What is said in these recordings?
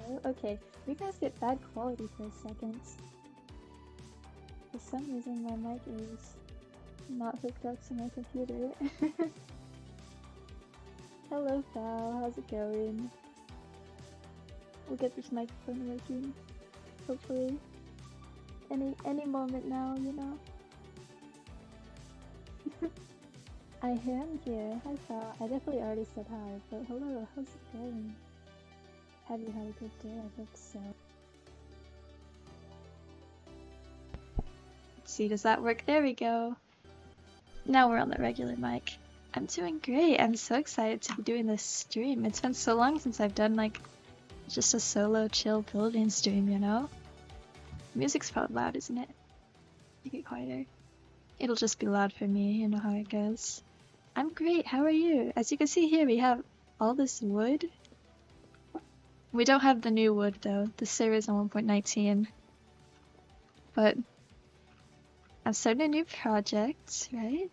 Hello? Okay, you guys get bad quality for a second. For some reason my mic is not hooked up to my computer. Hello Val, how's it going? We'll get this microphone working, hopefully. Any moment now, you know? I am here. Hi Val. I definitely already said hi, but hello, how's it going? Have you had a good day? I hope so. Let's see, does that work? There we go. Now we're on the regular mic. I'm doing great. I'm so excited to be doing this stream. It's been so long since I've done like just a solo chill building stream, you know? Music's probably loud, isn't it? Make it quieter. It'll just be loud for me, you know how it goes. I'm great, how are you? As you can see here, we have all this wood. We don't have the new wood though. The server's on 1.19. But I'm starting a new project, right?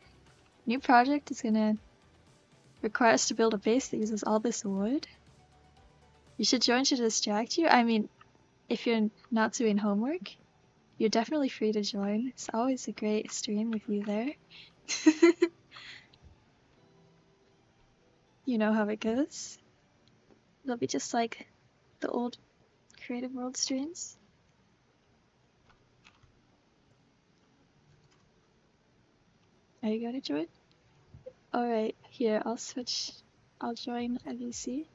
New project is gonna require us to build a base that uses all this wood. You should join to distract you. I mean, if you're not doing homework, you're definitely free to join. It's always a great stream with you there. You know how it goes. It'll be just like the old Creative World streams. Are you gonna join? Alright, here, I'll join LUC.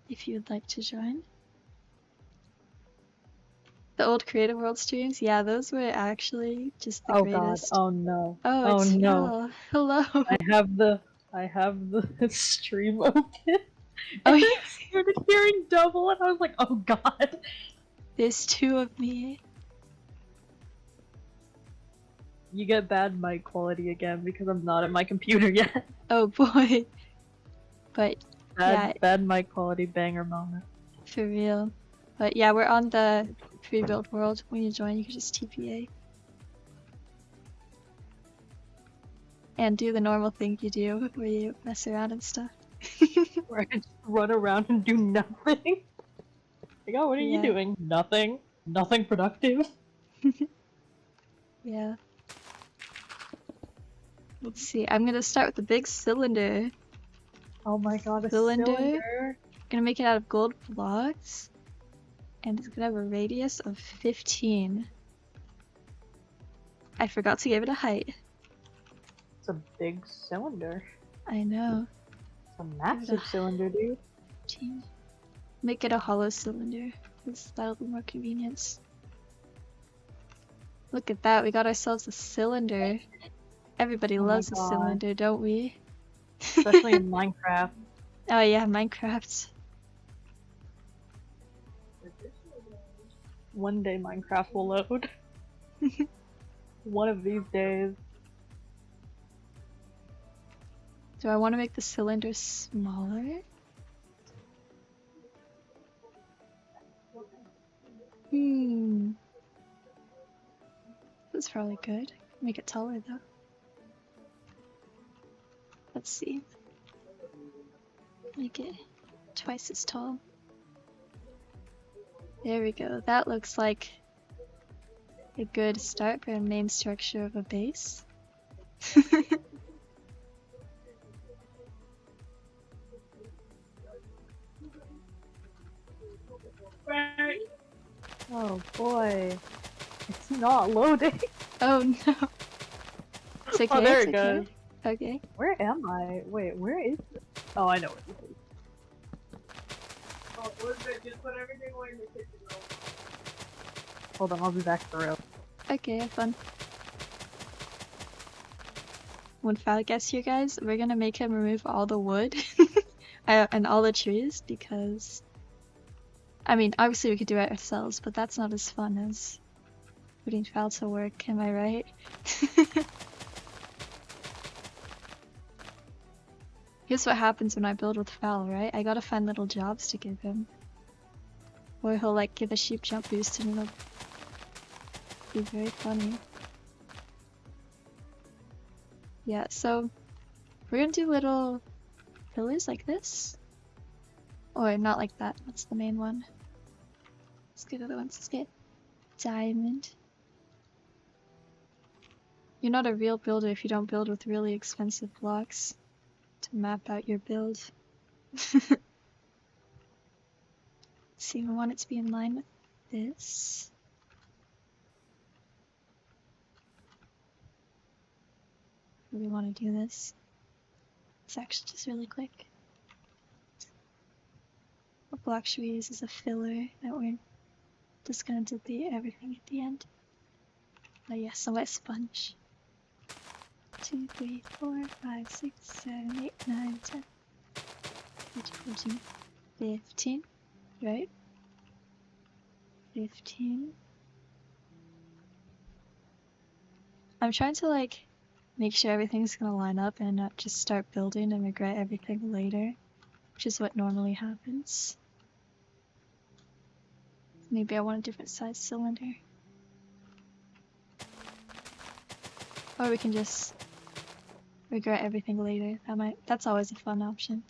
If you'd like to join. The old Creative World streams, yeah, those were actually just the greatest. God, oh no. Oh, it's no. Hello. I have the stream open. Oh, and I started hearing double and I was like, oh god. There's two of me. You get bad mic quality again because I'm not at my computer yet. Oh boy. But yeah. Bad mic quality banger moment. For real. But yeah, we're on the pre-built world. When you join, you can just TPA. And do the normal thing you do, where you mess around and stuff. Where I just run around and do nothing. Like, oh, what are you doing? Nothing. Nothing productive. Yeah. Let's see, I'm gonna start with the big cylinder. Oh my god, a cylinder. Gonna make it out of gold blocks. And it's gonna have a radius of 15. I forgot to give it a height. It's a big cylinder. I know. It's a massive cylinder, dude. 15. Make it a hollow cylinder, because that'll be more convenient. Look at that, we got ourselves a cylinder. Everybody loves a cylinder, don't we? Especially in Minecraft. Oh yeah, Minecraft. One day Minecraft will load. One of these days. Do I want to make the cylinder smaller? That's probably good. Make it taller though. Let's see. Make it twice as tall. There we go. That looks like a good start for a main structure of a base. Oh boy. It's not loading. Oh no. It's okay. Oh, there it goes. Okay. Where am I? Wait, where is it? Oh, I know where it is. Oh, Elizabeth, just put everything away in the kitchen room. Hold on, I'll be back for real. Okay, have fun. When Fal gets here, guys, we're gonna make him remove all the wood and all the trees because, I mean, obviously we could do it ourselves, but that's not as fun as putting Fal to work, am I right? Here's what happens when I build with Fal, right? I gotta find little jobs to give him. Or he'll like give a sheep jump boost and it'll be very funny. Yeah, so we're gonna do little pillars like this. Or not like that, that's the main one. Let's get other ones. Let's get diamond. You're not a real builder if you don't build with really expensive blocks to map out your build. See, we want it to be in line with this. We want to do this. It's actually just really quick. What block should we use as a filler that we're just gonna delete everything at the end? Oh yes, a wet sponge. 2, 3, 4, 5, 6, 7, 8, 9, 10, 13, 14, 15, right? 15. I'm trying to like make sure everything's gonna line up and not just start building and regret everything later, which is what normally happens. Maybe I want a different size cylinder. Or we can just regret everything later. That's always a fun option.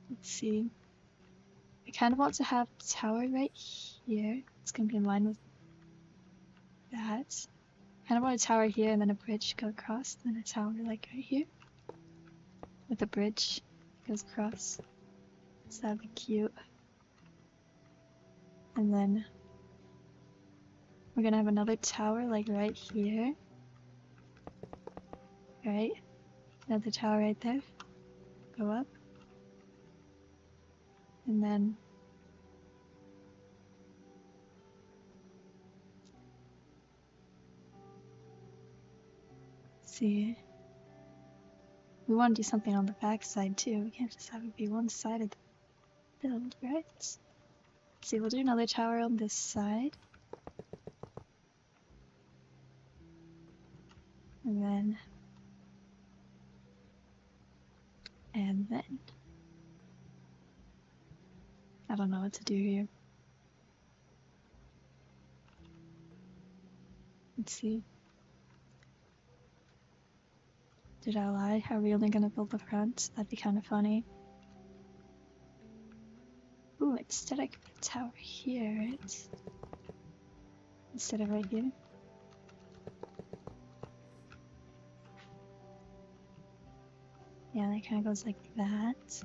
Let's see. I kind of want to have a tower right here. It's gonna be in line with that. I kind of want a tower here and then a bridge go across, and then a tower like right here. With a bridge goes across. So that'd be cute. And then we're gonna have another tower like right here. Right? Another tower right there. Go up. And then see. We want to do something on the back side too. We can't just have it be one side of the build, right? Let's see, we'll do another tower on this side. And then I don't know what to do here. Let's see. Did I lie? Are we only gonna build the front? That'd be kind of funny. Ooh, instead I could put a tower here, right? Instead of right here. Yeah, that kind of goes like that.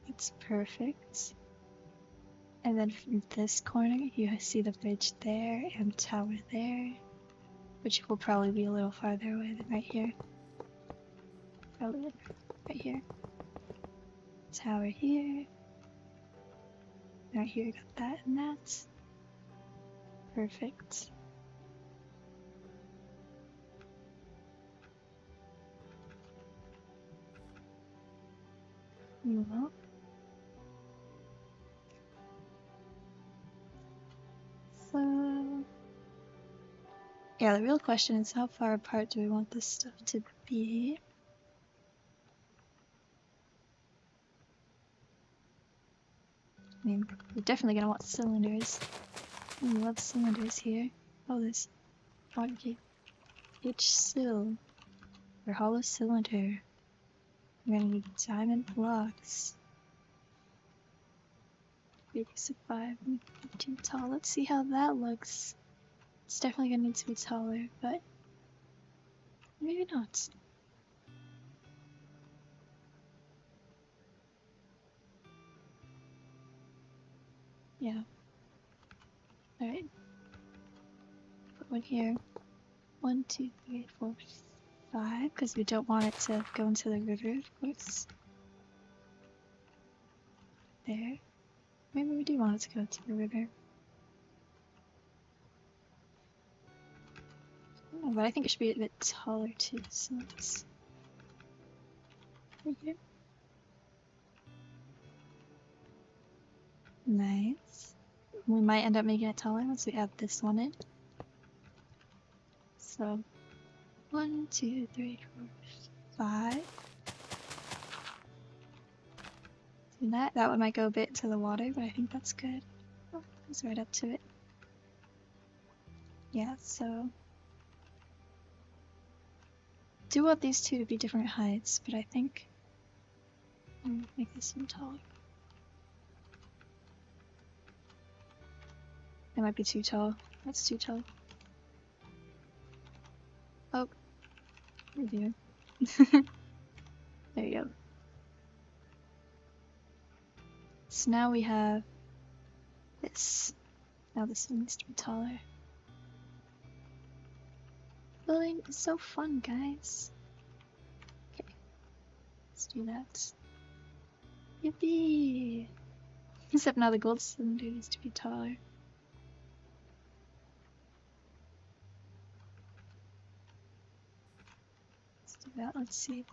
It's perfect. And then from this corner, you see the bridge there and tower there, which will probably be a little farther away than right here. Probably like right here. Tower here. Right here, got that and that. Perfect. Well. So, yeah, the real question is how far apart do we want this stuff to be? I mean, we're definitely gonna want cylinders. We love cylinders here. Oh, this body each cyl or hollow cylinder. We're gonna need diamond blocks. Radius of 5, too tall. Let's see how that looks. It's definitely gonna need to be taller, but maybe not. Yeah. Alright. Put one here. 1, 2, 3, 4, 5, because we don't want it to go into the river, of course. There. Maybe we do want it to go to the river. Oh, but I think it should be a bit taller too, so let's... Right here. Nice. We might end up making it taller once we add this one in. So, 1, 2, 3, 4, 5. Do that. That one might go a bit to the water, but I think that's good. Oh, it's right up to it. Yeah, so... do want these two to be different heights, but I think I'm gonna make this one taller. That might be too tall. That's too tall. Oh, we're here. There you go. So now we have this. Now this one needs to be taller. Building is so fun, guys. Okay, let's do that. Yippee! Except now the gold cylinder needs to be taller. Let's do that. Let's see.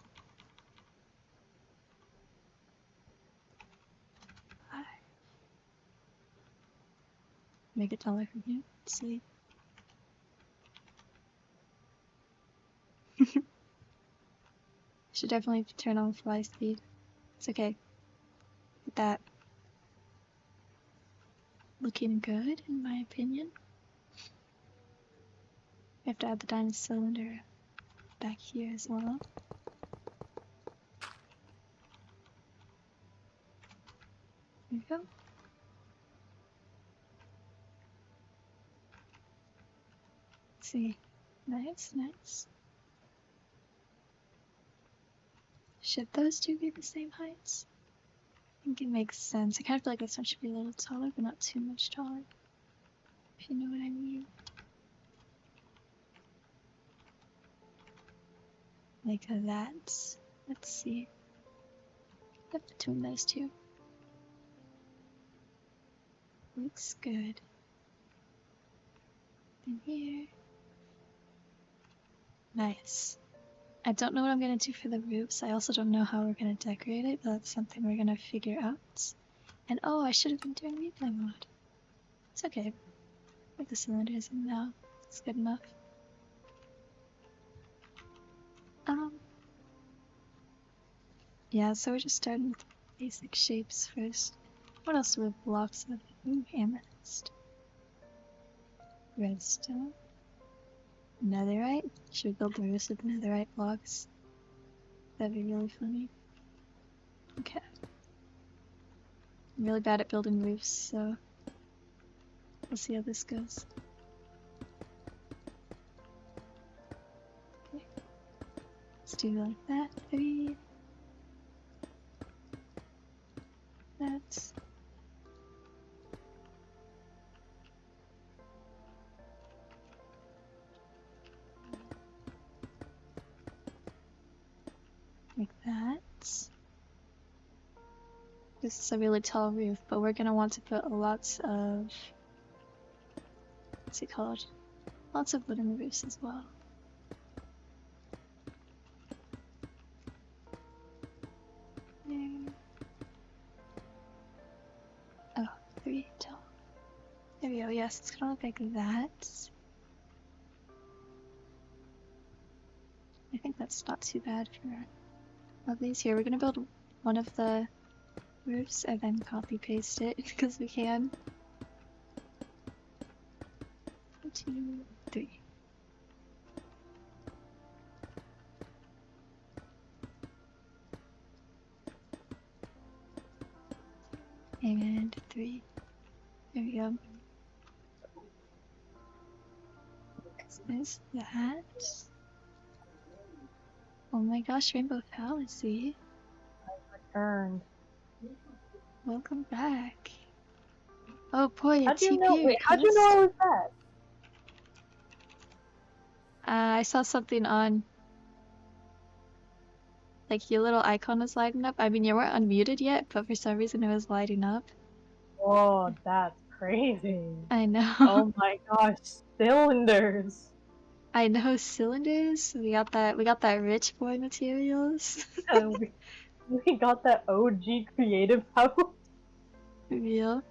Make it taller from here. Let's see. Should definitely turn on fly speed. It's okay. Get that looking good, in my opinion. We have to add the diamond cylinder back here as well. There we go. Let's see. Nice, nice. Should those two be the same heights? I think it makes sense. I kind of feel like this one should be a little taller, but not too much taller. If you know what I mean. Like that. Let's see. Up between those two. Looks good. In here. Nice. I don't know what I'm gonna do for the roofs. I also don't know how we're gonna decorate it, but that's something we're gonna figure out. And oh, I should have been doing ReplayMod. It's okay. Put the cylinders in now. It's good enough. Yeah, so we're just starting with basic shapes first. What else do we have blocks of? Ooh, amethyst. Redstone. Netherite? Should we build the roofs with netherite blocks? That'd be really funny. Okay. I'm really bad at building roofs, so we'll see how this goes. Okay. Let's do like that. 3. That. Like that. This is a really tall roof, but we're gonna want to put lots of, what's it called? Lots of wooden roofs as well. There. Oh, 3 tall. There we go, yes, it's gonna look like that. I think that's not too bad for all these here. We're gonna build one of the roofs and then copy paste it because we can. 1, 2, 3. And 3. There we go. So there's that. Oh my gosh, Rainbow Fallacy. Returned. Welcome back. Oh boy, How'd your you know? TP Wait, how'd you know I was that? I saw something on. Like your little icon was lighting up. I mean, you weren't unmuted yet, but for some reason it was lighting up. Whoa, that's crazy. I know. Oh my gosh, cylinders. I know, cylinders. We got that rich boy materials. And we got that OG creative power. Real.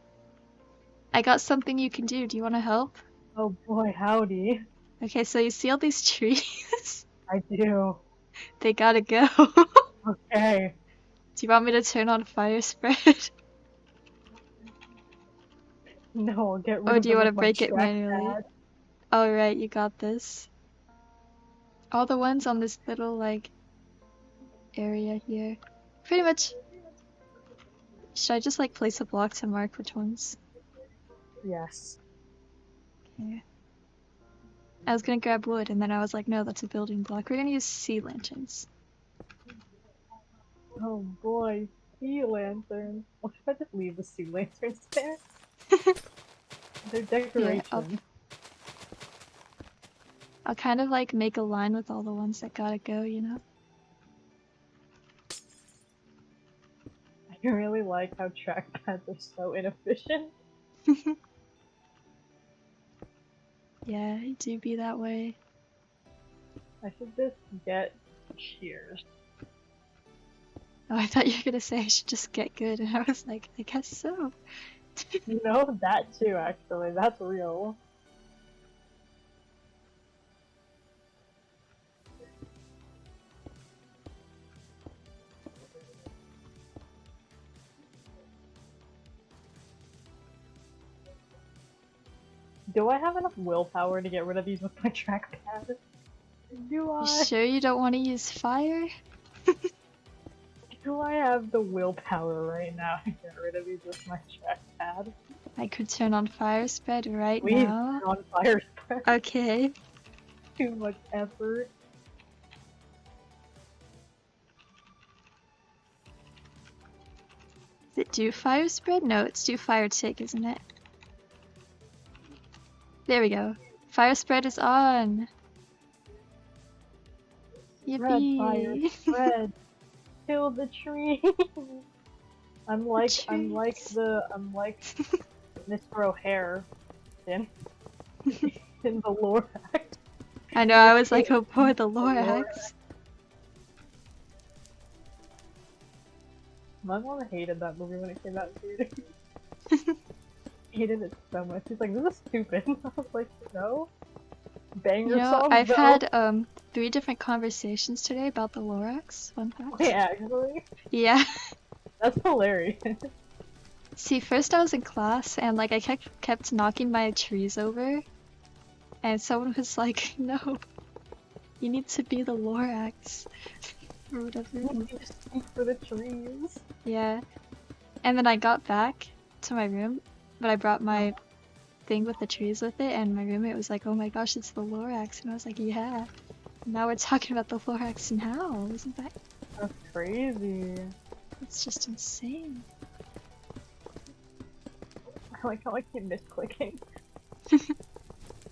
I got something you can do. Do you want to help? Oh boy, howdy. Okay, so you see all these trees? I do. They gotta go. Okay. Do you want me to turn on fire spread? No, I'll get rid Or of do you them want to with my break it manually? trackpad. Alright, you got this. All the ones on this little, like, area here. Pretty much. Should I just, like, place a block to mark which ones? Yes. Okay. I was gonna grab wood, and then I was like, no, that's a building block. We're gonna use sea lanterns. Oh boy, sea lanterns. What if I just leave the sea lanterns there? They're decoration. Yeah, I'll kind of like make a line with all the ones that gotta go, you know? I really like how trackpads are so inefficient. Yeah, it do be that way. I should just get shears. Oh, I thought you were gonna say I should just get good, and I was like, I guess so. You know, that too, actually. That's real. Do I have enough willpower to get rid of these with my trackpad? Do I? You sure you don't want to use fire? Do I have the willpower right now to get rid of these with my trackpad? I could turn on fire spread right Please now. turn on fire spread. Okay. Too much effort. Is it do fire spread? No, it's do fire tick, isn't it? There we go. Fire spread is on. Yippee! Red fire spread. Kill the tree. I'm like Mr. O'Hare in the Lorax. I know, I was like, oh boy, the Lorax. My mom hated that movie when it came out in theaters. Hated it so much. She's like, this is stupid. I was like, no. Banger song, I've though. had 3 different conversations today about the Lorax. Fun fact. Wait, actually? Yeah. That's hilarious. See, first I was in class and like I kept knocking my trees over, and someone was like, "No, you need to be the Lorax," or whatever. You just speak for the trees. Yeah. And then I got back to my room, but I brought my thing with the trees with it, and my roommate was like, "Oh my gosh, it's the Lorax," and I was like, "Yeah." Now we're talking about the Lorax now, isn't that? That's crazy. It's just insane. I like how I keep misclicking.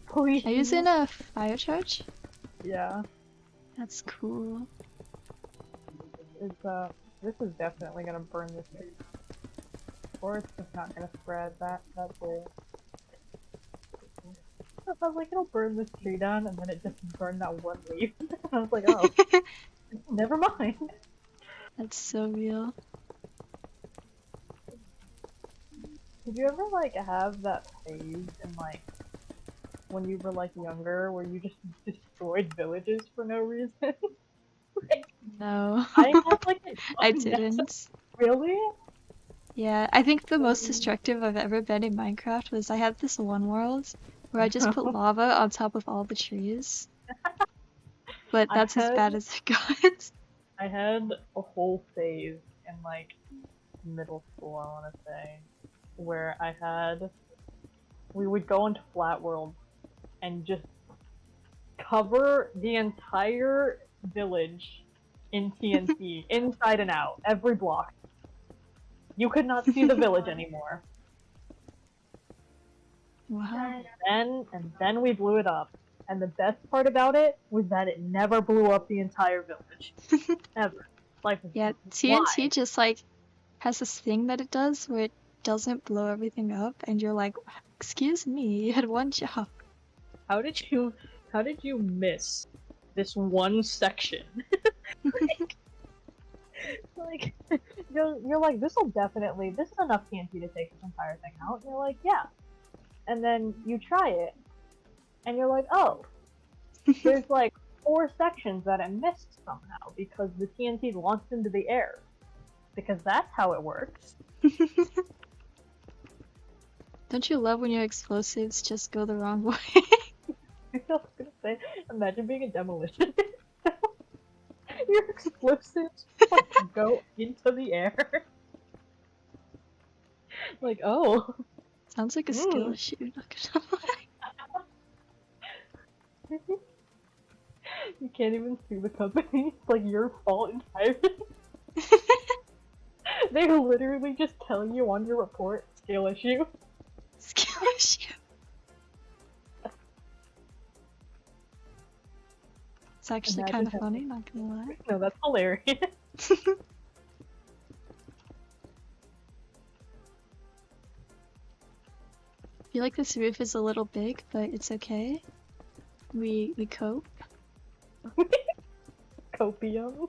Please. Are you using a fire charge? Yeah. That's cool. This is definitely gonna burn this tree. Or it's just not gonna spread. That's it. I was like, it'll burn this tree down, and then it just burned that one leaf. I was like, oh, never mind. That's so real. Did you ever like have that phase in like when you were like younger, where you just destroyed villages for no reason? No. I had like I didn't. Really? Yeah, I think the most destructive I've ever been in Minecraft was I had this one world where I just put lava on top of all the trees. But that's as bad as it got. I had a whole phase in like middle school, I want to say, where we would go into Flat World and just cover the entire village in TNT, inside and out, every block. You could not see the village anymore. Wow. And then we blew it up. And the best part about it was that it never blew up the entire village. Ever. Like, Yeah, TNT just like has this thing that it does where it doesn't blow everything up, and you're like, excuse me, you had one job. How did you miss this one section? like you're like, this is enough TNT to take this entire thing out. And you're like, yeah. And then you try it, and you're like, oh, there's like 4 sections that it missed somehow because the TNT launched into the air. Because that's how it works. Don't you love when your explosives just go the wrong way? I feel good. say, imagine being a demolition. Your explosives like, go into the air. Like, oh. Sounds like a skill issue, not gonna lie. You can't even sue the company. It's like your fault entirely. They're literally just telling you on your report, skill issue. Skill issue. It's actually kind of funny, not gonna lie. No, that's hilarious. I feel like this roof is a little big, but it's okay. We cope. Copium.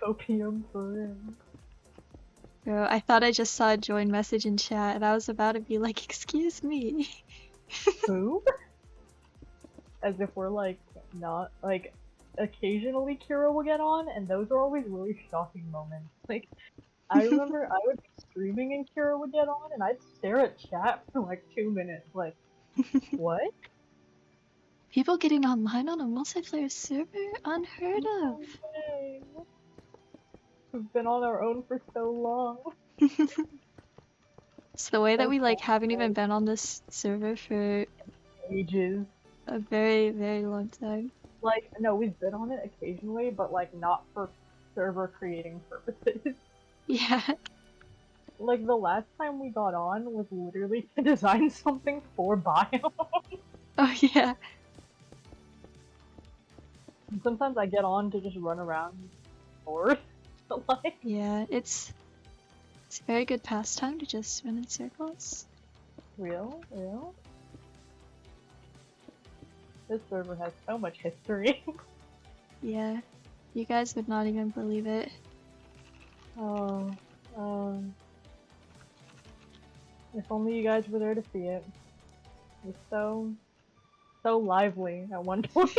Copium for him. Bro, I thought I just saw a join message in chat and I was about to be like, excuse me. Who? As if we're like, not, like, occasionally Kira will get on, and those are always really shocking moments. Like, I remember I would be streaming and Kira would get on, and I'd stare at chat for like 2 minutes, like, what? People getting online on a multiplayer server? Unheard of. Dang. We've been on our own for so long. It's the way that So we like cool. haven't even been on this server for Ages. a very, very long time. Like, no, we've been on it occasionally, but like not for server creating purposes. Yeah. Like, the last time we got on was literally to design something for Bio. Oh yeah. Sometimes I get on to just run around bored. But like, Yeah, it's a very good pastime to just run in circles. real? This server has so much history. Yeah. You guys would not even believe it. Oh, if only you guys were there to see it. It was so lively at one point.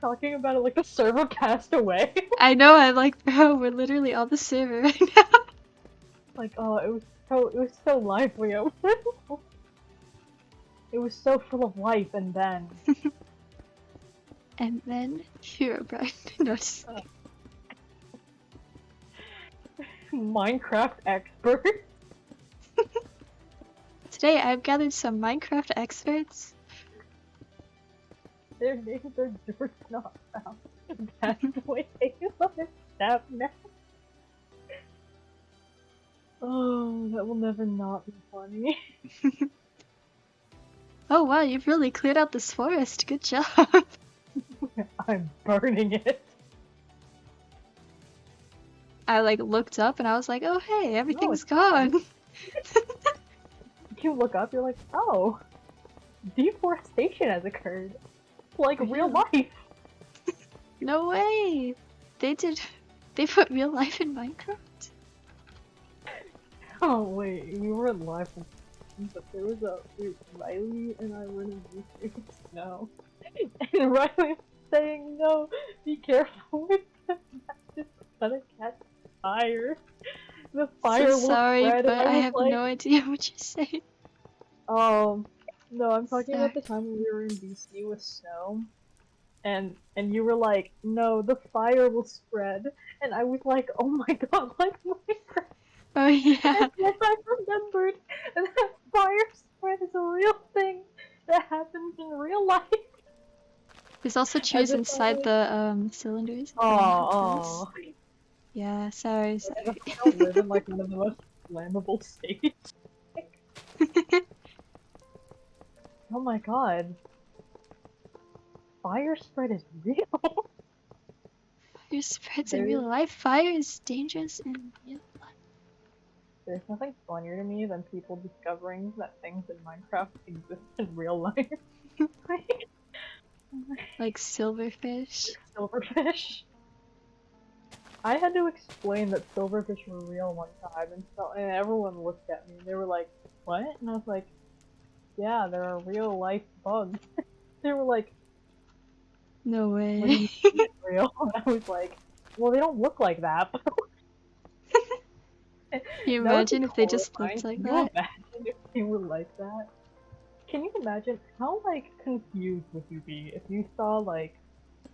Talking about it like the server passed away. I know, I'm like, bro, we're literally on the server right now. Like, oh, it was so lively. It was so full of life, and then And then Herobrine. No, just Minecraft expert. today I've gathered some Minecraft experts. Their names are George Not Found. That's the way they understand now. Oh, that will never not be funny. Oh wow, you've really cleared out this forest. Good job. I'm burning it. I like looked up and I was like, oh hey, everything's gone. You look up, you're like, oh, deforestation has occurred. Like real life. No way. They put real life in Minecraft? Oh wait, we weren't live, but there was Riley and I were in YouTube. No, and Riley was saying, "No, be careful with that. It's gonna catch fire. The fire So will sorry, spread." but And I was have like, no idea what you're saying. No, I'm talking about the time when we were in DC with snow. And you were like, no, the fire will spread. And I was like, oh my god, like Minecraft. Oh yeah. And yes, I remembered that fire spread is a real thing that happens in real life. There's also chews inside the cylinders. Oh. Yeah, sorry. I don't live in like one of the most flammable states. Oh my god. Fire spread is real. Fire spreads in real life. Fire is dangerous in real life. There's nothing funnier to me than people discovering that things in Minecraft exist in real life. Like silverfish. Silverfish. I had to explain that silverfish were real one time, and everyone looked at me and they were like, what? And I was like, yeah, there are real life bugs. They were like, No what do way. you mean real? And I was like, well, they don't look like that. Can you That would be imagine if they just looked horrifying. like Can you that? imagine if game were like that, can you imagine how like confused would you be if you saw like,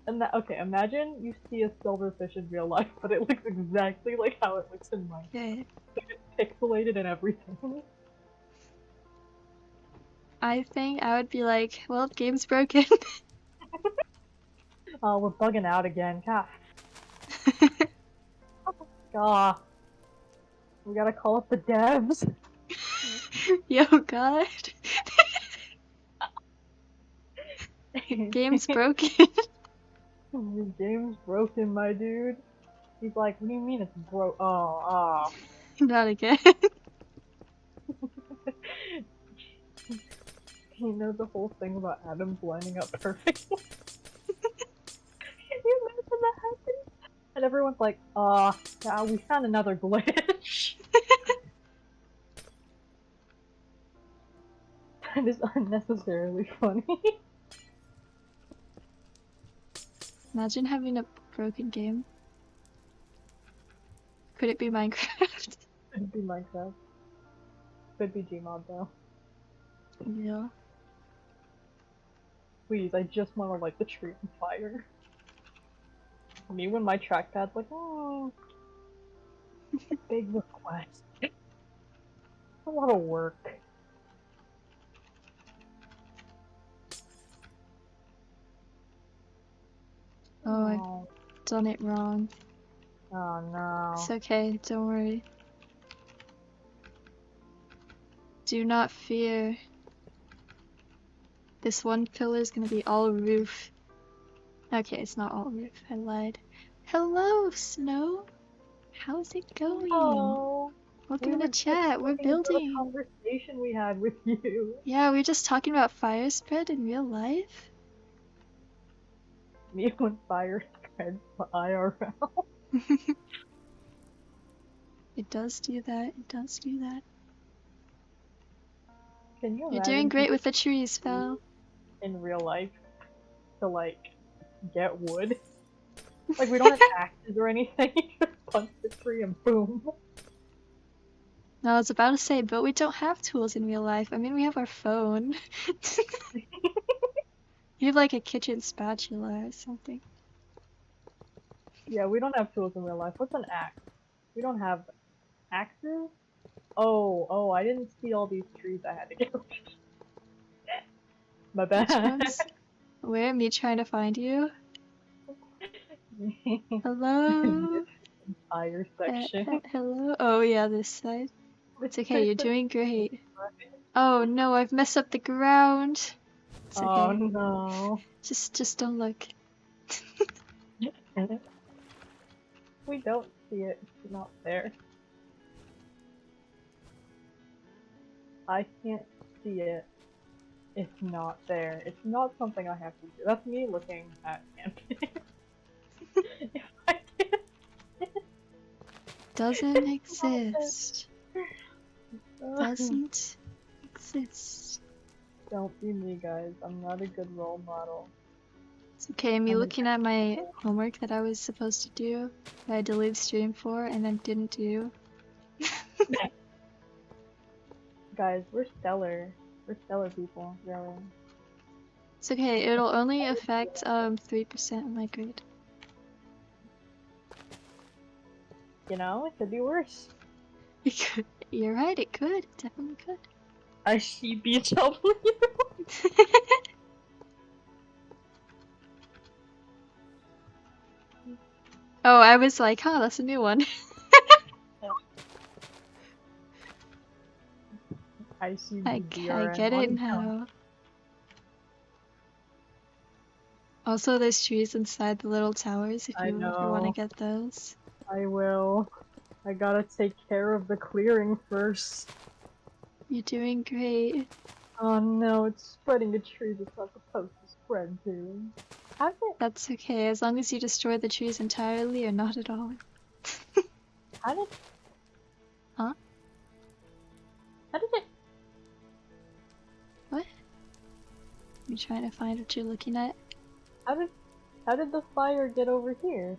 okay, imagine you see a silverfish in real life, but it looks exactly like how it looks in Minecraft. Okay. Pixelated and everything. I think I would be like, well, game's broken. Oh, we're bugging out again. God. We gotta call up the devs. Yo, God. Game's broken. Your game's broken, my dude. He's like, what do you mean it's broke? Oh. Not again. You know the whole thing about atoms lining up perfectly? Can you imagine that happened? And everyone's like, yeah, we found another glitch. That is unnecessarily funny. Imagine having a broken game. Could it be Minecraft? Could be Minecraft. Could be Gmod though. Yeah. Please, I just want to light the tree on fire. Me when my trackpad's like, oh, big request. A lot of work. Oh, I've done it wrong. Oh no. It's okay, don't worry. Do not fear. This one pillar is gonna be all roof. Okay, it's not all roof, I lied. Hello, Snow! How's it going? Oh, Welcome to chat, we're building! The conversation we had with you. Yeah, we're just talking about fire spread in real life. Me when fire spreads IRL. It does do that, it does do that. Can you You're doing great with the trees, Val. In real life, to like, get wood? Like, we don't have axes or anything, you just punch the tree and boom. No, I was about to say, but we don't have tools in real life. I mean, we have our phone. You have like a kitchen spatula or something. Yeah, we don't have tools in real life. What's an axe? We don't have axes? Oh, I didn't see all these trees I had to get. My bad. Where? Me trying to find you? Hello? Entire section. Hello? Oh yeah, this side. It's okay, you're doing great. Oh no, I've messed up the ground. It's okay. Oh no. Just don't look. We don't see it. It's not there. I can't see it. It's not there. It's not something I have to do. That's me looking at camping. If I can't... Doesn't exist. Doesn't exist. Don't be me, guys. I'm not a good role model. It's okay, me looking at my homework that I was supposed to do, that I deleted stream for, and then didn't do. Guys, we're stellar. We're stellar people, really. It's okay, it'll only affect 3% of my grade. You know, it could be worse. It could. You're right, it could. It definitely could. I see BW. Oh, I was like, huh, that's a new one. I see I get it now. Also, there's trees inside the little towers if you want to get those. I will. I gotta take care of the clearing first. You're doing great. Oh no, it's spreading a tree that's not supposed to spread to. How's it? That's okay, as long as you destroy the trees entirely or not at all. How did... Huh? How did it... What? You trying to find what you're looking at? How did the fire get over here?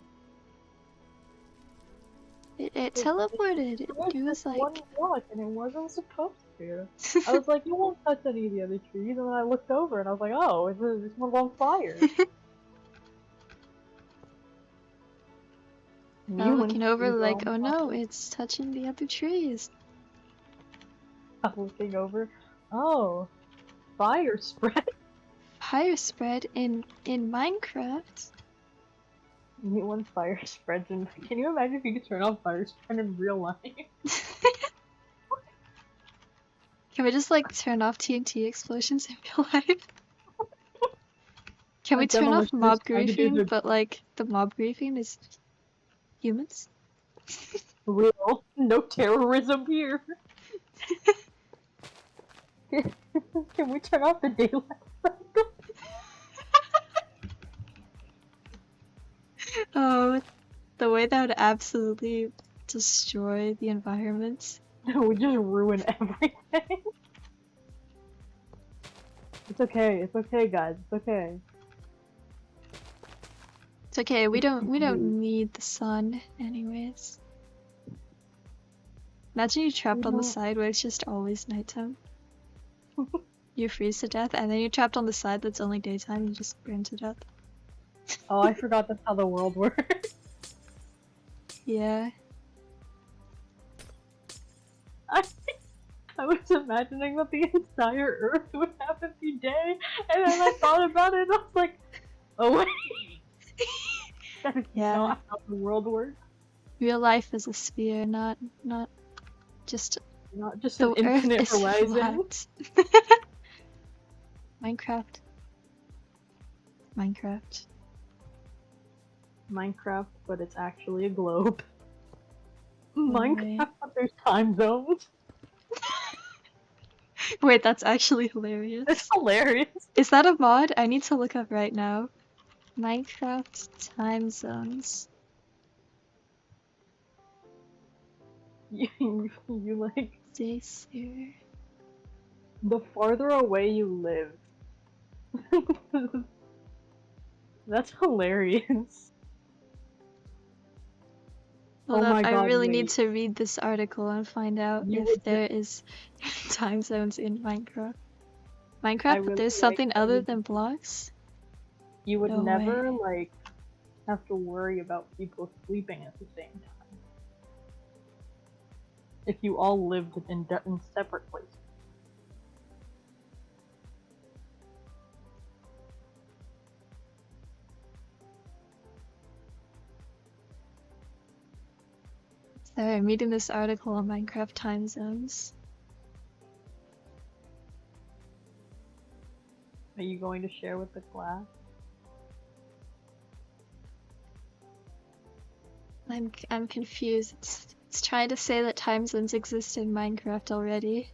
It teleported. It was It was just one like... block and it wasn't supposed to. I was like, you won't touch any of the other trees, and then I looked over and I was like, oh, this one's on fire. I'm looking over trees are like, on oh fire. no, it's touching the other trees. I'm looking over. Oh, fire spread. Fire spread in Minecraft? New one fire spreads in. Can you imagine if you could turn off fire spread in real life? Can we just like turn off TNT explosions in real life? Can we Like turn off demolition mob trying to do griefing, the but like the mob griefing is humans? real, no terrorism here. Can we turn off the daylight cycle? Oh, the way that would absolutely destroy the environment. We just ruin everything. It's okay, guys. It's okay. It's okay, we don't need the sun anyways. Imagine you trapped on the side where it's just always nighttime. You freeze to death, and then you're trapped on the side that's only daytime, you just burn to death. Oh, I forgot that's how the world works. Yeah. I was imagining that the entire Earth would have every day, and then I thought about it and I was like, oh wait. That is not how the world works. Real life is a sphere, not just an infinite horizon. Flat. Minecraft, but it's actually a globe. Minecraft, but there's time zones. Wait, that's actually hilarious. It's hilarious. Is that a mod? I need to look up right now. Minecraft time zones. You like... This here. The farther away you live. That's hilarious. Hold up, my God, I really wait. need to read this article and find out if there is time zones in Minecraft. Minecraft, but there's something other than blocks? You would No never, way. like, have to worry about people sleeping at the same time. If you all lived in separate places. Sorry, I'm reading this article on Minecraft time zones. Are you going to share with the class? I'm confused. It's trying to say that time zones exist in Minecraft already.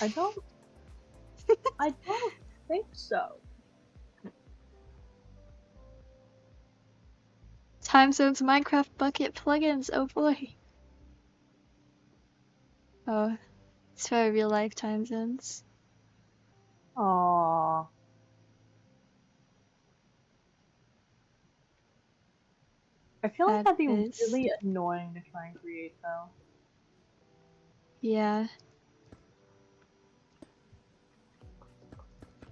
I don't think so. Time zones Minecraft bucket plugins, oh boy. Oh, it's for real life time zones. Aww. I feel like that'd be really annoying to try and create, though. Yeah.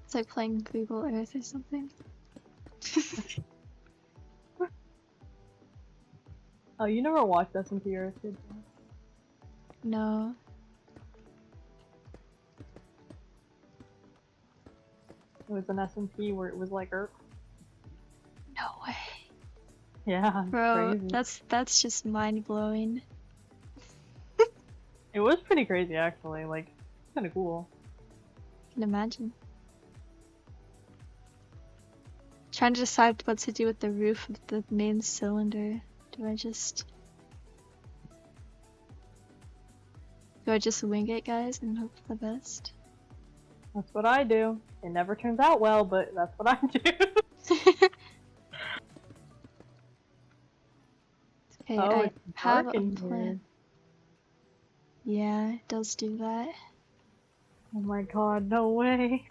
It's like playing Google Earth or something. Oh, you never watched SMP Earth, did you? No. It was an SMP where it was like Earth. No way. Yeah, Bro, crazy. that's just mind-blowing. It was pretty crazy, actually. Like, kind of cool. I can imagine. Trying to decide what to do with the roof of the main cylinder. Do I just wing it, guys, and hope for the best? That's what I do. It never turns out well, but that's what I do. Okay, oh, I have a in plan. here. Yeah, it does do that. Oh my god, no way.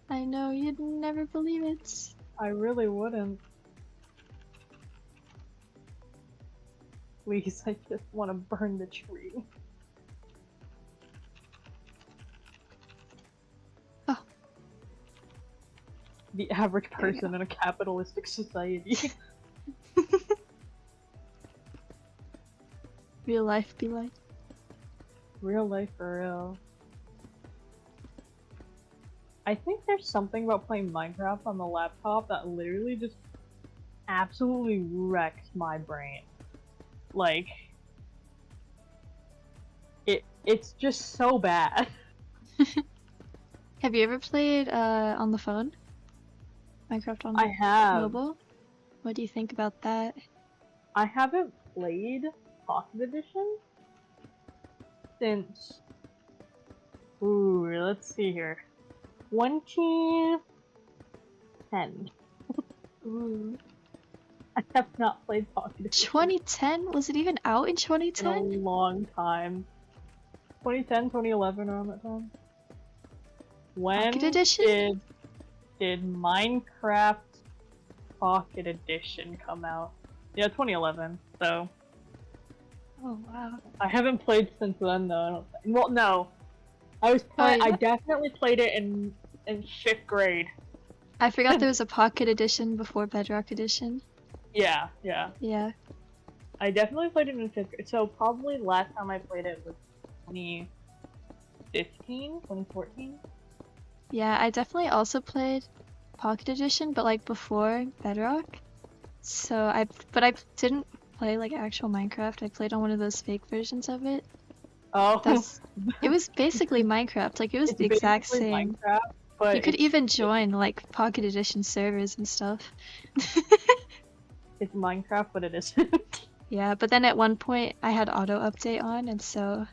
I know, you'd never believe it. I really wouldn't. Please, I just want to burn the tree. Oh. The average There we person in a capitalistic society. Real life be like. Real life for real. I think there's something about playing Minecraft on the laptop that literally just absolutely wrecks my brain. Like, it's just so bad. Have you ever played on the phone? Minecraft on I have. mobile? What do you think about that? I haven't played Pocket Edition since... Ooh, let's see here. 2010. Ooh. I have not played Pocket Edition 2010? Was it even out in in a 2010? long time. 2010, 2011, around that time. When Pocket Edition? did Minecraft Pocket Edition come out? Yeah, 2011. So Oh wow. I haven't played since then, though. I don't think. Well, no, I was playing. yeah? I definitely played it in 5th grade. I forgot there was a Pocket Edition before Bedrock Edition. Yeah. Yeah. I definitely played it in 5th grade. So probably last time I played it was 2015, 2014. Yeah, I definitely also played Pocket Edition, but like before Bedrock. So I didn't play like actual Minecraft. I played on one of those fake versions of it. Oh, It was basically Minecraft. Like it was it's the exact basically same. Minecraft, but You could even join like Pocket Edition servers and stuff. it's Minecraft, but it isn't. Yeah, but then at one point I had auto update on, and so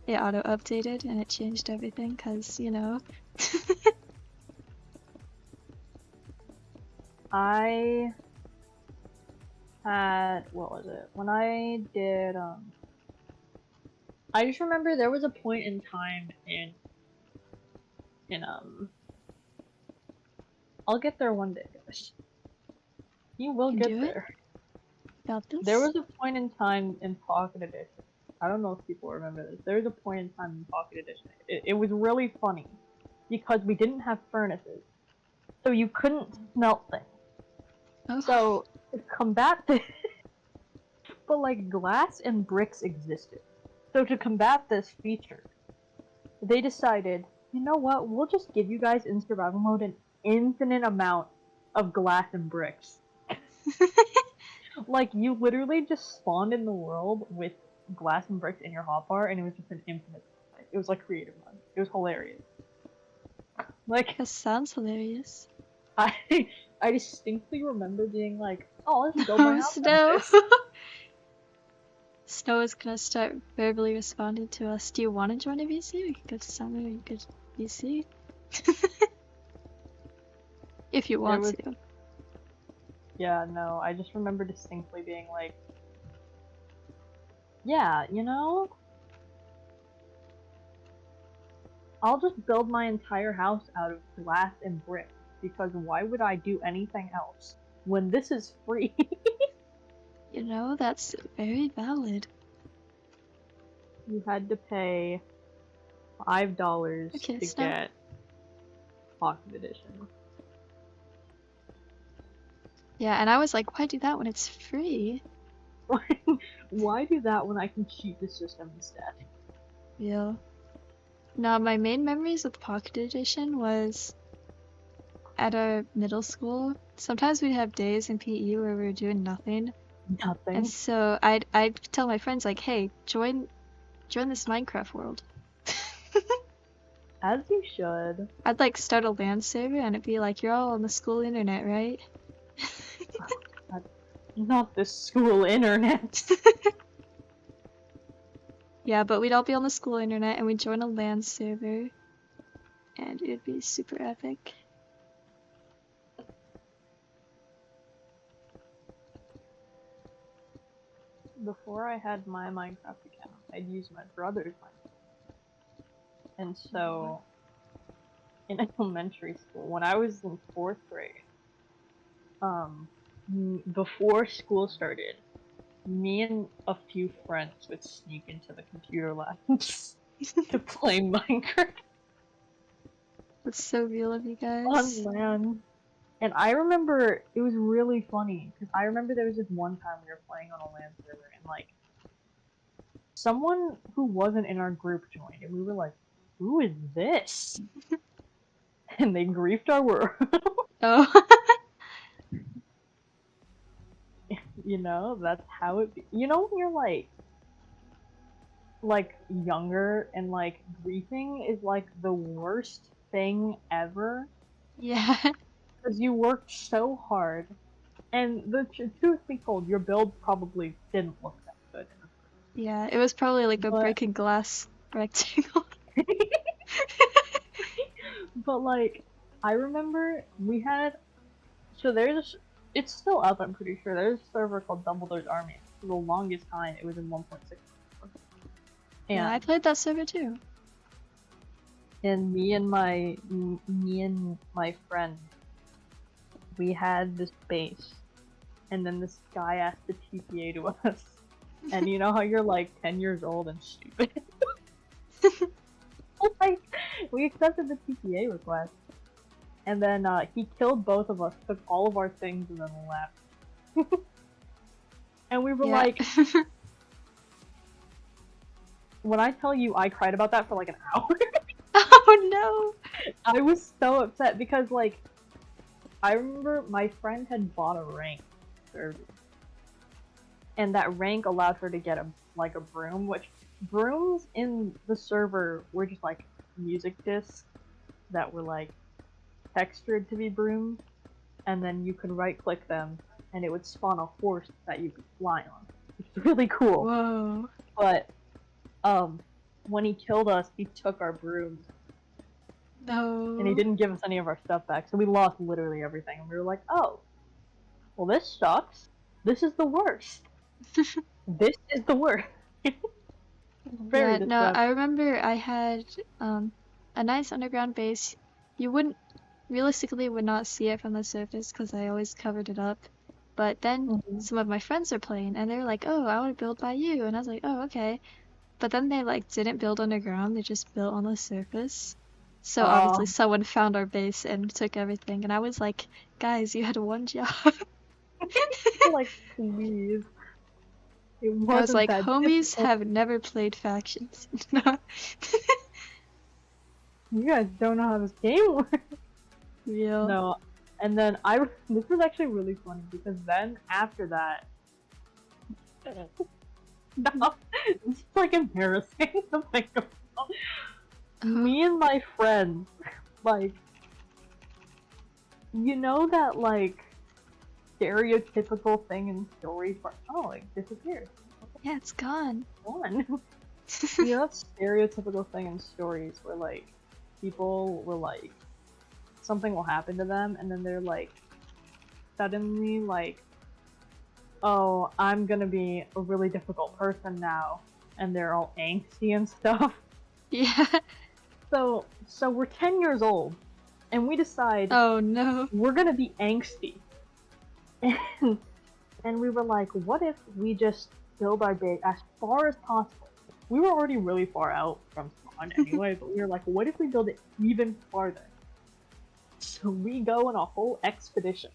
it auto updated and it changed everything because, you know. I had, what was it? When I did, I just remember there was a point in time in I'll get there one day, guys. You will You get do it? there. Got this? There was a point in time in Pocket Edition. I don't know if people remember this. There was a point in time in Pocket Edition. It was really funny because we didn't have furnaces, so you couldn't smelt things. Oh. So to combat this, but like glass and bricks existed. So to combat this feature, they decided, you know what? We'll just give you guys in survival mode an infinite amount of glass and bricks. Like, you literally just spawned in the world with glass and bricks in your hotbar, and it was just an infinite supply. It was like creative mode. It was hilarious. Like, That sounds hilarious. I distinctly remember being like, oh, let's build my Oh, house Snow! like this. Snow is gonna start verbally responding to us. Do you want to join a VC? We could go to somewhere you could VC. If you want to. Yeah, no, I just remember distinctly being like, yeah, you know, I'll just build my entire house out of glass and brick, because why would I do anything else when this is free? You know, that's very valid. You had to pay $5 Okay, to Snow. get Pocket Edition. Yeah, and I was like, why do that when it's free? Why do that when I can cheat the system instead? Yeah. No, my main memories with Pocket Edition was at our middle school. Sometimes we'd have days in PE where we were doing nothing. Nothing. And so I'd tell my friends like, hey, join this Minecraft world. As you should. I'd like start a LAN server and it'd be like, you're all on the school internet, right? Not the school internet. Yeah, but we'd all be on the school internet and we'd join a LAN server. And it'd be super epic. Before I had my Minecraft account, I'd use my brother's Minecraft. And so, in elementary school, when I was in 4th grade, before school started, me and a few friends would sneak into the computer labs to play Minecraft That's so real of you on guys. LAN. And I remember it was really funny because I remember there was this one time we were playing on a LAN server and like someone who wasn't in our group joined and we were like, "Who is this?" And they griefed our world. Oh. You know, that's how it. You know when you're like younger and like griefing is like the worst thing ever Yeah. because you worked so hard. And the truth be told, your build probably didn't look that good. Yeah, it was probably like a But broken glass rectangle. but like I remember we had it's still up, I'm pretty sure. There's a server called Dumbledore's Army. For the longest time it was in 1.6. Yeah, I played that server too. And me and my friend, we had this base, and then this guy asked the TPA to us. And you know how you're like 10 years old and stupid? Like, we accepted the TPA request, and then he killed both of us, took all of our things, and then left. And we were like, when I tell you I cried about that for like an hour. Oh no! I was so upset because like I remember my friend had bought a rank server, and that rank allowed her to get a broom, which brooms in the server were just like music discs that were like textured to be brooms, and then you could right click them and it would spawn a horse that you could fly on, which is really cool. Whoa. But when he killed us, he took our brooms. No. And he didn't give us any of our stuff back, so we lost literally everything. And we were like, oh, well, this sucks. This is the worst. This is the worst. Very Yeah, no, distressing. I remember I had a nice underground base. You wouldn't, realistically would not see it from the surface because I always covered it up. But then some of my friends are playing and they're like, oh, I want to build by you. And I was like, oh, okay. But then they like didn't build underground, they just built on the surface. So obviously someone found our base and took everything. And I was like, guys, you had one job. Like, please. It wasn't I was like, that homies difficult. have never played factions. No. You guys don't know how this game works. Real. No. And then this was actually really funny because then after that, no, it's like embarrassing to think about. Me and my friends, like, you know that like stereotypical thing in stories where it disappeared. Yeah, it's gone. Gone. You know that stereotypical thing in stories where like people will like something will happen to them and then they're like suddenly like, oh, I'm gonna be a really difficult person now, and they're all angsty and stuff. Yeah. So we're 10 years old, and we decide, oh no, we're gonna be angsty. And we were like, what if we just build our base as far as possible? We were already really far out from spawn anyway, but we were like, what if we build it even farther? So we go on a whole expedition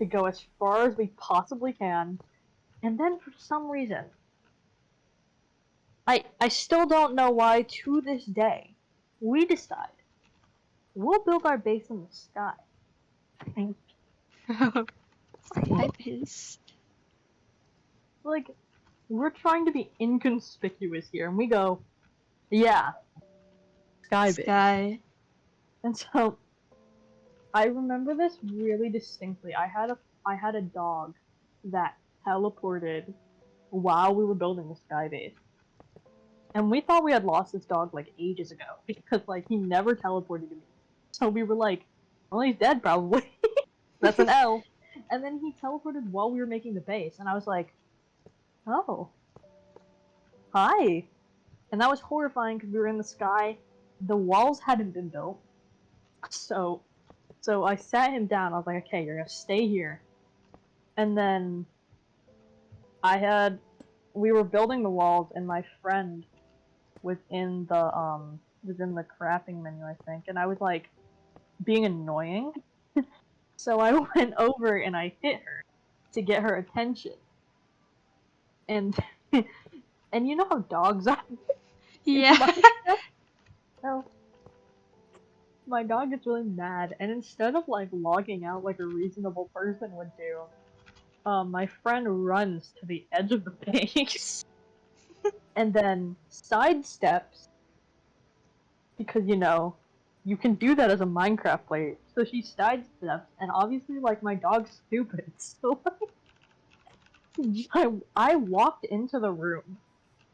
to go as far as we possibly can, and then for some reason, I still don't know why to this day, we decide we'll build our base in the sky. Skype is. Like, we're trying to be inconspicuous here, and we go, yeah, sky base. Sky. And so, I remember this really distinctly. I had a dog that teleported while we were building the sky base. And we thought we had lost this dog like ages ago because like he never teleported to me. So we were like, well, he's dead probably. That's an L. And then he teleported while we were making the base, and I was like, oh, hi. And that was horrifying because we were in the sky. The walls hadn't been built. So I sat him down. I was like, okay, you're gonna stay here. And then we were building the walls, and my friend was in the crafting menu, I think, and I was like being annoying. So I went over and I hit her to get her attention. And and you know how dogs are. Yeah. So my dog gets really mad, and instead of like logging out like a reasonable person would do, my friend runs to the edge of the base and then sidesteps, because you can do that as a Minecraft player. So she sidesteps, and obviously like my dog's stupid, so I walked into the room,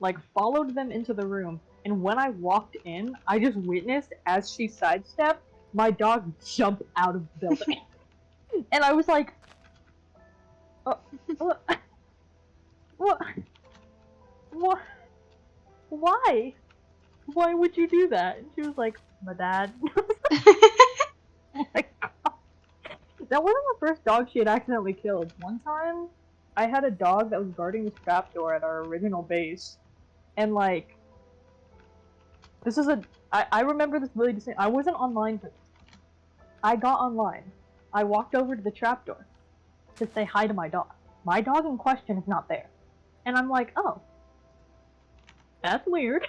like followed them into the room, and when I walked in, I just witnessed as she sidestepped, my dog jump out of the building. And I was like, what? What? What? Why? Why would you do that? And she was like, my dad. Oh my god. That wasn't the first dog she had accidentally killed. One time, I had a dog that was guarding this trapdoor at our original base, and like, I remember this really distinctly. I wasn't online for this. I got online. I walked over to the trapdoor to say hi to my dog. My dog in question is not there. And I'm like, oh, that's weird.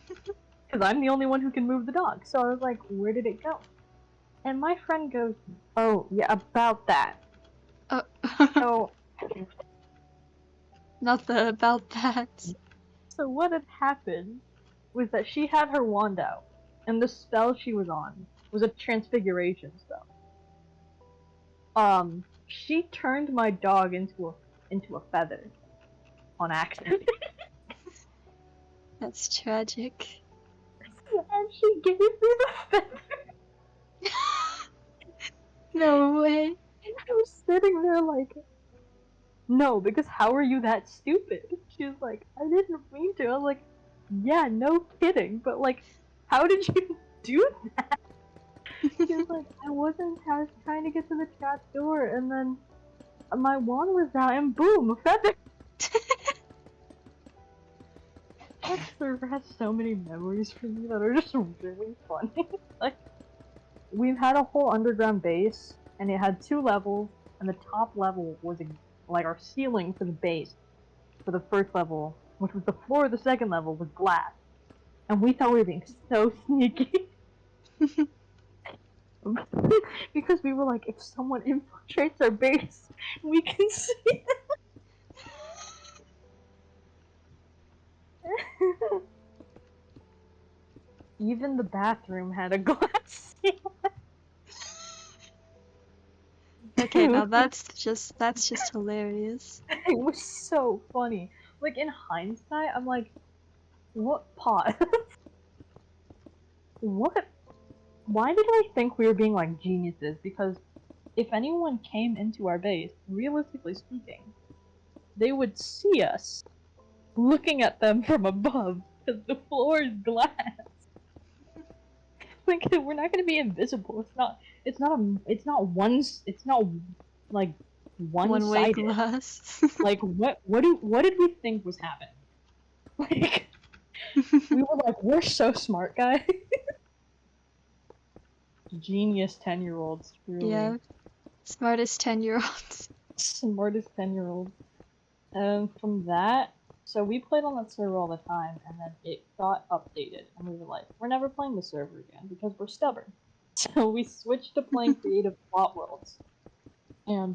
Because I'm the only one who can move the dog. So I was like, where did it go? And my friend goes, oh, yeah, about that. Oh. So, Not the about that. so what had happened was that she had her wand out, and the spell she was on was a transfiguration spell. She turned my dog into a feather on accident. That's tragic. And she gave me the feather. No way. And I was sitting there like, no, because how are you that stupid? She was like, I didn't mean to. I was like, yeah, no kidding, but like, how did you do that? She was like, I was trying to get to the trap door, and then my wand was out, and boom, a feather. That server has so many memories for me that are just really funny. Like, we've had a whole underground base, and it had 2 levels, and the top level was like our ceiling for the base for the first level, which was the floor of the second level, was glass. And we thought we were being so sneaky. Because we were like, if someone infiltrates our base, we can see it. Even the bathroom had a glass ceiling. Okay, now that's just hilarious. It was so funny. Like, in hindsight, I'm like, what pot? What? Why did I think we were being like geniuses? Because if anyone came into our base, realistically speaking, they would see us looking at them from above because the floor is glass. Like, we're not gonna be invisible. It's not like One-way one-sided. glass. Like, what did we think was happening? Like, we were like, we're so smart, guys. Genius 10-year-olds, really. Yeah. Smartest 10-year-olds. Smartest 10-year-olds. And from that, so we played on that server all the time, and then it got updated, and we were like, we're never playing the server again because we're stubborn. So we switched to playing creative plot worlds. And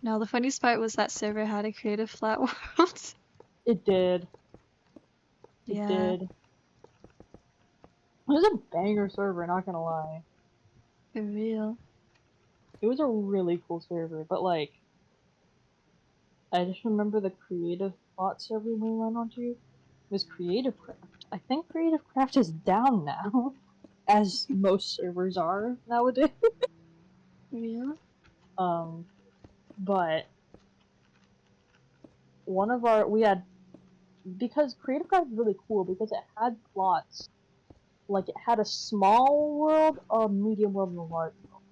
No, the funniest part was that server had a creative flat world. it did. It Yeah. did. It was a banger server, not gonna lie. For real. It was a really cool server, but like, I just remember the creative plot server we went onto was Creative Craft. I think Creative Craft is down now, as most servers are nowadays. For real? But because Creative Craft is really cool because it had plots. Like, it had a small world, a medium world, and a large world.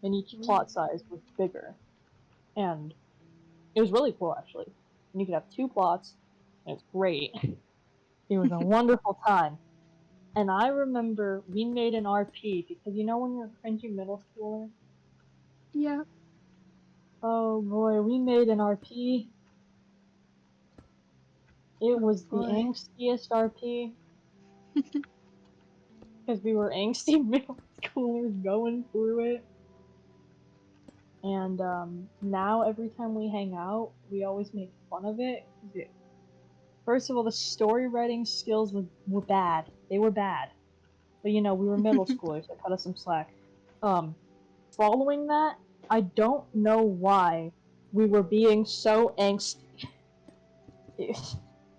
And each plot size was bigger. And It was really cool, actually. And you could have 2 plots, and it's great. It was a wonderful time. And I remember we made an RP, because you know when you're a cringy middle schooler? Yeah. Oh boy, we made an RP. It was the boy. angstiest RP. Because we were angsty middle schoolers going through it. And now every time we hang out, we always make fun of it. First of all, the story writing skills were bad. They were bad. But you know, we were middle schoolers, so cut us some slack. Following that, I don't know why we were being so angsty.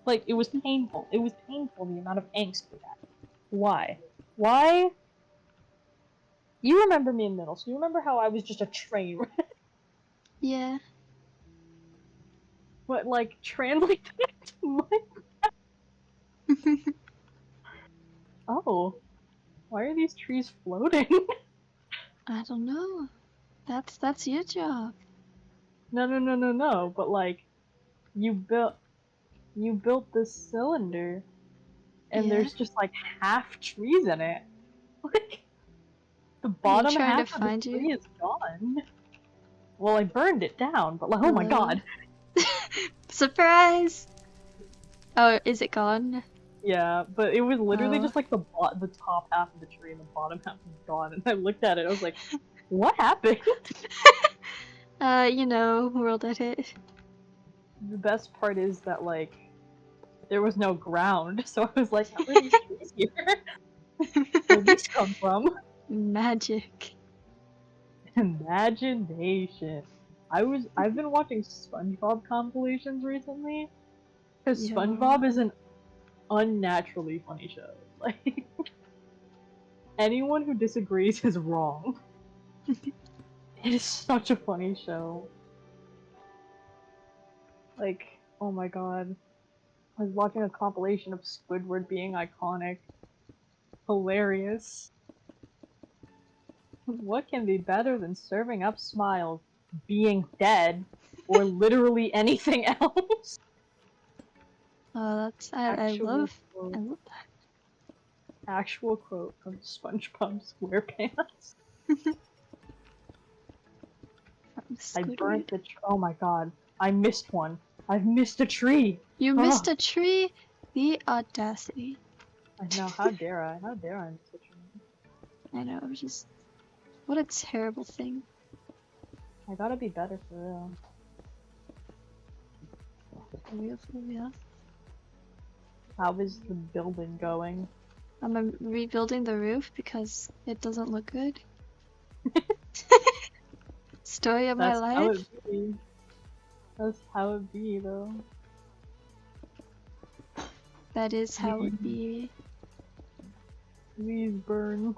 Like, it was painful. It was painful, the amount of angst we had. Why? Why? You remember me in middle school. You remember how I was just a train wreck? Yeah. But, like, translate that to Minecraft. Oh. Why are these trees floating? I don't know. That's your job. No. But, like, you built this cylinder, and Yeah. there's just, like, half trees in it. Like, the Are you bottom trying half to of the find tree you? is gone. Well, I burned it down, but like, oh my god. Surprise! Oh, is it gone? Yeah, but it was literally Oh. just like the top half of the tree and the bottom half was gone, and I looked at it, I was like, what happened? You know, WorldEdit. The best part is that, like, there was no ground, so I was like, how are these trees here? Where'd these come from? Magic. Imagination. I've been watching SpongeBob compilations recently, because Yeah. SpongeBob is an unnaturally funny show. Like, anyone who disagrees is wrong. It is such a funny show. Like, oh my god. I was watching a compilation of Squidward being iconic. Hilarious. What can be better than serving up smiles, being dead, or literally anything else? Oh, that's I love that. Actual quote from SpongeBob SquarePants. I burnt the oh my god. I missed one. I've missed a tree! You missed a tree? The audacity. I know, how dare I? How dare I miss a tree? I know, just... What a terrible thing. I gotta be better for real. For real. How is the building going? I'm rebuilding the roof because it doesn't look good. Story of my life? How it be. That's how it be, though. That is how it be. Please burn.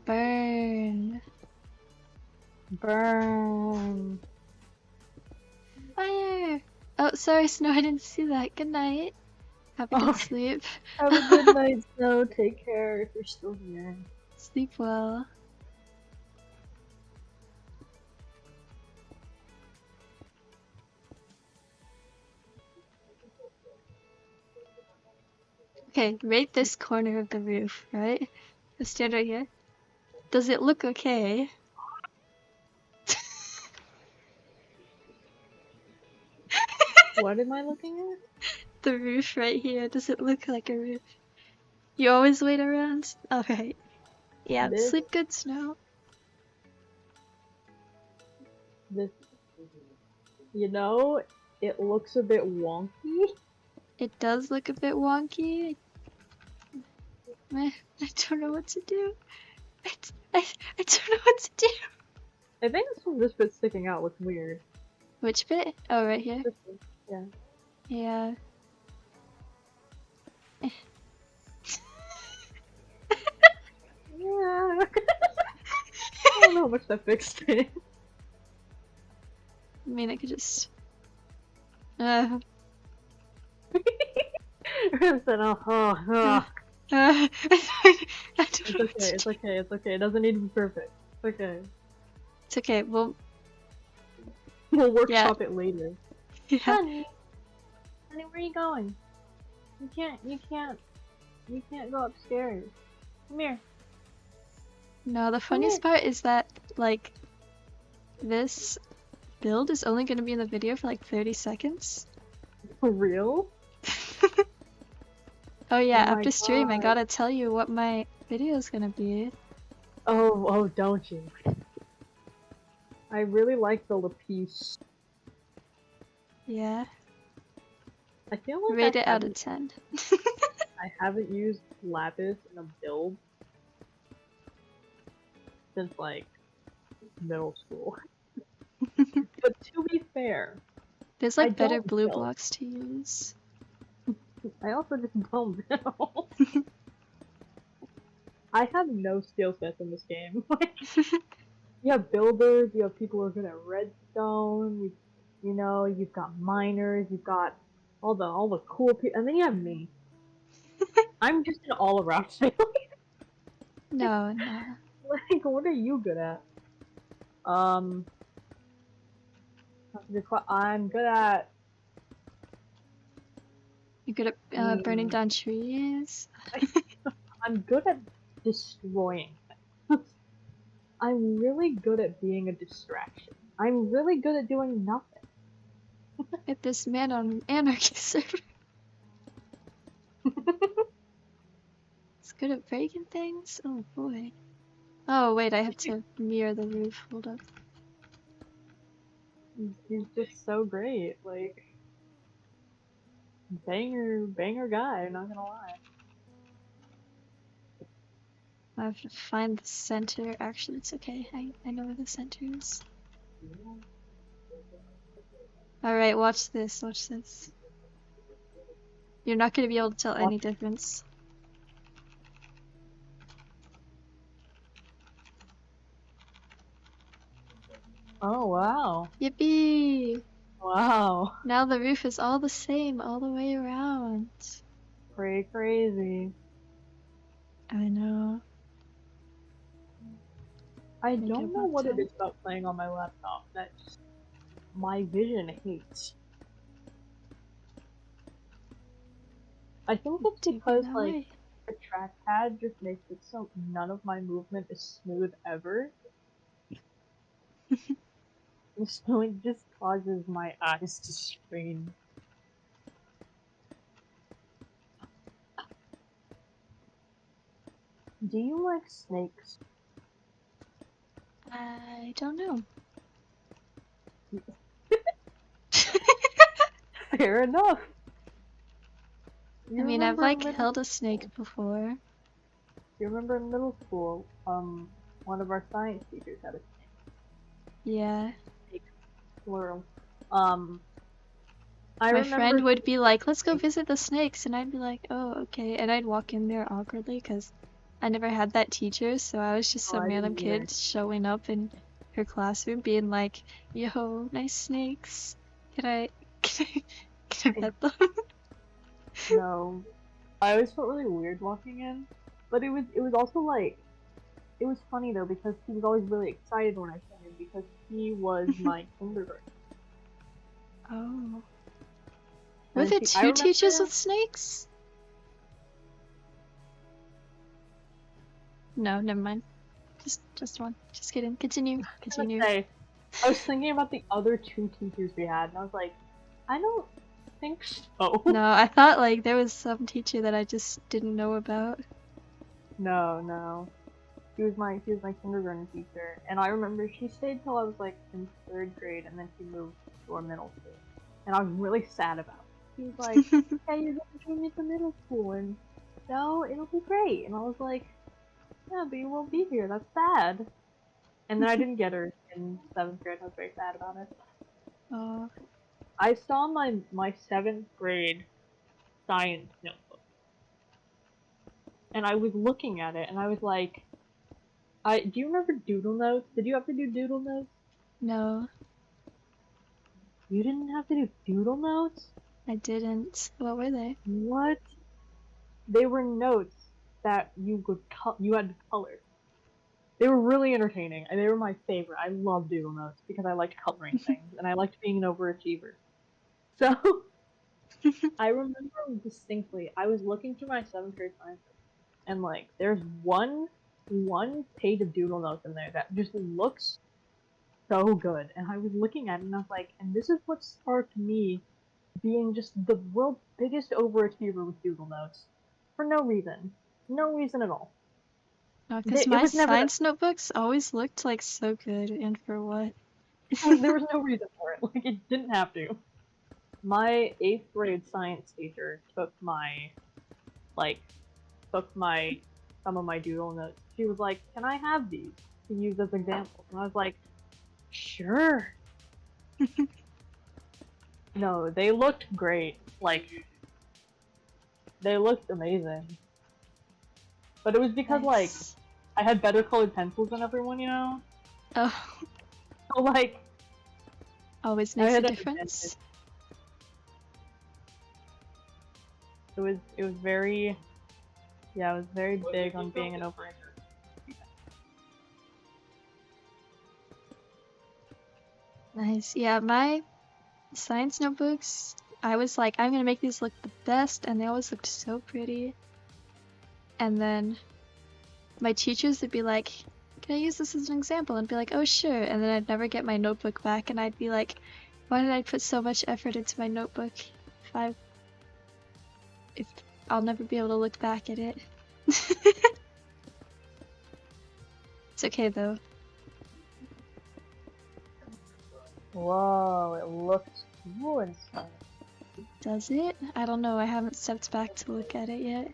Burn. Burn. Fire! Oh, sorry, Snow, I didn't see that. Good night. Have a good sleep. Have a good night, Snow. Take care if you're still here. Sleep well. Okay, rate this corner of the roof, right? Let's stand right here. Does it look okay? What am I looking at? The roof right here. Does it look like a roof? You always wait around? Okay. Yeah, This? sleep good, Snow. This. You know, it looks a bit wonky. It does look a bit wonky. I don't know what to do. I don't know what to do. I think this bit sticking out looks weird. Which bit? Oh, right here? Yeah. Yeah. Yeah. I don't know how much that fixed it. I mean, I could just... I said, I don't know what to It's do. okay, it's okay. It doesn't need to be perfect. It's okay. It's okay, well... We'll workshop it later. Yeah. Honey, where are you going? You can't go upstairs. Come here. No, the funniest part is that, like, this build is only gonna be in the video for like 30 seconds. For real? Oh yeah, Oh my after stream I God. gotta tell you what my video is gonna be. Oh, don't you? I really like the lapis. Yeah. I feel like Rate it out of 10. I haven't used lapis in a build since like middle school. But to be fair, There's I like better don't blue build. blocks to use. I also just don't know. I have no skill sets in this game. You have builders, you have people who are good at redstone, you know, you've got miners, you've got all the cool people, and then you have me. I'm just an all-around failure. No. Like, what are you good at? I'm good at. You're good at burning down trees. I'm good at destroying things. I'm really good at being a distraction. I'm really good at doing nothing. Get this man on anarchy server. It's good at breaking things? Oh boy. Oh wait, I have to mirror the roof. Hold up. He's just so great. Like, banger guy, not gonna lie. I have to find the center. Actually, it's okay. I know where the center is. Alright, watch this. Watch this. You're not going to be able to tell any difference. Oh, wow. Yippee! Wow. Now the roof is all the same all the way around. Pretty crazy. I know. I don't know what it is about playing on my laptop that just my vision hates. I think it's because like the trackpad just makes it so none of my movement is smooth ever. So it just causes my eyes to strain. Do you like snakes? I don't know. Fair enough. I mean, I've like held a snake before. You remember in middle school, one of our science teachers had a snake. Yeah. Snake, plural. My friend would be like, let's go visit the snakes, and I'd be like, oh, okay. And I'd walk in there awkwardly because I never had that teacher, so I was just some random kid showing up in her classroom being like, yo, nice snakes. Can I pet them? No. I always felt really weird walking in, but it was also like, it was funny though because he was always really excited when I came in because he was my kindergarten. Oh. Were there two teachers with snakes? No, never mind. Just one. Just kidding. Continue. I was thinking about the other two teachers we had, and I was like, I don't think so. No, I thought like there was some teacher that I just didn't know about. No. He was my kindergarten teacher, and I remember she stayed till I was like in 3rd grade, and then she moved to our middle school, and I was really sad about it. He was like, "Hey, you're gonna bring me to middle school, and no, it'll be great." And I was like, "Yeah, but you won't be here. That's sad." And then I didn't get her in 7th grade. I was very sad about it. I saw my 7th grade science notebook, and I was looking at it, and I was like, do you remember doodle notes? Did you have to do doodle notes? No. You didn't have to do doodle notes? I didn't. What were they? What? They were notes that you had to color. They were really entertaining, and they were my favorite. I love doodle notes because I liked coloring things, and I liked being an overachiever. So, I remember distinctly, I was looking through my 7th grade science book, and like, there's one page of doodle notes in there that just looks so good. And I was looking at it, and I was like, and this is what sparked me being just the world's biggest overachiever with doodle notes. For no reason. No reason at all. No, because It my was never science notebooks always looked like so good, and for what? there was no reason for it. Like, it didn't have to. My 8th grade science teacher took some of my doodle notes. She was like, "Can I have these to use as examples?" And I was like, "Sure." No, they looked great. Like, they looked amazing. But it was because, like, Nice. I had better colored pencils than everyone, you know? Oh, So, like, always I makes a had an difference. it was very, yeah, I was very big on being an overachiever. Nice. Yeah, my science notebooks, I was like, I'm gonna make these look the best, and they always looked so pretty. And then my teachers would be like, can I use this as an example? And be like, oh sure. And then I'd never get my notebook back, and I'd be like, why did I put so much effort into my notebook if I'll never be able to look back at it? It's okay though. Whoa, it looks cool inside. Does it? I don't know, I haven't stepped back to look at it yet.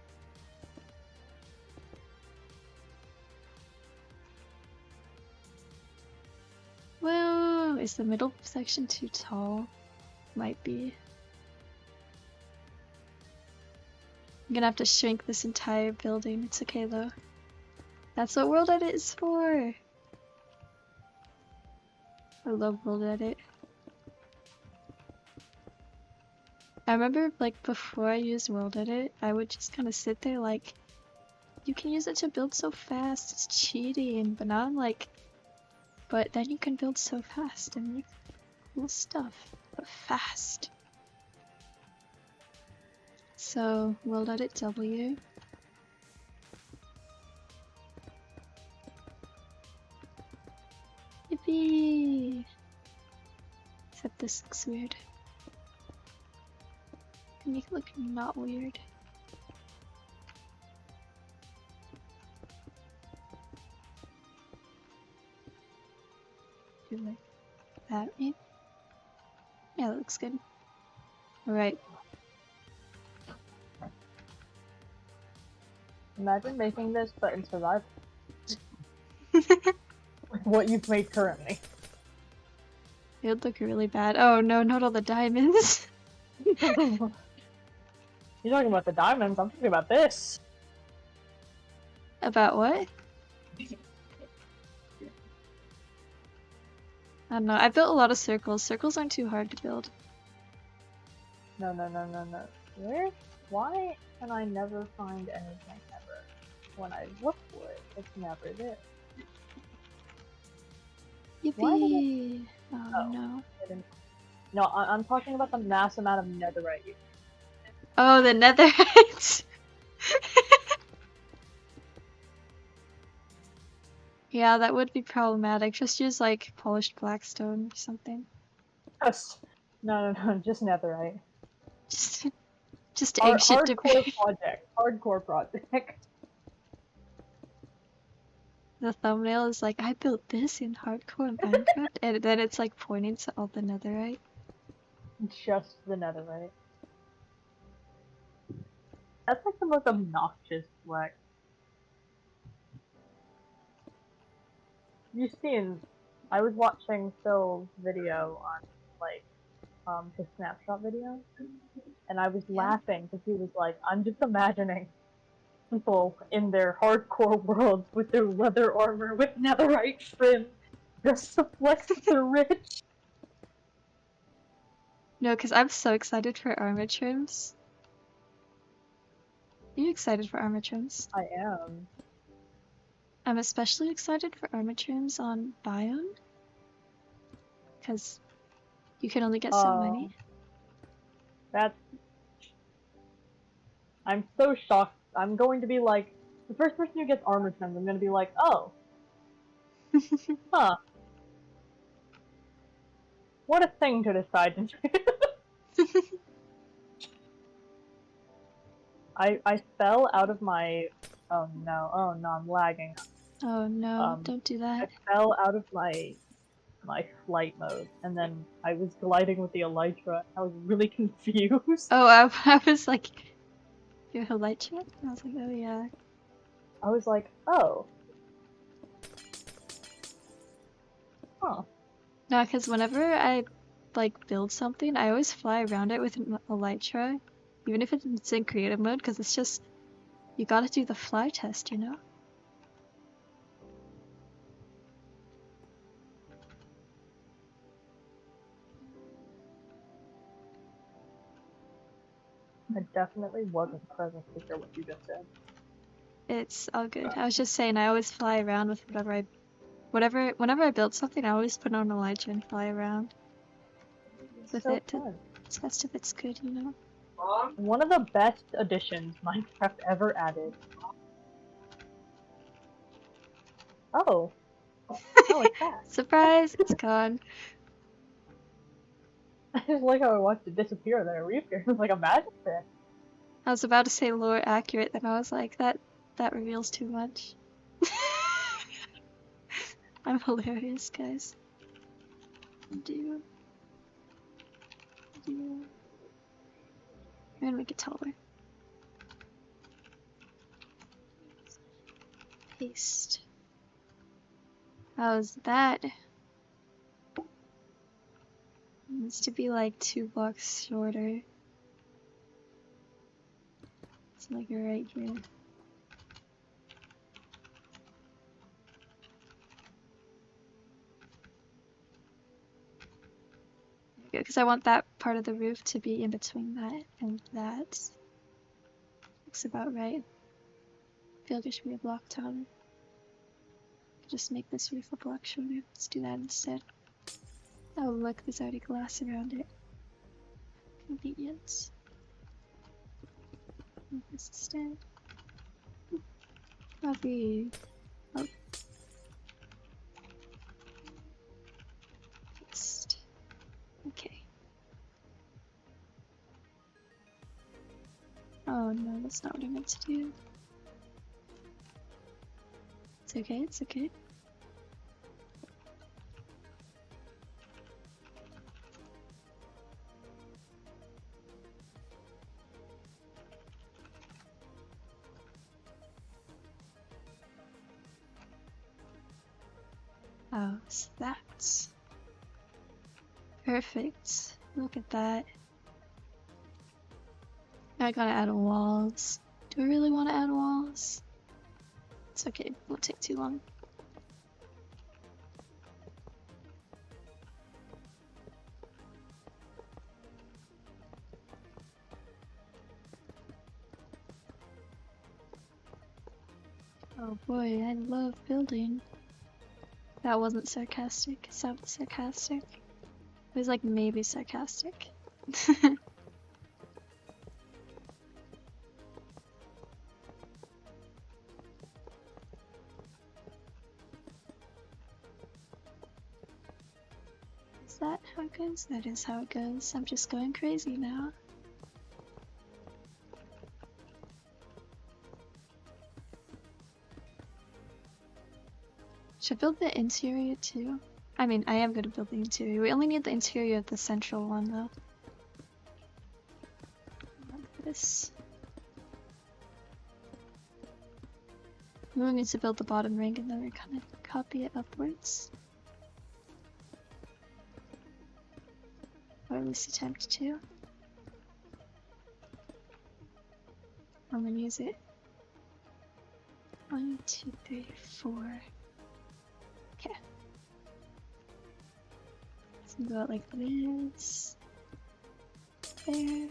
Whoa, is the middle section too tall? Might be. I'm gonna have to shrink this entire building. It's okay though. That's what WorldEdit is for! I love WorldEdit. I remember, like, before I used WorldEdit, I would just kind of sit there like, you can use it to build so fast, it's cheating. But now I'm like, but then you can build so fast and make cool stuff, but fast. So, WorldEdit W. Yippee! Except this looks weird. Make it look not weird. Do like that, maybe? Yeah, that looks good. Alright. Imagine making this, but in survival. What you've made currently. It would look really bad. Oh no, not all the diamonds. You're talking about the diamonds, I'm talking about this. About what? I don't know. I built a lot of circles. Circles aren't too hard to build. No. Where? Why can I never find anything ever? When I look for it, it's never there. Yippee! Oh Oh. no. No, I'm talking about the mass amount of netherite. Oh, the netherite! Yeah, that would be problematic. Just use like polished blackstone or something. No, just netherite. Just egg shit debris. Hardcore project. The thumbnail is like, I built this in hardcore Minecraft, and then it's like pointing to all the netherite. Just the netherite. That's like the most obnoxious flex. You've seen, I was watching Phil's video on, like, his snapshot video, and I was laughing because he was like, I'm just imagining people in their hardcore worlds with their leather armor with netherite trim, just to flex that they're rich. No, because I'm so excited for armor trims. Are you excited for armor trims? I am. I'm especially excited for armor trims on Biome, because you can only get so many. That's... I'm so shocked. I'm going to be like, the first person who gets armor trims, I'm gonna be like, oh. Huh. What a thing to decide to do. I fell out of my... Oh no, I'm lagging. Oh no, don't do that. I fell out of my flight mode, and then I was gliding with the elytra. I was really confused. Oh, I was like, you're a light trip? I was like, oh yeah. I was like, oh. Huh. No, because whenever I like build something, I always fly around it with an elytra, even if it's in creative mode, because it's just, you gotta do the fly test, you know? I definitely wasn't present to hear what you just said. It's all good. I was just saying, I always fly around with whenever I build something, I always put on a elytra and fly around with So it to fun. test if it's good, you know? One of the best additions Minecraft ever added. Oh. Oh, it's that. Surprise! It's gone. I just like how I watched it disappear and then it reappeared. It was like a magic trick. I was about to say lore accurate, then I was like, that reveals too much. I'm hilarious, guys. I'm gonna make it taller. Paste. How's that? It needs to be like 2 blocks shorter. It's like right here. Because I want that part of the roof to be in between that and that. Looks about right. I feel like it should be a block taller. Just make this roof a block shorter. Let's do that instead. Oh look, there's already glass around it. Convenience. Make this instead. Copy. Oh. Paste. Okay. Oh no, that's not what I meant to do. It's okay, it's okay. Oh, so that's perfect. Look at that. Now I gotta add walls. Do I really want to add walls? It's okay, it won't take too long. Oh boy, I love building. That wasn't sarcastic. It sounded sarcastic. It was like maybe sarcastic. Is that how it goes? That is how it goes. I'm just going crazy now. Should I build the interior too? I mean, I am gonna build the interior. We only need the interior of the central one though. Like this. We need to build the bottom ring and then we're gonna copy it upwards. Or at least attempt to. I'm gonna use it. 1, 2, 3, 4. Okay. So go out like this. There.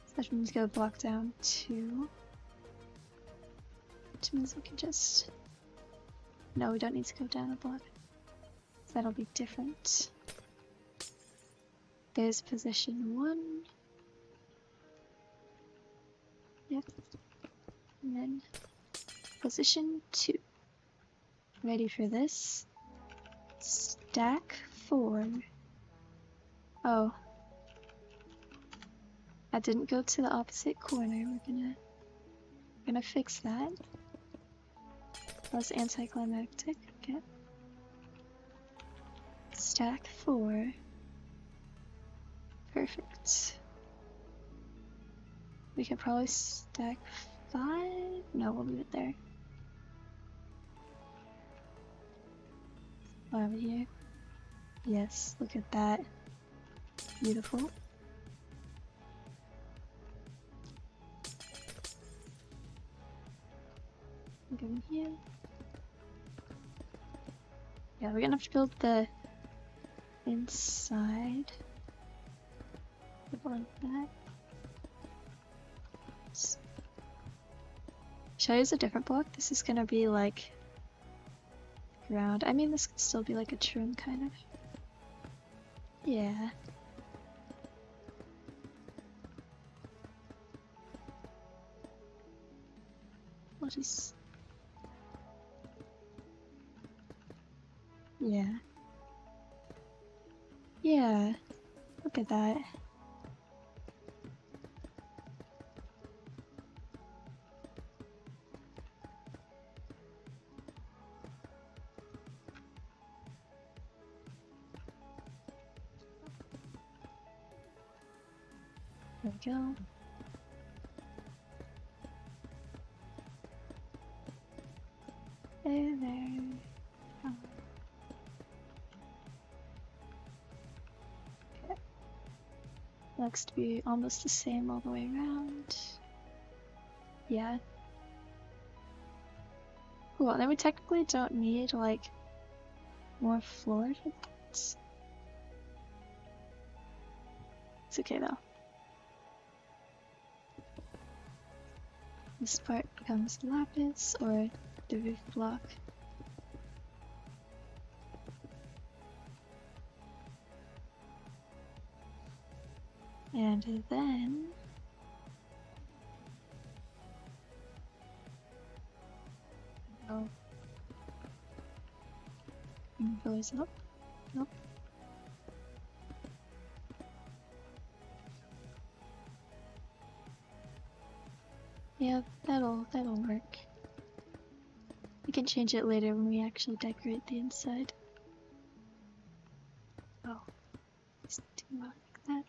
So that means go block down 2. Which means we can just No, we don't need to go down a block. That'll be different. There's position 1. Yep. And then position 2. Ready for this? Stack 4. Oh. I didn't go to the opposite corner. We're gonna fix that. That was anticlimactic. Okay. Stack 4. Perfect. We could probably stack 5? No, we'll leave it there. Over here. Yes, look at that. Beautiful. Go in here. Yeah, we're gonna have to build the inside. Like that. Should I use a different block? This is gonna be like ground. I mean, this could still be like a trim kind of. Yeah. We'll just. Yeah. Yeah. Look at that. There we go. There. Oh. Okay. Looks to be almost the same all the way around. Yeah. Cool, and then we technically don't need like more floor for that. It's okay though. This part becomes lapis or the roof block. And then oh, goes up. Nope. Yeah, that'll work. We can change it later when we actually decorate the inside. Oh, let's do like that.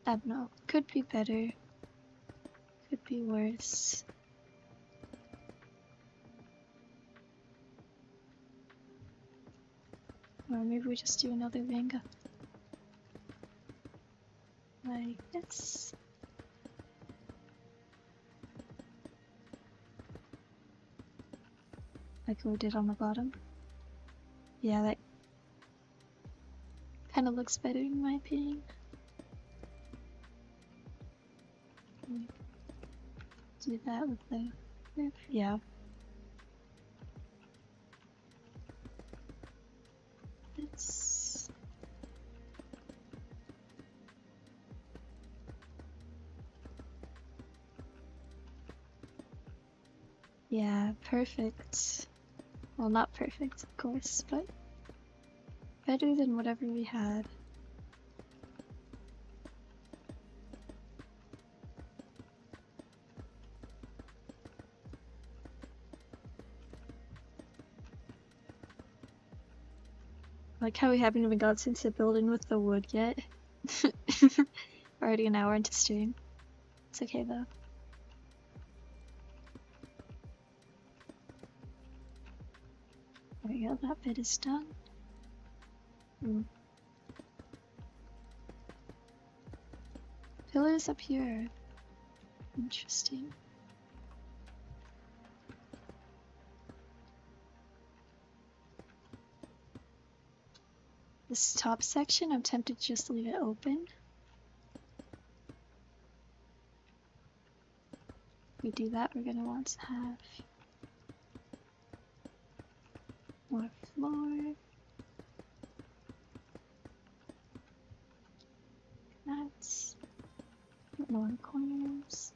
I don't know. Could be better. Could be worse. Or maybe we just do another Vanga. Like this. Like we did on the bottom. Yeah, that kind of looks better in my opinion. Do that with the roof. Yeah. It's yeah, perfect. Well, not perfect, of course, but better than whatever we had. Like how we haven't even got into building with the wood yet. Already an hour into stream. It's okay though. There we go, that bit is done. Pillars up here. Interesting. This top section, I'm tempted to just leave it open. we do that, we're gonna want to have more floor. That's more corners.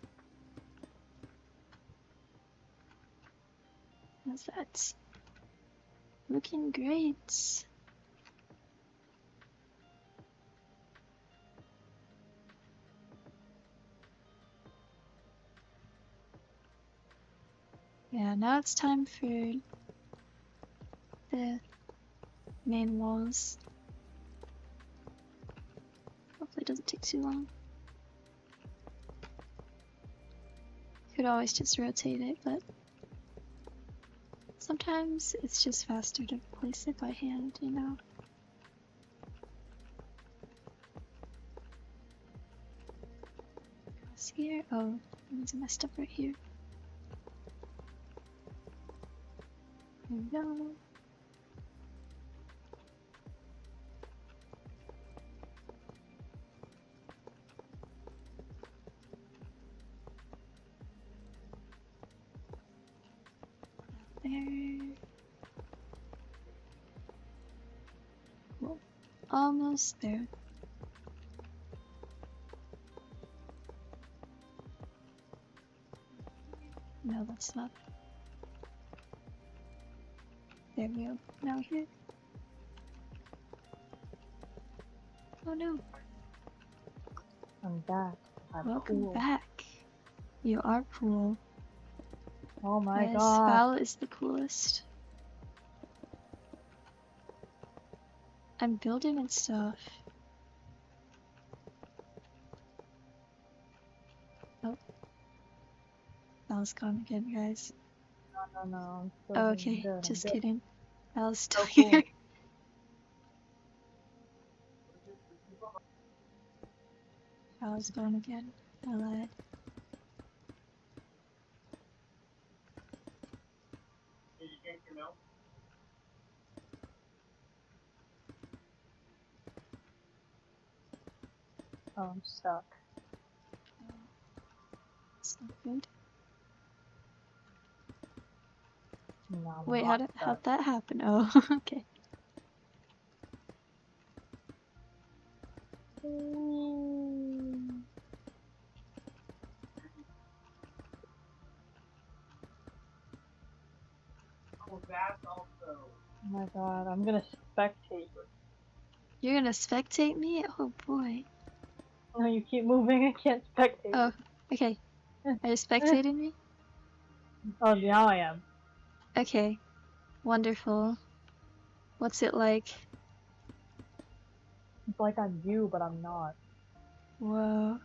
How's that? Looking great. Yeah, now it's time for the main walls. Hopefully it doesn't take too long. Could always just rotate it, but sometimes it's just faster to place it by hand, you know? Across here. Oh, it's messed up right here. There we go. There. Cool. Almost there. No, that's not. There we go. Now here. Oh no. I'm back. I'm Welcome cool. back. You are cool. Oh my Yes, god. Val is the coolest. I'm building and stuff. Oh. Val's gone again, guys. No, I'm still Oh, doing okay. good. I'm Just good. kidding. Val's still So cool. here. Val's gone again. I lied. Oh, I'm stuck. It's not good. No, I'm Wait, not how'd stuck. that happen? Oh, okay. Oh my god, I'm gonna spectate. You're gonna spectate me? Oh boy. No, you keep moving, I can't spectate. Oh, okay. Are you spectating me? Oh, now I am. Okay. Wonderful. What's it like? It's like I'm you, but I'm not. Whoa.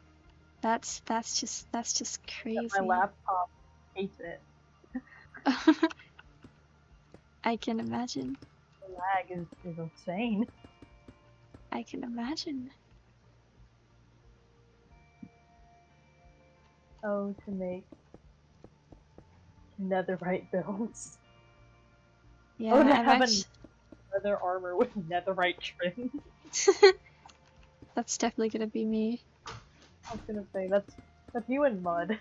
That's just crazy. My laptop hates it. I can imagine. The lag is insane. I can imagine. Oh, to make netherite builds. Yeah, Oh, to I'm have actually. a nether armor with netherite trim. That's definitely gonna be me. I was gonna say that's you in mud.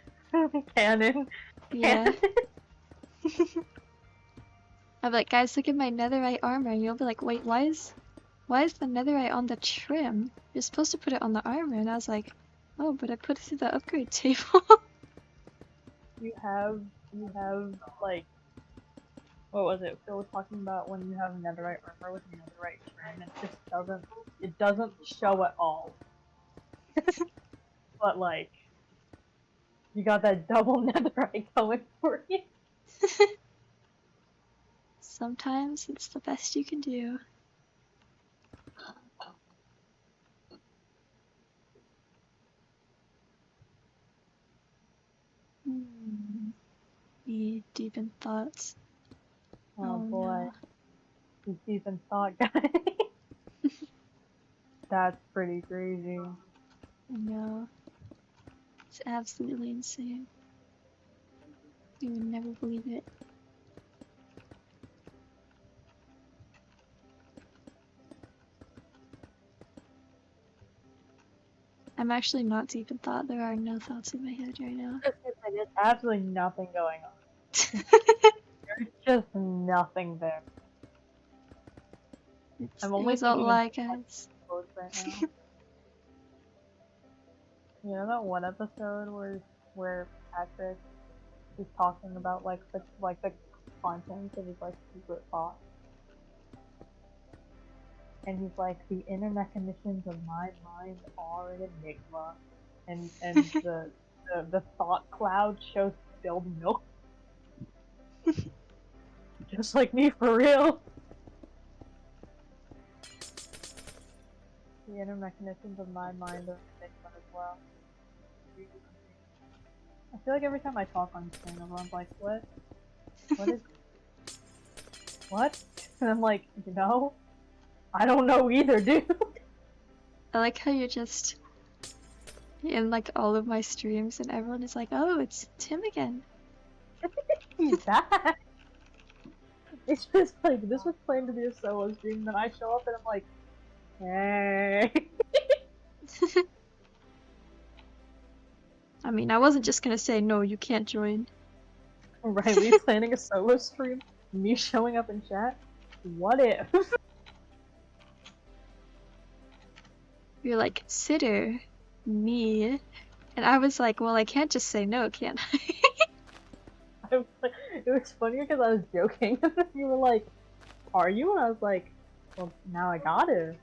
Canon. Yeah. Canon. I'm like, guys, look at my netherite armor, and you'll be like, wait, why is the netherite on the trim? You're supposed to put it on the armor, and I was like, oh, but I put it through the upgrade table. you have like, what was it? Phil was talking about when you have netherite armor with netherite trim, it doesn't show at all. But like, you got that double netherite going for you. Sometimes it's the best you can do. Me deep in thoughts. Oh boy, No. he's deep in thought, guy. That's pretty crazy. No. It's absolutely insane. You would never believe it. I'm actually not deep in thought. There are no thoughts in my head right now. And there's absolutely nothing going on. There's just nothing there. I'm only It don't thinking like of us. clothes right now. You know that one episode where Patrick is talking about like the contents of his like secret thoughts, and he's like, the inner mechanisms of my mind are an enigma, and the thought cloud shows spilled milk. Just like me, for real. The inner mechanisms of my mind are an enigma as well. I feel like every time I talk on stream, everyone's like, what? What is... what? And I'm like, you know? I don't know either, dude! I like how you're just in like all of my streams and everyone is like, oh, it's Tim again. He's back! It's just like, this was planned to be a solo stream, then I show up and I'm like, hey! I mean, I wasn't just gonna say, no, you can't join. Riley planning a solo stream, me showing up in chat? What if? You're like, consider me. And I was like, well, I can't just say no, can I? It was funny because I was joking, and then you were like, are you? And I was like, well, now I gotta.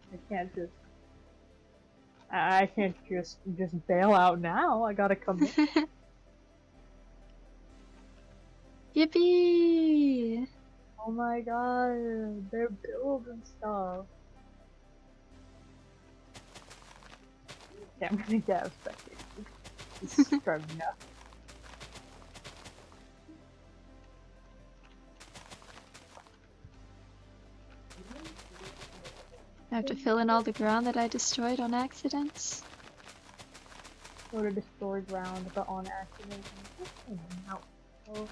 I can't just bail out now. I gotta come in. Yippee! Oh my god, they're building stuff. Yeah, I'm gonna get spectators. It's driving me nuts. I have to fill in all the ground that I destroyed on accident. Or to destroy ground, but on accident. No. Oh.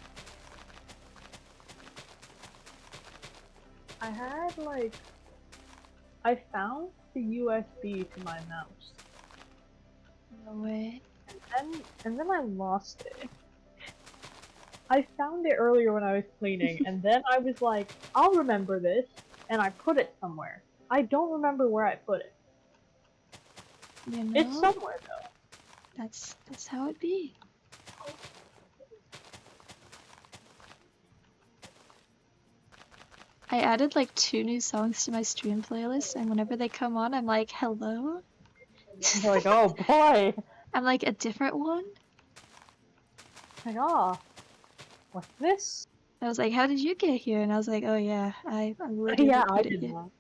I had like... I found the USB to my mouse. No way. And then I lost it. I found it earlier when I was cleaning, and then I was like, I'll remember this, and I put it somewhere. I don't remember where I put it. You know? It's somewhere though. That's how it be. I added like 2 new songs to my stream playlist, and whenever they come on, I'm like, hello? I'm like, oh boy! I'm like, a different one? Like, oh, what's this? I was like, how did you get here? And I was like, oh yeah, I literally Yeah, put I it did here. not.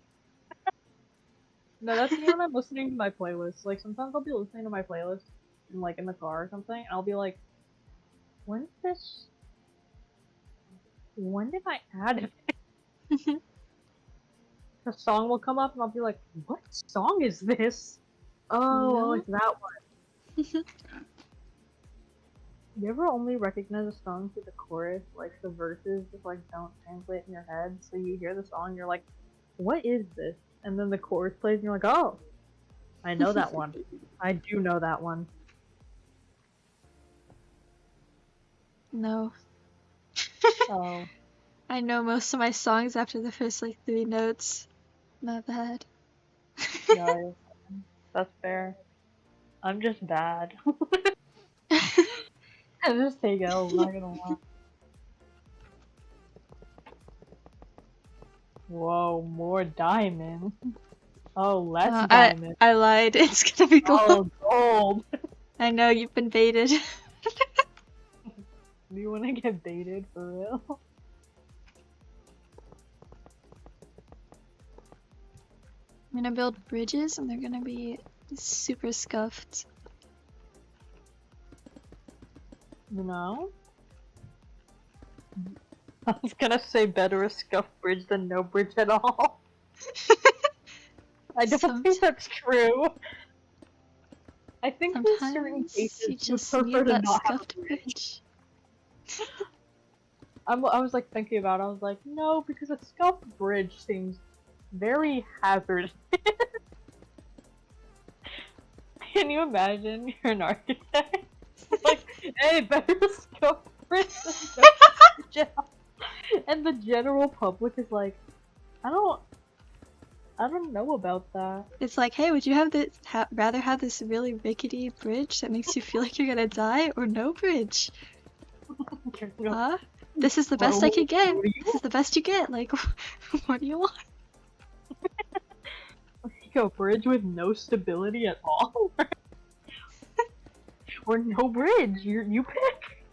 No, that's me when I'm listening to my playlist. Like, sometimes I'll be listening to my playlist in, like, in the car or something, and I'll be like, when did I add it? The song will come up and I'll be like, what song is this? Oh, it's that one. You ever only recognize a song through the chorus? Like, the verses just, like, don't translate in your head, so you hear the song, you're like, what is this? And then the chorus plays and you're like, oh, I know that one. I do know that one. No. Oh. I know most of my songs after the first like 3 notes. Not bad. No, that's fair. I'm just bad. I just take L's, not gonna lie. Whoa, more diamond. Oh, less diamond. I lied. It's gonna be gold. Oh, gold. I know, you've been baited. Do you wanna get baited for real? I'm gonna build bridges and they're gonna be super scuffed. No? I was gonna say better a scuffed bridge than no bridge at all. I don't think that's true. I think in certain cases you just prefer need to that not have a scuffed bridge. bridge. I was like thinking about it, I was like, no, because a scuffed bridge seems very hazardous. Can you imagine you're an architect? Like, hey, better go first and the general public is like, I don't know about that. It's like, hey, would you rather have this really rickety bridge that makes you feel like you're gonna die, or no bridge? Huh? This is the best I could get. This is the best you get. Like, what do you want? A bridge with no stability at all, or no bridge. You pick.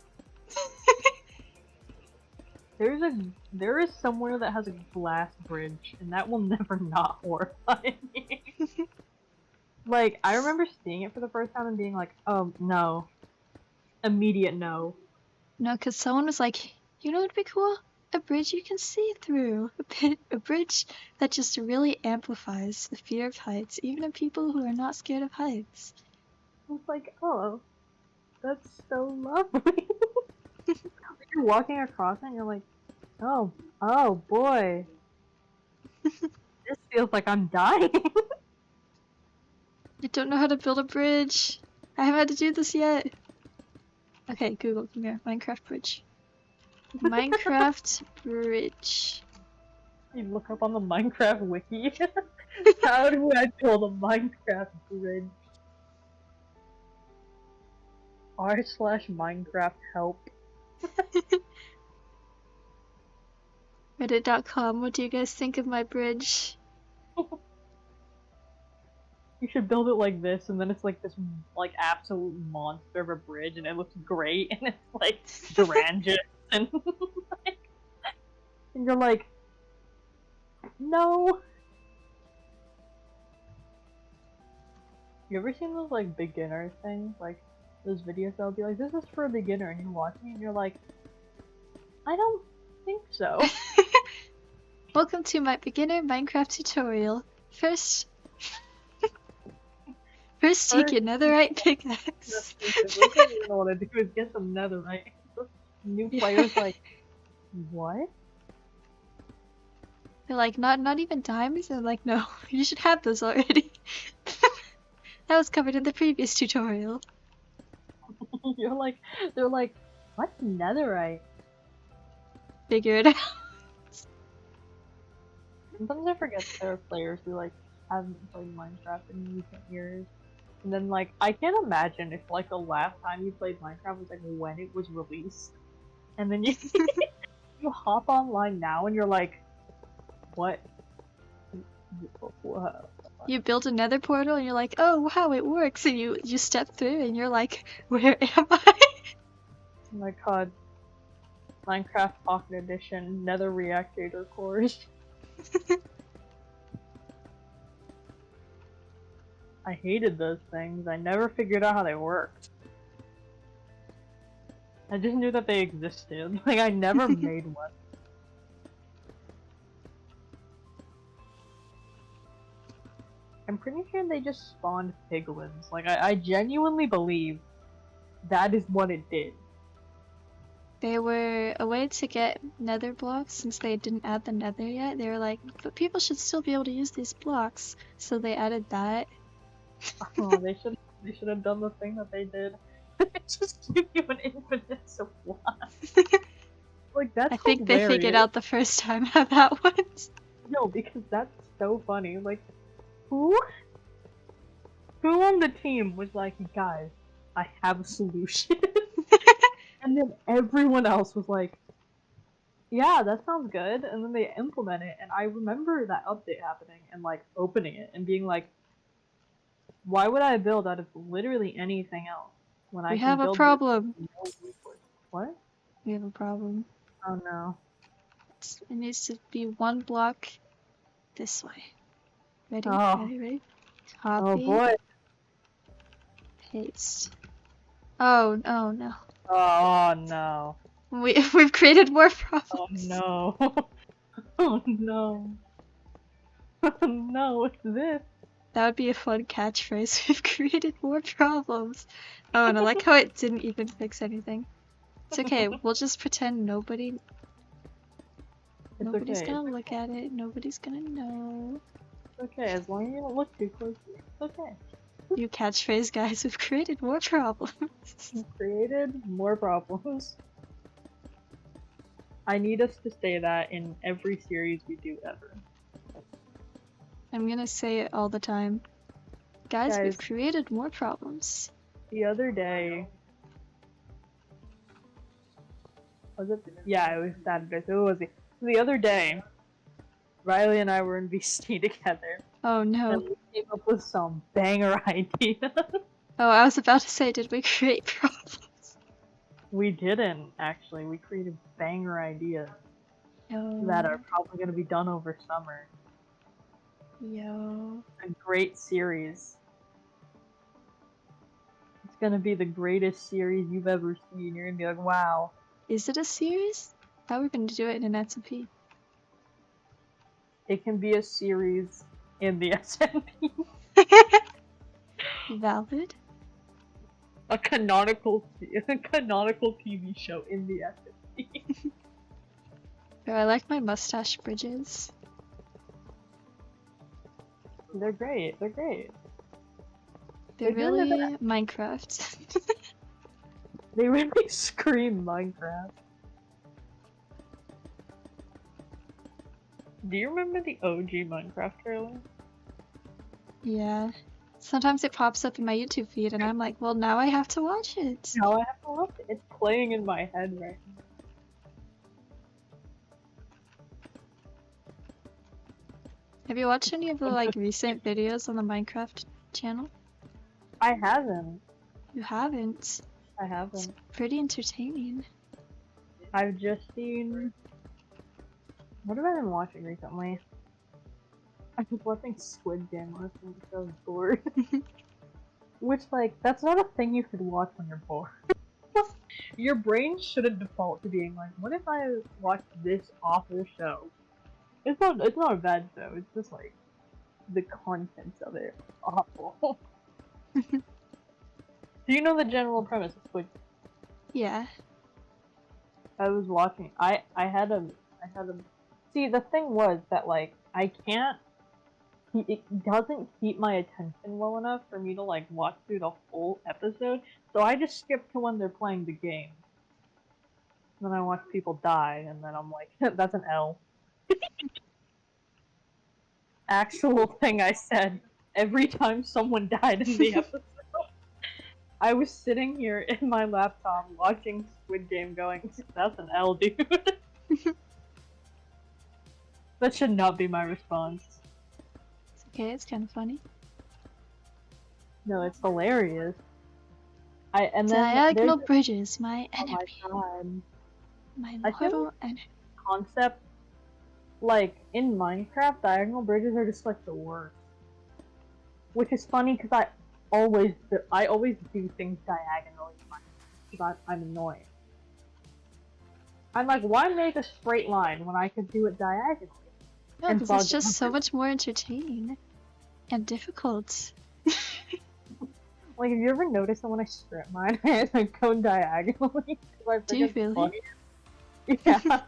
There is somewhere that has a glass bridge, and that will never not horrify me. Like, I remember seeing it for the first time and being like, oh no, immediate no. No, because someone was like, you know what'd be cool? A bridge you can see through. A bridge that just really amplifies the fear of heights, even in people who are not scared of heights. I was like, oh, that's so lovely. You're walking across it and you're like, oh boy. This feels like I'm dying. I don't know how to build a bridge. I haven't had to do this yet. Okay, Google, come here. Minecraft bridge. Minecraft bridge. You look up on the Minecraft wiki. How do I build a Minecraft bridge? r/Minecraft help. Reddit.com, what do you guys think of my bridge? You should build it like this, and then it's like this like absolute monster of a bridge, and it looks great, and it's like grandiose, and like, and you're like, no. You ever seen those like beginner things, like those videos that'll be like, this is for a beginner, and you're watching it and you're like, I don't think so. Welcome to my beginner Minecraft tutorial. First take your netherite pickaxe. What you want to do is get some netherite. New players like, what? They're like, not even diamonds? They're like, no, you should have those already. That was covered in the previous tutorial. You're like, they're like, what's netherite? Figure it out. Sometimes I forget there are players who like haven't played Minecraft in recent years. And then like, I can't imagine if like the last time you played Minecraft was like when it was released. And then you you hop online now and you're like, what? You build a nether portal and you're like, oh wow, it works. And you step through and you're like, where am I? Oh my god. Minecraft Pocket Edition Nether Reactor cores. I hated those things. I never figured out how they worked. I just knew that they existed. Like, I never made one. I'm pretty sure they just spawned piglins. Like, I genuinely believe that is what it did. They were a way to get nether blocks since they didn't add the nether yet. They were like, but people should still be able to use these blocks. So they added that. Oh, they should have done the thing that they did. Just give you an infinite supply. Like, that's I think hilarious. they figured out the first time how that was. No, because that's so funny. Like, who on the team was like, guys, I have a solution? And then everyone else was like, yeah, that sounds good. And then they implement it, and I remember that update happening and like opening it and being like, why would I build out of literally anything else when I We can have a build problem. with no resource? What? We have a problem. Oh no. It needs to be one block this way. Ready? Oh. Ready? Copy. Oh boy. Paste. Oh no. Oh no. We've created more problems. Oh no. Oh no. Oh no, what's this? That would be a fun catchphrase. We've created more problems. Oh, and I like how it didn't even fix anything. It's okay. We'll just pretend nobody's okay. gonna look at it. Nobody's gonna know. It's okay, as long as you don't look too closely. It's okay. New catchphrase, guys. We've created more problems. Created more problems. I need us to say that in every series we do ever. I'm gonna say it all the time. Guys, we've created more problems. The other day... Was it? Yeah, it was Saturday, so it was the other day, Riley and I were in VC together. Oh no. And we came up with some banger ideas. Oh, I was about to say, did we create problems? We didn't, actually. We created banger ideas that are probably going to be done over summer. Yo. A great series. It's going to be the greatest series you've ever seen. You're going to be like, wow. Is it a series? How are we going to do it in an SMP? It can be a series in the SMP. Valid. A canonical TV show in the SMP. Oh, I like my mustache bridges. They're great. They're great. They're really Minecraft. They really scream Minecraft. Do you remember the OG Minecraft trailer? Yeah. Sometimes it pops up in my YouTube feed and I'm like, well, now I have to watch it. Now I have to watch it. It's playing in my head right now. Have you watched any of the like recent videos on the Minecraft channel? I haven't. You haven't? I haven't. It's pretty entertaining. I've just seen... What have I been watching recently? I was watching Squid Game last night because I was bored. Which, like, that's not a thing you should watch when you're bored. Your brain shouldn't default to being like, what if I watch this awful show? It's not a bad show, it's just like, the contents of it are awful. Do you know the general premise of Squid Game? Yeah. I was watching, I had a, see, the thing was that, like, it doesn't keep my attention well enough for me to, like, watch through the whole episode, so I just skip to when they're playing the game. Then I watch people die, and then I'm like, that's an L. Actual thing I said every time someone died in the episode. I was sitting here in my laptop watching Squid Game going, that's an L, dude. That should not be my response. It's okay, it's kind of funny. No, it's hilarious. Diagonal bridges, my enemy. Oh my god. My mortal enemy. Concept, like, in Minecraft, diagonal bridges are just, like, the worst. Which is funny, because I always do things diagonally because I'm annoying. I'm like, why make a straight line when I could do it diagonally? No, because it's just so much more entertaining. And difficult. Like, have you ever noticed that when I strip mine, I go diagonally? Do you really? Yeah.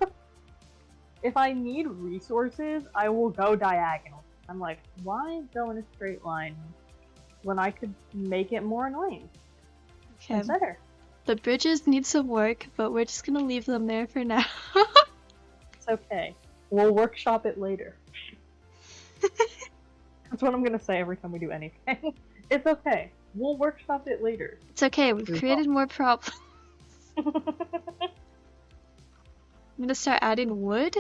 If I need resources, I will go diagonal. I'm like, why go in a straight line when I could make it more annoying? Okay. It's better. The bridges need some work, but we're just gonna leave them there for now. It's okay. We'll workshop it later. That's what I'm gonna say every time we do anything. It's okay. We'll workshop it later. It's okay, we've created more problems. I'm gonna start adding wood.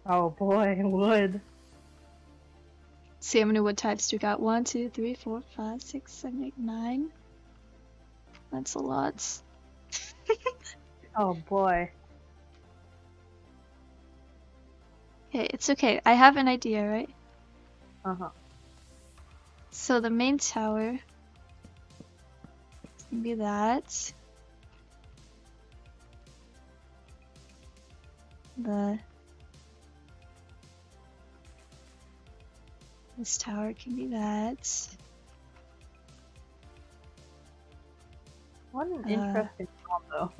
Oh boy, wood. See how many wood types do we got? 1, 2, 3, 4, 5, 6, 7, 8, 9. That's a lot. Oh boy. Okay, it's okay. I have an idea, right? Uh-huh. So the main tower can be that. This tower can be that. What an interesting combo.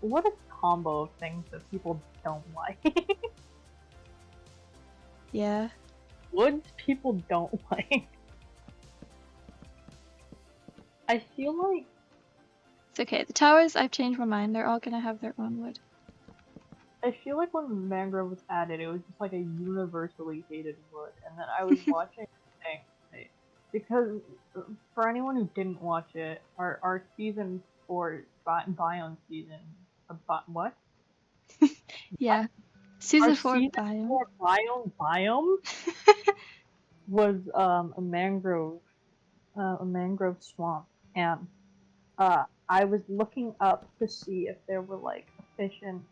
What a combo of things that people don't like. Yeah. woods people don't like. I feel like It's okay. The towers, I've changed my mind. They're all gonna have their own wood. when mangrove was added, it was just like a universally hated wood, and then I was watching thing because for anyone who didn't watch it, our season 4 biome season, what? Yeah. Season Our 4 season biome. 4 biome was a mangrove swamp, and I was looking up to see if there were like efficient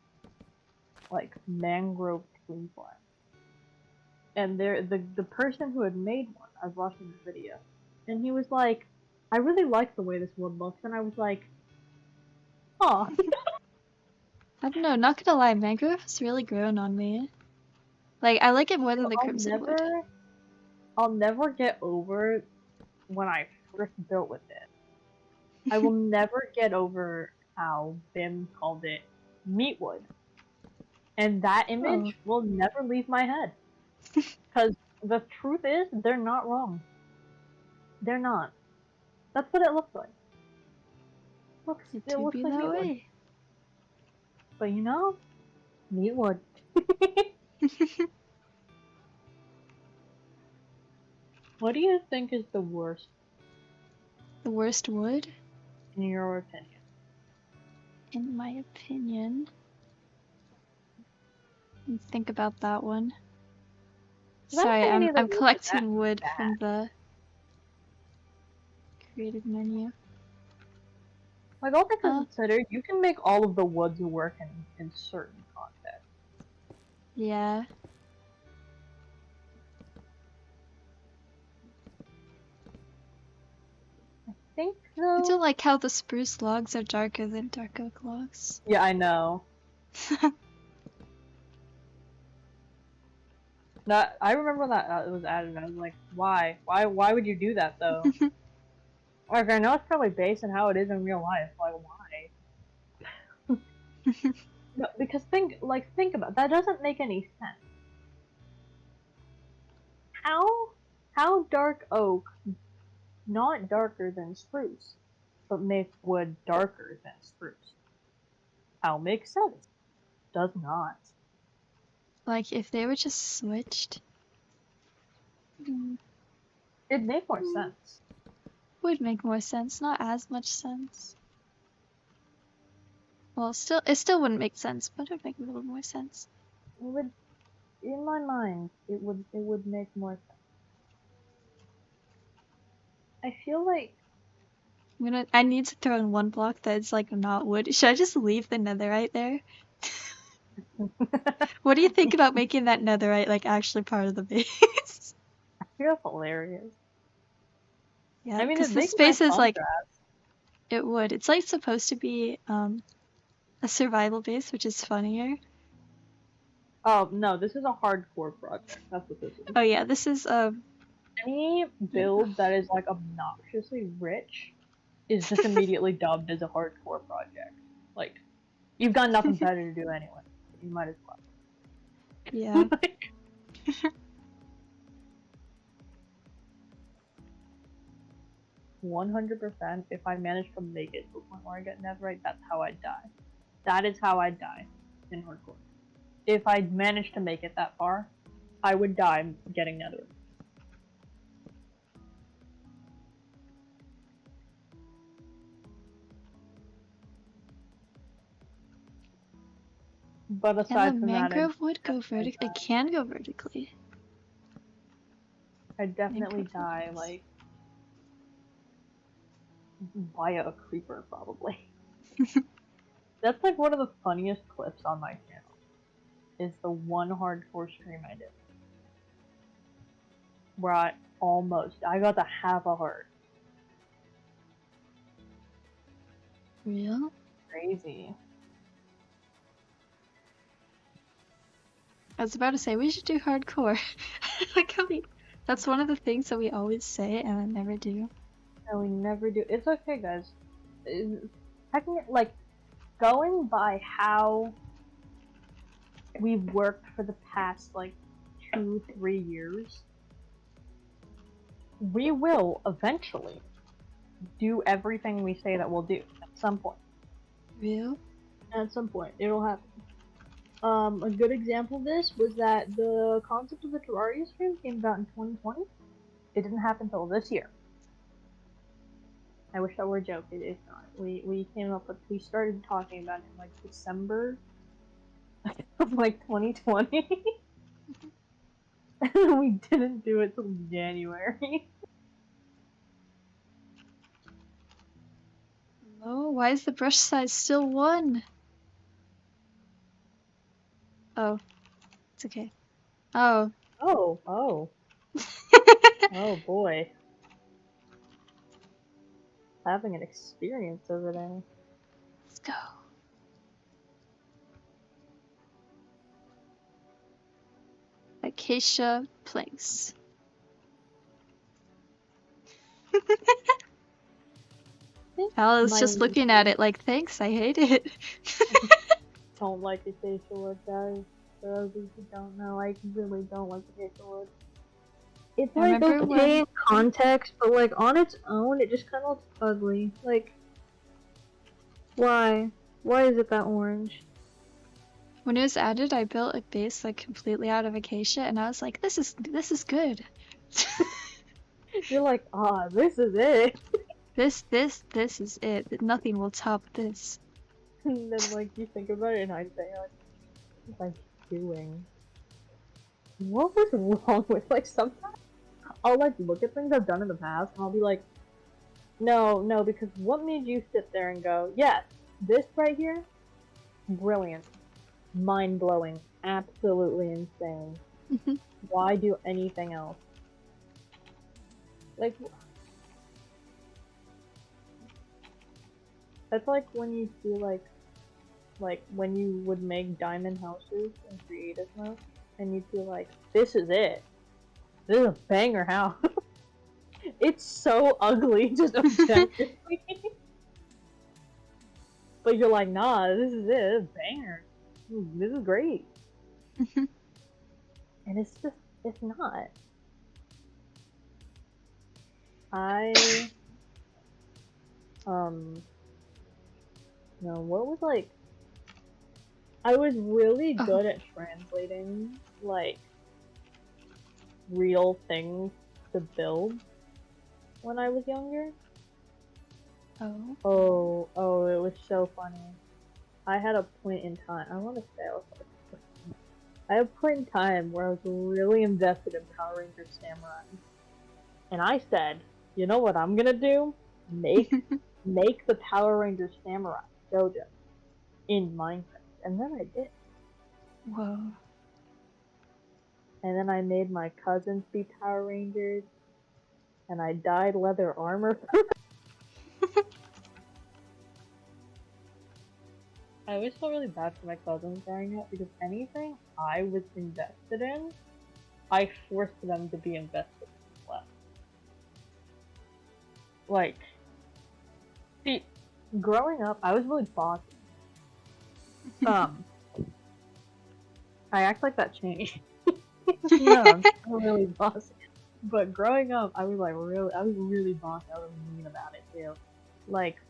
like mangrove tree farms. And the person who had made one, I was watching the video, and he was like, I really like the way this wood looks, and I was like, huh. I don't know, not gonna lie, mangrove has really grown on me. Like, I like it more than the crimson wood. I'll never get over when I first built with it. I will never get over how Bim called it meatwood. And that image will never leave my head. Because the truth is, they're not wrong. They're not. That's what it looks like. It looks like that meatwood. way. But you know, meatwood. What do you think is the worst? The worst wood? In your opinion? In my opinion. Let's think about that one. Sorry, I'm collecting wood from the creative menu. Like, all things considered, you can make all of the woods work in certain contexts. Yeah. I think so. I don't like how the spruce logs are darker than dark oak logs. Yeah, I know. I remember that it was added, and I was like, why? Why would you do that, though? Like, I know it's probably based on how it is in real life. Like, why? No, because think about it. That doesn't make any sense. How dark oak, not darker than spruce, but make wood darker than spruce? How makes sense? Does not. Like, if they were just switched... It'd make more sense. Would make more sense, not as much sense. Well, it still wouldn't make sense, but it would make a little more sense. It would, in my mind, it would make more sense. I feel like I need to throw in one block that's like not wood. Should I just leave the netherite there? What do you think about making that netherite like actually part of the base? I feel hilarious. Yeah, I mean, because the space is like it would. It's like supposed to be a survival base, which is funnier. Oh no, this is a hardcore project. That's what this is. Oh yeah, this is any build that is like obnoxiously rich is just immediately dubbed as a hardcore project. Like, you've got nothing better to do anyway. You might as well. Yeah. 100%, if I manage to make it to a point where I get netherite, that's how I die. That is how I die in hardcore. If I managed to make it that far, I would die getting netherite. But aside from that, mangrove would go vertically. It can go vertically. I definitely die like via a creeper, probably. That's like one of the funniest clips on my channel. Is the one hardcore stream I did, where I got to half a heart. Real? Crazy. I was about to say we should do hardcore. Like how that's one of the things that we always say and I never do. No, we never do. It's okay, guys. Like, going by how we've worked for the past like 2-3 years, we will eventually do everything we say that we'll do at some point. Real? At some point, it'll happen. A good example of this was that the concept of the Terraria stream came about in 2020. It didn't happen until this year. I wish that were a joke. It is not. We started talking about it in like December of like 2020. And we didn't do it till January. Oh, why is the brush size still 1? Oh, it's okay. Oh. Oh boy. Having an experience over there. Let's go. Acacia planks. Alice just looking at it like, thanks, I hate it. Don't like acacia wood, guys. For those of you who don't know, I really don't like acacia wood. It's like okay in context, but like on its own, it just kind of looks ugly. Like, why? Why is it that orange? When it was added, I built a base like completely out of acacia, and I was like, this is good. You're like, this is it. This is it. Nothing will top this. And then like you think about it in hindsight, you're like, what was I doing? What was wrong with like sometimes I'll like look at things I've done in the past and I'll be like, no, because what made you sit there and go, yes, this right here, brilliant, mind-blowing, absolutely insane. Why do anything else? Like, that's like when you see like when you would make diamond houses in creative mode, and you'd be like, this is it. This is a banger house. It's so ugly, just objectively. But you're like, nah, this is it. This is a banger. This is great. And it's just, it's not. No, what was like, I was really good at translating, like, real things to build when I was younger. Oh, it was so funny. I had a point in time, I want to say I had a point in time where I was really invested in Power Rangers Samurai. And I said, you know what I'm gonna do? Make the Power Rangers Samurai dojo in Minecraft. And then I did. Whoa. And then I made my cousins be Power Rangers. And I dyed leather armor. I always felt really bad for my cousins growing up because anything I was invested in, I forced them to be invested in as well. Like, see, growing up, I was really bossy. I act like that changed. No, I'm still really bossy. But growing up, I was like I was really bossy. I was mean about it too. Like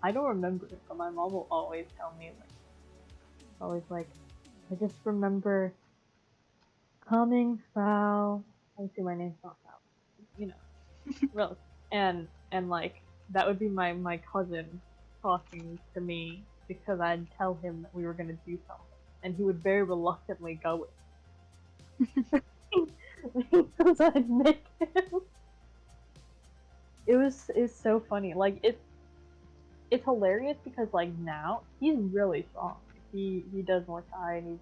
I don't remember it, but my mom will always tell me like, I just remember coming Frau. Obviously, my name's not Frau. You know, Rose. And like that would be my cousin talking to me because I'd tell him that we were gonna do something, and he would very reluctantly go with. Because I'd make him. It's so funny. Like it's hilarious because like now he's really strong. He does Muay Thai and he's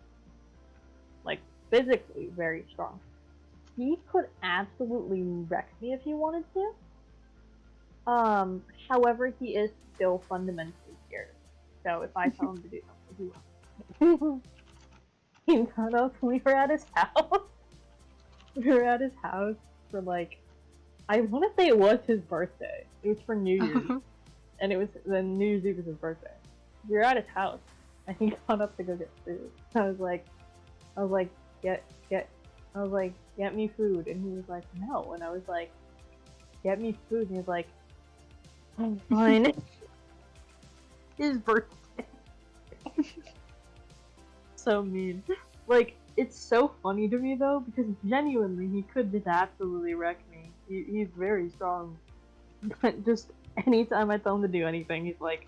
like physically very strong. He could absolutely wreck me if he wanted to. However, he is still fundamentally scared. So if I tell him to do something, he will. He got up. We were at his house. We were at his house for like, I want to say it was his birthday. It was for New Year's, and it was then New Year's Eve was his birthday. We were at his house, and he got up to go get food. I was like, get. I was like, get me food. And he was like, no. And I was like, get me food. And he was like, oh, fine. His birthday. So mean. Like, it's so funny to me though, because genuinely he could just absolutely wreck me. He's very strong. But just anytime I tell him to do anything, he's like,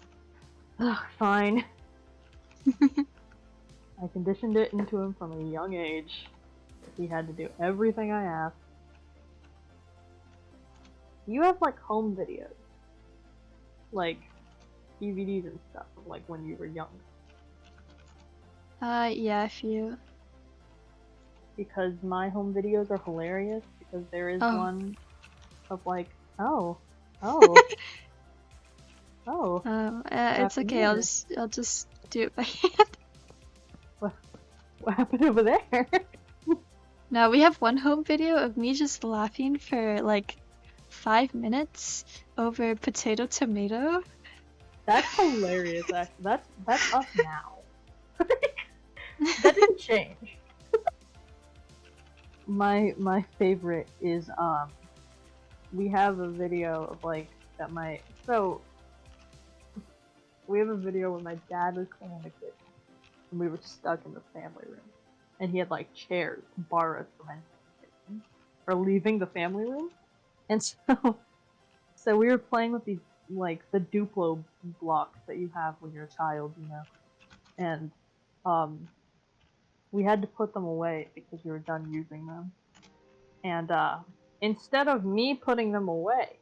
ugh, fine. I conditioned it into him from a young age. He had to do everything I asked. You have like home videos. Like DVDs and stuff of like when you were young. Yeah, a few. Because my home videos are hilarious because there is one of like, oh. It's okay. I'll just do it by hand. What happened over there? No, we have one home video of me just laughing for like 5 minutes over potato tomato. That's hilarious. Actually, that's us now. That didn't change. My favorite is we have a video of like that we have a video where my dad was cleaning the kitchen and we were stuck in the family room and he had like chairs borrowed from entering the kitchen or leaving the family room, and so we were playing with these like the Duplo blocks that you have when you're a child, you know, and we had to put them away because we were done using them. And instead of me putting them away,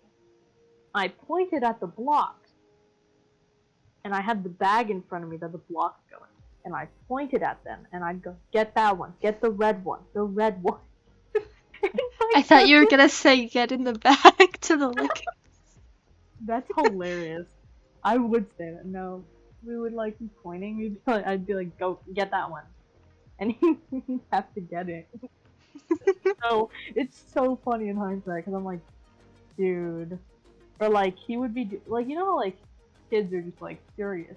I pointed at the blocks. And I had the bag in front of me that the blocks go in. And I pointed at them and I'd go, get that one, get the red one, the red one. I thought you were gonna say get in the bag to the liquor. That's hilarious. I would say that. No, we would like be pointing. I'd be like, go get that one. And he'd have to get it. So it's so funny in hindsight because I'm like, dude, or like he would be like, you know, like kids are just like curious,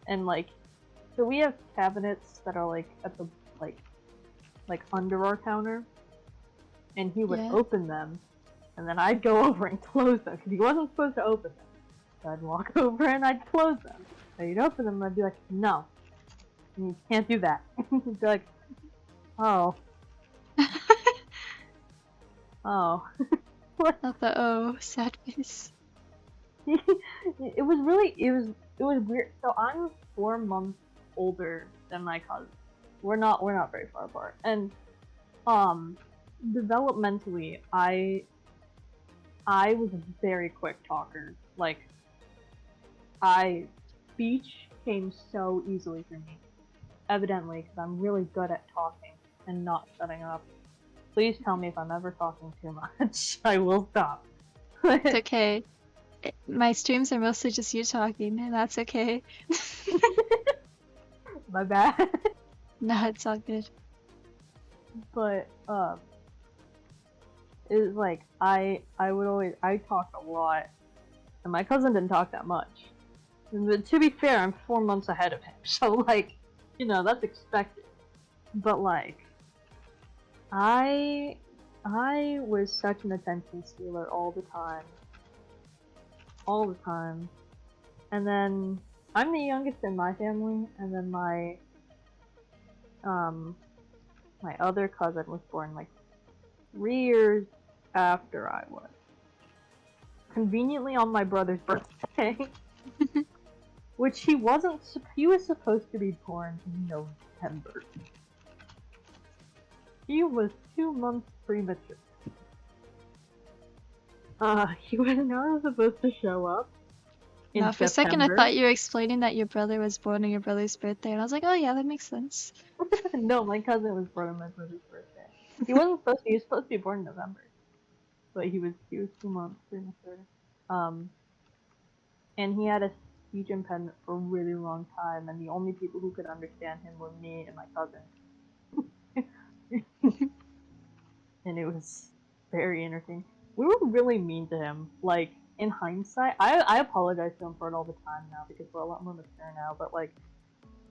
and like, so we have cabinets that are like at the like under our counter, and he would open them, and then I'd go over and close them because he wasn't supposed to open them. So I'd walk over and I'd close them. So he'd open them and I'd be like, no, you can't do that. He'd be like, oh. Oh. Not the sad face. It was weird. So I'm 4 months older than my cousin. We're not very far apart. And developmentally I was a very quick talker. Like speech came so easily for me. Evidently, because I'm really good at talking and not shutting up. Please tell me if I'm ever talking too much. I will stop. It's okay. My streams are mostly just you talking, and that's okay. My bad. No, it's all good. But it's like I talked a lot, and my cousin didn't talk that much. But to be fair, I'm 4 months ahead of him, so like, you know, that's expected. But like, I was such an attention stealer all the time. And then I'm the youngest in my family, and then my other cousin was born like 3 years after I was. Conveniently on my brother's birthday. Which he was supposed to be born in November. He was 2 months premature. He was not supposed to show up in No, for a second I thought you were explaining that your brother was born on your brother's birthday, and I was like, oh yeah, that makes sense. No, my cousin was born on my brother's birthday. He was supposed to be born in November. But he was 2 months premature. And he had a speech impediment for a really long time, and the only people who could understand him were me and my cousin. And it was very entertaining. We were really mean to him. Like, in hindsight, I apologize to him for it all the time now because we're a lot more mature now, but like,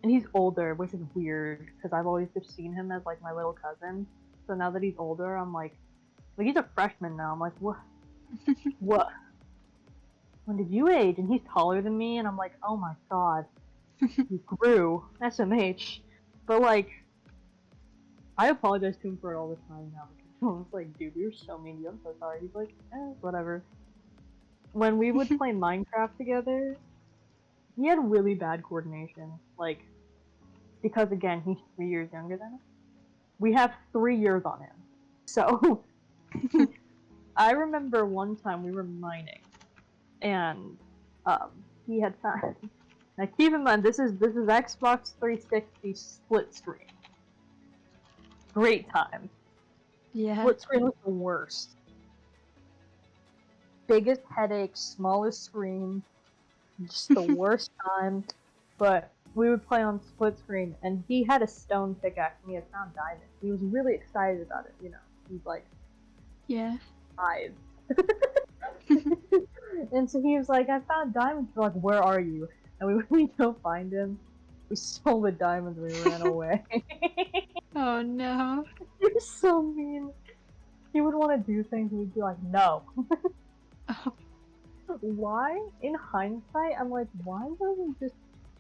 And he's older, which is weird because I've always just seen him as like my little cousin. So now that he's older, I'm like he's a freshman now. I'm like, what? What? When did you age? And he's taller than me, and I'm like, oh my god, he grew. SMH. But like, I apologize to him for it all the time now because I was like, dude, we were so mean to you. I'm so sorry. He's like, whatever. When we would play Minecraft together, he had really bad coordination. Like, because again, he's 3 years younger than us. We have 3 years on him. So, I remember one time we were mining, and he had found. Now keep in mind, this is Xbox 360 split screen. Great time. Yeah. Split screen was the worst. Biggest headache, smallest screen, just the worst time. But we would play on split screen, and he had a stone pickaxe, and he had found diamonds. He was really excited about it, you know. He's like, Yeah. 5. And so he was like, I found diamonds. We're like, where are you? And we went to go find him. We stole the diamonds and we ran away. Oh no. He was so mean. He would want to do things and we'd be like, no. Oh. Why? In hindsight, I'm like, why was he just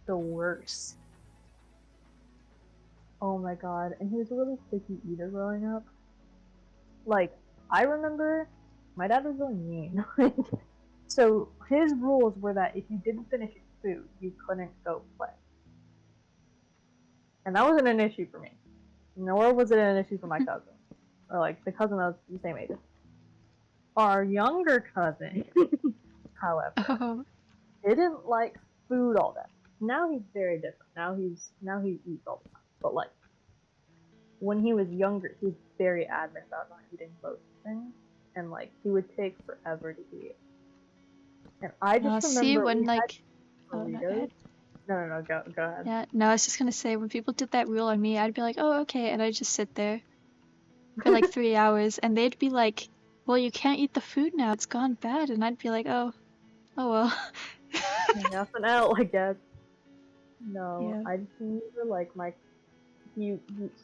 the worst? Oh my god. And he was a really picky eater growing up. Like, I remember my dad was really mean. So his rules were that if you didn't finish your food, you couldn't go play. And that wasn't an issue for me. Nor was it an issue for my cousin. Or like the cousin that was the same age. Our younger cousin, however, didn't like food all that. Now he's very different. Now he eats all the time. But like when he was younger, he was very adamant about not eating most things. And like he would take forever to eat. And I just remember see when we like had oh, no, burritos. No, go ahead. yeah, no, I was just gonna say when people did that rule on me, I'd be like, oh okay, and I'd just sit there for like 3 hours, and they'd be like, well, you can't eat the food now, it's gone bad, and I'd be like, oh well. Nothing else, I guess. No, Yeah. I just remember like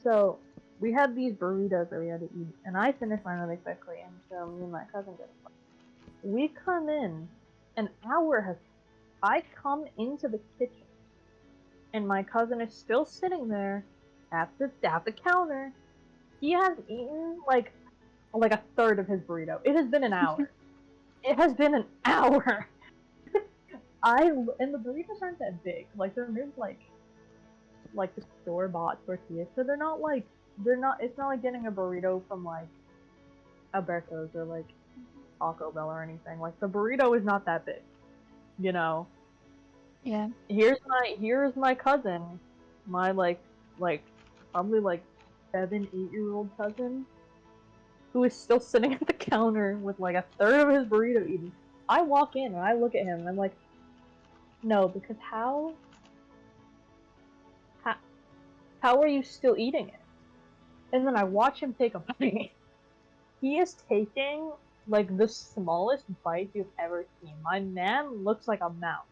so we had these burritos that we had to eat, and I finished mine really quickly, and so me and my cousin did it. We come in, an hour has. I come into the kitchen, and my cousin is still sitting there at the counter. He has eaten like a third of his burrito. It has been an hour. It has been an hour. And the burritos aren't that big. Like they're made like the store-bought tortillas, so they're not. It's not like getting a burrito from like Alberto's or like Taco Bell or anything. Like the burrito is not that big, you know. Yeah. Here's my cousin, my like probably like 7-8-year-old cousin, who is still sitting at the counter with like a third of his burrito eaten. I walk in and I look at him and I'm like, no, because how are you still eating it? And then I watch him take a bite. He is taking like the smallest bite you've ever seen. My man looks like a mouse.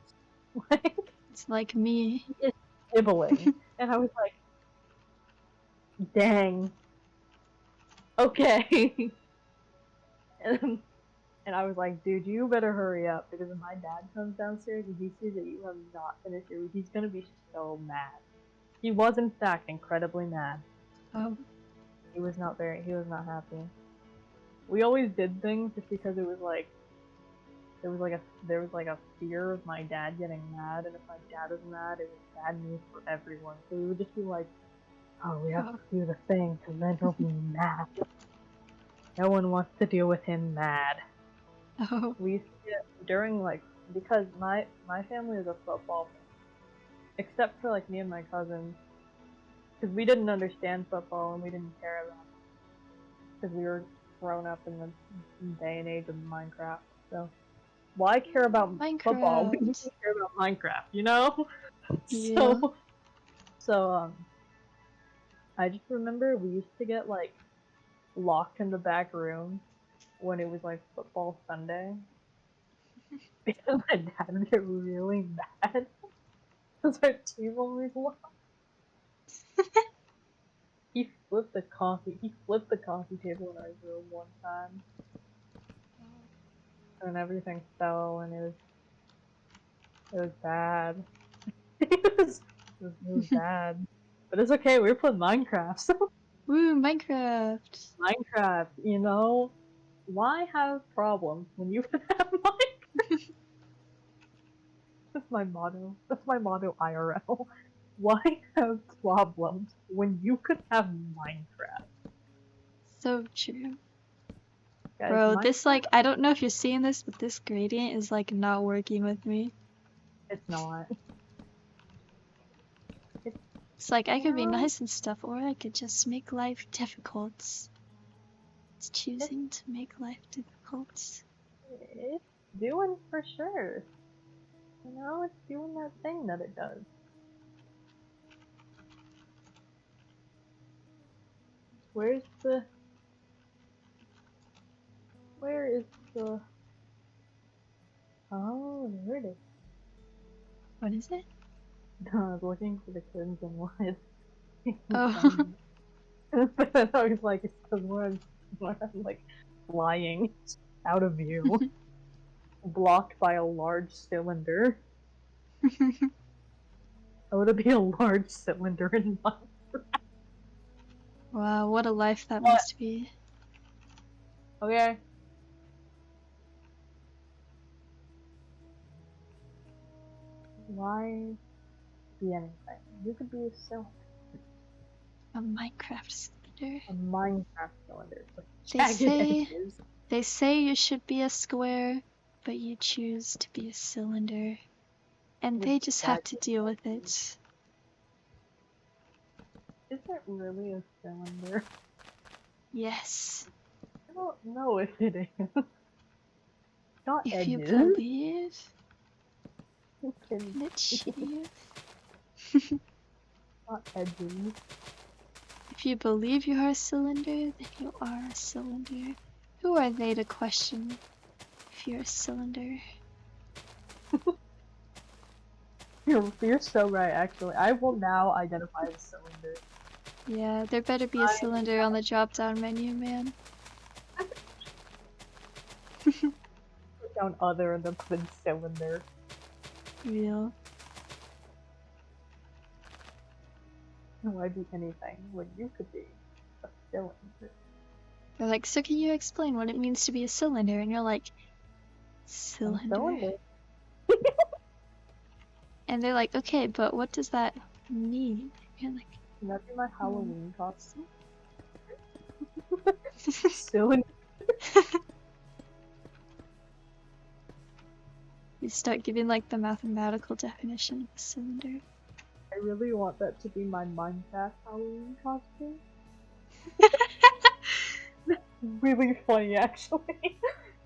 Like, It's like me. he is nibbling. And I was like, dang. Okay. And I was like, dude, you better hurry up, because if my dad comes downstairs and he sees that you have not finished your food, he's gonna be so mad. He was in fact incredibly mad. Oh. He was not happy. We always did things just because it was like there was like a fear of my dad getting mad, and if my dad was mad, it was bad news for everyone. So we would just be like, oh, we have to do the thing, because then he'll be mad. No one wants to deal with him mad. Oh. We used to get, during like, because my family is a football fan, except for like me and my cousins, because we didn't understand football and we didn't care about it, because we were grown up in the day and age of Minecraft. So why care about football? We just care about Minecraft, you know? Yeah. So I just remember we used to get like locked in the back room when it was like football Sunday because my dad would get really mad. Because our table was locked. He flipped the coffee table in our room one time. And everything fell and it was bad. it was bad. But it's okay, we were playing Minecraft, so Woo, Minecraft! Minecraft, you know? Why have problems when you can have Minecraft? That's my motto. That's my motto IRL. Why have problems when you could have Minecraft? So true. Guys, Bro, Minecraft, this like, I don't know if you're seeing this, but this gradient is like not working with me. it's not. It's like I could be nice and stuff, or I could just make life difficult. It's choosing to make life difficult. It's doing for sure. You know, it's doing that thing that it does. Where is the... Oh, there it is. What is it? I was looking for the crimson one. Oh. But then I was like, it's because I'm like flying out of view, blocked by a large cylinder. I would be a large cylinder in my... Wow, what a life that must be. Okay. Why be anything? You could be a cylinder. A Minecraft cylinder. A Minecraft cylinder with jagged edges. They say you should be a square, but you choose to be a cylinder. And they just have to deal with it. Is it really a cylinder? Yes. I don't know if it is. Not if edges. you believe, You can can achieve. Not edges. If you believe you are a cylinder, then you are a cylinder. Who are they to question if you're a cylinder? You're so right, actually. I will now identify as a cylinder. Yeah, there better be a cylinder on the drop-down menu, man. Put down other and then put in cylinder. Real. Why be anything when you could be a cylinder? They're like, so can you explain what it means to be a cylinder? And you're like, cylinder. And they're like, okay, but what does that mean? You're like, Can that be my Halloween costume? Cylinder. You start giving like the mathematical definition of a cylinder. I really want that to be my Minecraft Halloween costume. Really funny, actually.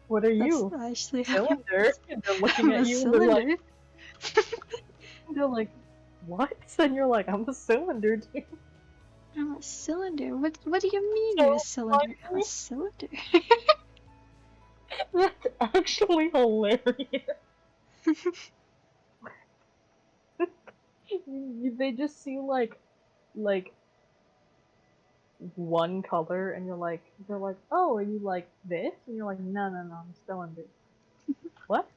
What are you? Actually, Cylinder. And they're looking at you. Cylinder. They're like, what? And you're like, I'm a cylinder, dude. I'm a cylinder. What do you mean you're a cylinder? I'm a cylinder. That's actually hilarious. They just see like one color, and they're like, oh, are you like this? And you're like, no, I'm a cylinder. What?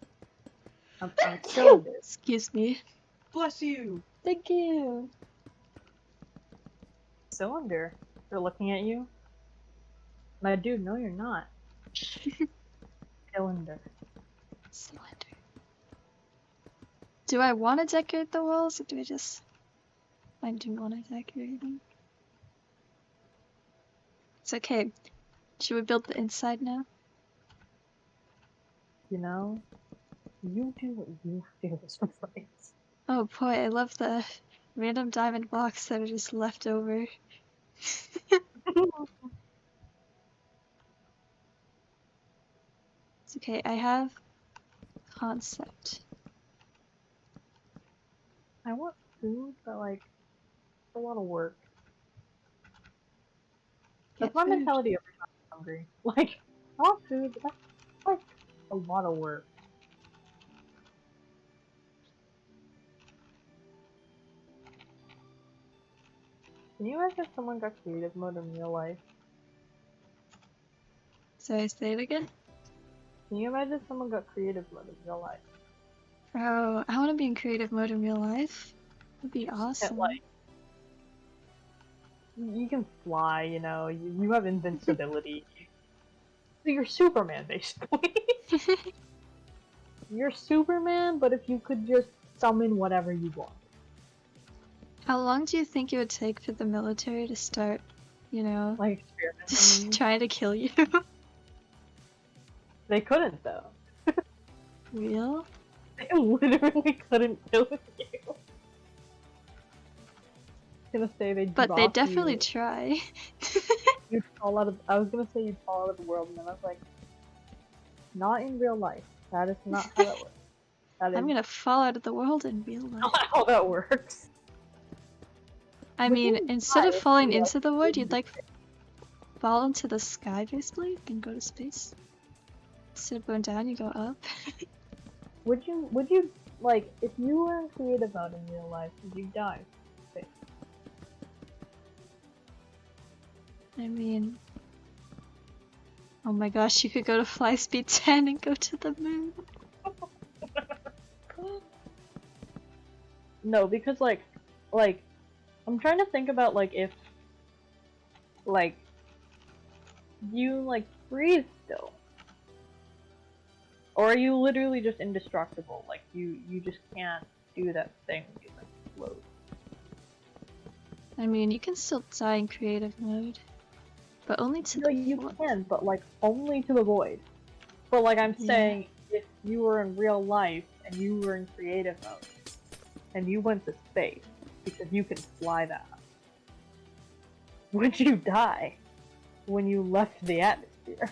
I'm a cylinder. Excuse me. Bless you. Thank you. Cylinder. They're looking at you. My dude, no, you're not. Cylinder. Cylinder. Do I want to decorate the walls, or do I just... I do want to decorate them. It's okay. Should we build the inside now? You know, you do what you feel is right. Oh boy, I love the random diamond blocks that are just left over. It's okay, I have concept. I want food, but like, it's a lot of work. That's my mentality every time I'm hungry. Like, I want food, but that's like a lot of work. Can you imagine if someone got creative mode in real life? Sorry, say it again? Can you imagine if someone got creative mode in real life? Bro, I want to be in creative mode in real life. That'd be awesome. Like, you can fly, you know, you have invincibility. So you're Superman, basically. You're Superman, but if you could just summon whatever you want. How long do you think it would take for the military to start, you know, Like, experimenting. just trying to kill you? They couldn't, though. Real? They literally couldn't kill you. I was gonna say they'd But they drop definitely you. try. You'd fall out of. I was gonna say you'd fall out of the world, and then I was like, not in real life. That is not how that works. That is I'm gonna fall out of the world in real life. not how that works. I But mean, you instead of die, falling you, into the void, you'd like fall into the sky basically and go to space. Instead of going down, you go up. Would you like if you were in creative mode in real life? Would you die? I mean, oh my gosh, you could go to fly speed 10 and go to the moon. No, because like, I'm trying to think about like if, like, you like breathe still, or are you literally just indestructible? Like you just can't do that thing when you like float. I mean, you can still die in creative mode, but only to No, the you void. can, but like only to the void. But like I'm Yeah. saying, if you were in real life and you were in creative mode, and you went to space because you can fly that, would you die when you left the atmosphere?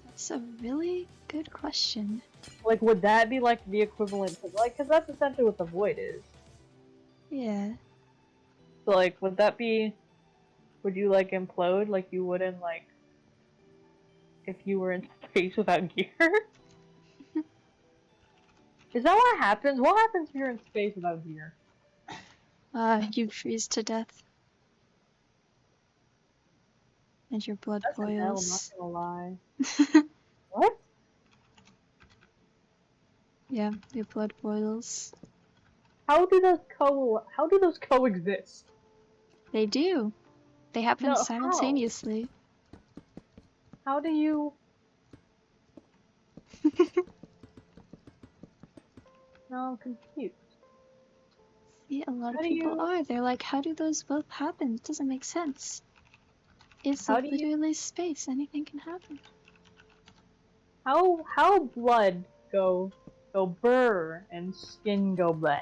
That's a really good question. Like, would that be like the equivalent to like, because that's essentially what the void is. Yeah. So like, would that be? Would you like implode like you would in like if you were in space without gear? Is that what happens? What happens if you're in space without gear? You'd freeze to death. And your blood That's an L, I'm not boils. gonna lie. What? Yeah, your blood boils. How do those coexist? They do. They happen No, how? simultaneously. How do you? No, I'm confused. See, a lot How of do people you- are. They're like, how do those both happen? It doesn't make sense. It's How do you- literally space. Anything can happen. How blood go burr and skin go bleh?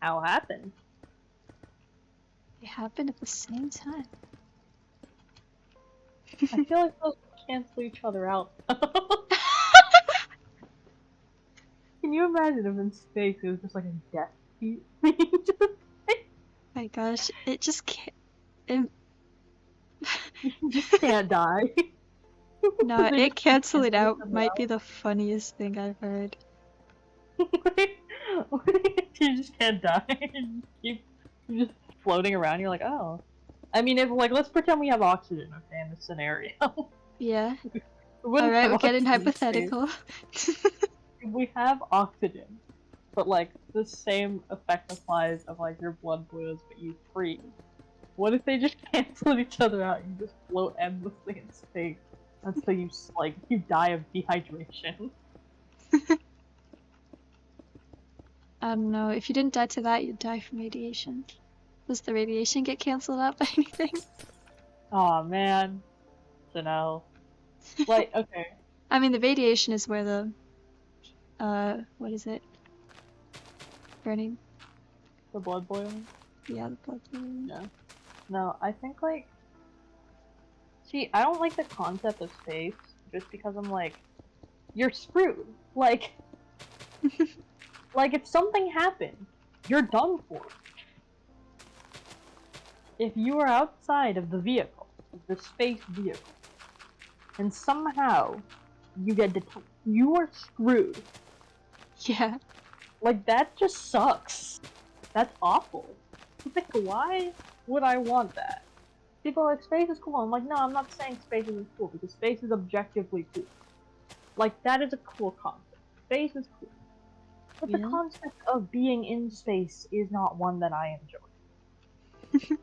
How happened? They happen at the same time. I feel like those cancel each other out. Can you imagine if in space it was just like a death heat? My gosh, it just can't. You just can't die. No, They it just canceling cancel out each other might be the funniest thing I've heard. You just can't die. You're just floating around. You're like, oh. I mean, if like, let's pretend we have oxygen, okay, in this scenario. Yeah. We wouldn't Alright, have we're getting oxygen in space. hypothetical. If we have oxygen, but like the same effect applies of like your blood boils but you freeze. What if they just cancel each other out and you just float endlessly in space until you like you die of dehydration? I don't know. If you didn't die to that, you'd die from radiation. Does the radiation get cancelled out by anything? Aw, man. So no. Like, okay. I mean, the radiation is where the what is it? Burning? The blood boiling? Yeah, the blood burning. Yeah. No, I think like see, I don't like the concept of space just because I'm like, you're screwed. Like like if something happened, you're done for. If you are outside of the vehicle, the space vehicle, and somehow you get you are screwed. Yeah. Like that just sucks. That's awful. Like, why would I want that? People are like, space is cool. I'm like, no, I'm not saying space isn't cool, because space is objectively cool. Like, that is a cool concept. Space is cool. But the concept of being in space is not one that I enjoy.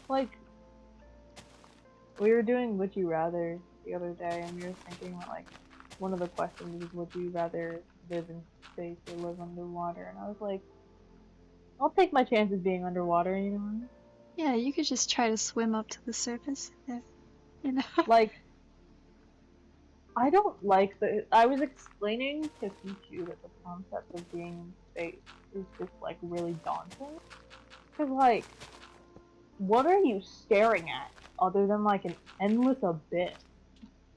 Like, we were doing Would You Rather the other day, and we were thinking about, like, one of the questions is, would you rather live in space or live underwater? And I was like, I'll take my chances being underwater, you know? Yeah, you could just try to swim up to the surface, you know? Like, I don't like the. I was explaining to Pichu that the concept of being in space is just, like, really daunting. Because, like, what are you staring at other than, like, an endless abyss?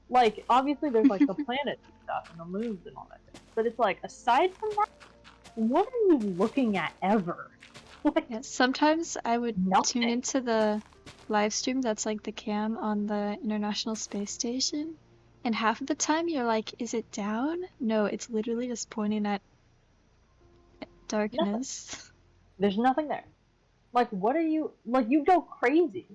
Like, obviously there's, like, the planets and stuff and the moons and all that, but it's like, aside from that, what are you looking at ever? Like, Yeah, sometimes I would nothing. tune into the live stream that's like the cam on the International Space Station, and half of the time you're like, is it down? No, it's literally just pointing at darkness. Nothing. There's nothing there. Like, what are you, like, you go crazy.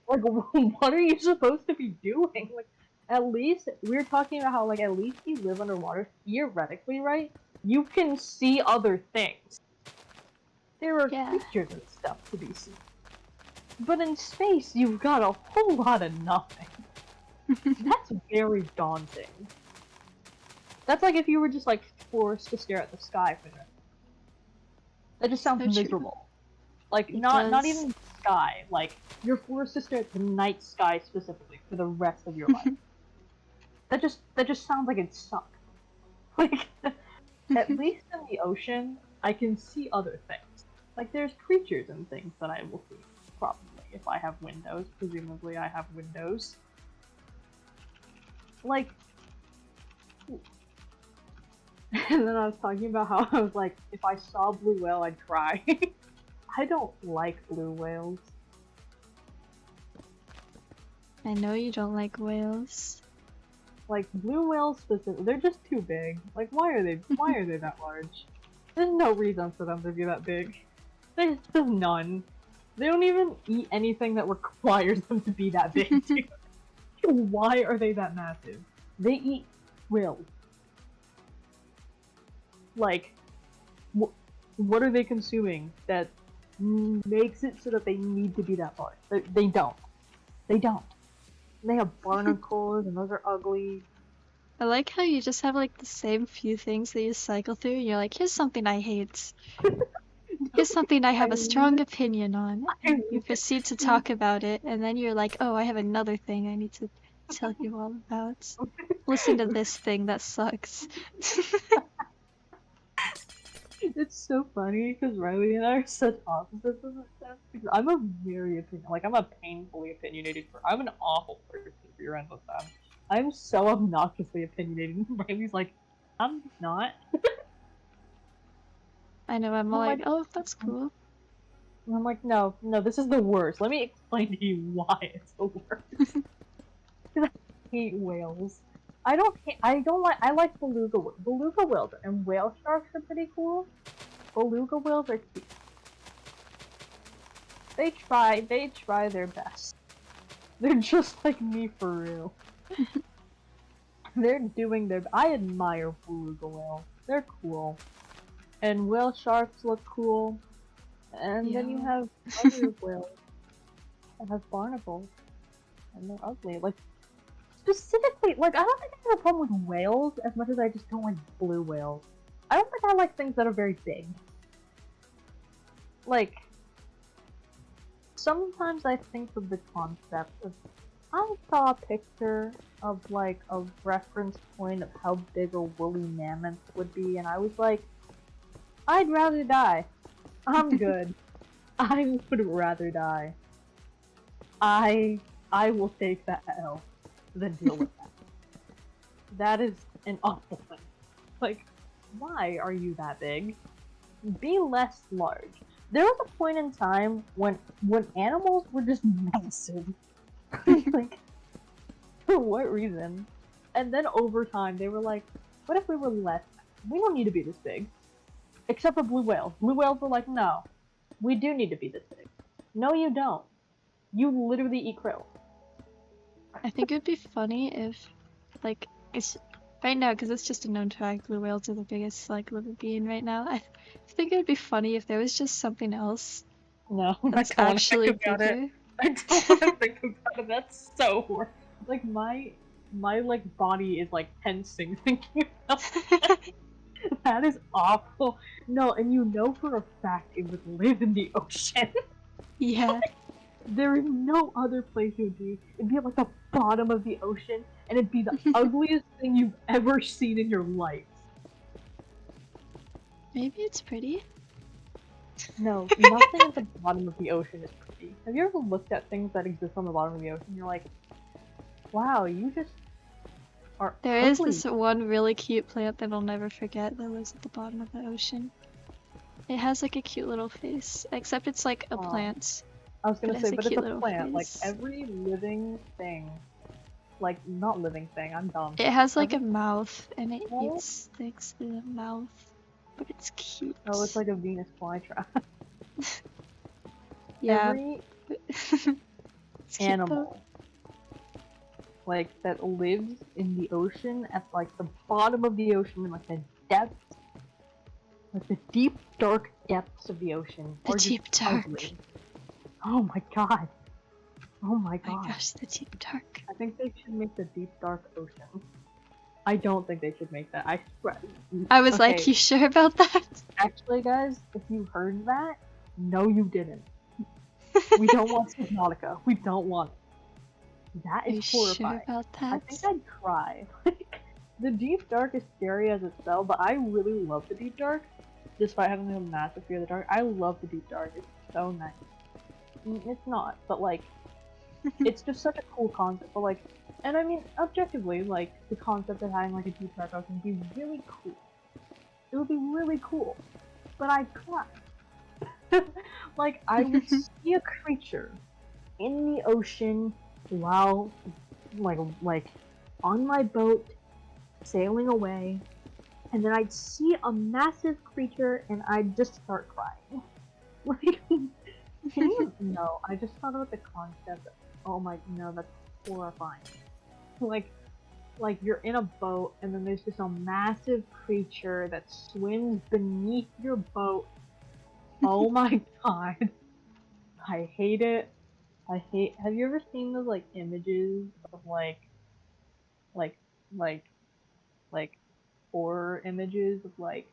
Like, what are you supposed to be doing? Like, at least, we were talking about how, like, at least you live underwater, theoretically, right? You can see other things. There are creatures and stuff to be seen. But in space, you've got a whole lot of nothing. That's very daunting. That's like if you were just, like, forced to stare at the sky for that. That just sounds miserable. Like, not even sky. Like, you're forced to stare at the night sky specifically for the rest of your life. That just sounds like it'd suck. Like, at least in the ocean, I can see other things. Like, there's creatures and things that I will see, probably, if I have windows. Presumably I have windows. Like, and then I was talking about how I was like, if I saw a blue whale, I'd cry. I don't like blue whales. I know you don't like whales. Like, blue whales specifically, they're just too big. Like, why are they that large? There's no reason for them to be that big. There's none. They don't even eat anything that requires them to be that big, too. Why are they that massive? They eat whales. Like, what are they consuming that makes it so that they need to be that large? They don't. They don't. They have barnacles, and those are ugly. I like how you just have, like, the same few things that you cycle through, and you're like, here's something I hate. Here's something I have a strong opinion on. And you proceed to talk about it, and then you're like, oh, I have another thing I need to tell you all about. Listen to this thing that sucks. It's so funny because Riley and I are such opposites in this sense. Because I'm a I'm a painfully opinionated person. I'm an awful person for your endless time. I'm so obnoxiously opinionated. Riley's like, I'm not. I know, I'm like, oh, that's cool. And I'm like, no, this is the worst. Let me explain to you why it's the worst. I hate whales. I like beluga whales, and whale sharks are pretty cool. Beluga whales are cute. They try their best. They're just like me for real. They're doing their. I admire beluga whales. They're cool. And whale sharks look cool. And then you have other whales that have barnacles. And they're ugly. Like, specifically, like, I don't think I have a problem with whales as much as I just don't like blue whales. I don't think I like things that are very big. Like, sometimes I think of the concept of, I saw a picture of, like, a reference point of how big a woolly mammoth would be, and I was like, I'd rather die. I'm good. I would rather die. I will take that L than deal with that. That is an awful thing. Like, why are you that big? Be less large. There was a point in time when animals were just massive. Like, for what reason? And then over time, they were like, what if we were less? we don't need to be this big. Except for blue whales. Blue whales were like, no, we do need to be this big. No, you don't. You literally eat krill. I think it would be funny if, like, it's right now because it's just a known fact. Blue whales are the biggest like living being right now. I think it would be funny if there was just something else No, that's I don't actually want to think about bigger. it. I don't want to think about it. That's so horrible. Like my like body is like tensing thinking about that. That is awful. No, and you know for a fact it would live in the ocean. Yeah. There is no other place it would be. It'd be at like the bottom of the ocean, and it'd be the ugliest thing you've ever seen in your life. Maybe it's pretty. No, nothing at the bottom of the ocean is pretty. Have you ever looked at things that exist on the bottom of the ocean? You're like, wow, you just are There is ugly. this one really cute plant that I'll never forget that lives at the bottom of the ocean. It has like a cute little face, except it's like a plant. I was gonna It has say, a but it's cute a little plant. Like face. every living thing, like not living thing. I'm dumb. It has like a Every- mouth and it Oh. eats things through the mouth, but it's cute. Oh, it's like a Venus flytrap. Yeah. Every It's cute though. animal, like that lives in the ocean at like the bottom of the ocean, in like the depths, like the deep dark depths of the ocean. The are just deep dark. ugly. Oh my god. Oh my Oh god. my gosh, the deep dark. I think they should make the deep dark ocean. I don't think they should make that. I swear. I was like, Okay, you sure about that? actually, guys, if you heard that, no, you didn't. We don't want Subnautica. We don't want it. That Are you is sure horrifying. about I that? think I'd cry. The deep dark is scary as itself, but I really love the deep dark. Despite having a massive fear of the dark, I love the deep dark. It's so nice. It's not, but like, it's just such a cool concept. But like, and I mean, objectively, like the concept of having like a deep dark ocean would be really cool. It would be really cool, but I'd cry. Like I would see a creature in the ocean while, like on my boat, sailing away, and then I'd see a massive creature and I'd just start crying. Like, can you? No, I just thought about the concept. Oh my, no, that's horrifying. Like you're in a boat and then there's just a massive creature that swims beneath your boat. Oh my god. I hate it. Have you ever seen those like images of like horror images of like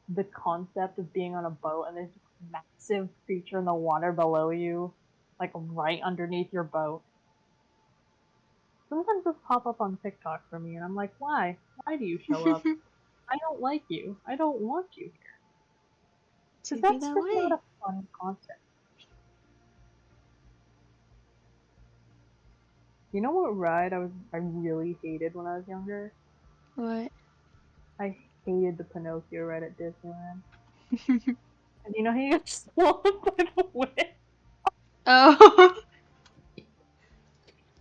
the concept of being on a boat and there's this massive creature in the water below you, like right underneath your boat? Sometimes those pop up on TikTok for me and I'm like, why? Why do you show up? I don't like you. I don't want you here. To Because be that's that just way. not a fun concept. You know what ride I really hated when I was younger? What? I hated the Pinocchio ride at Disneyland. And you know how you get swallowed by the wind? Oh.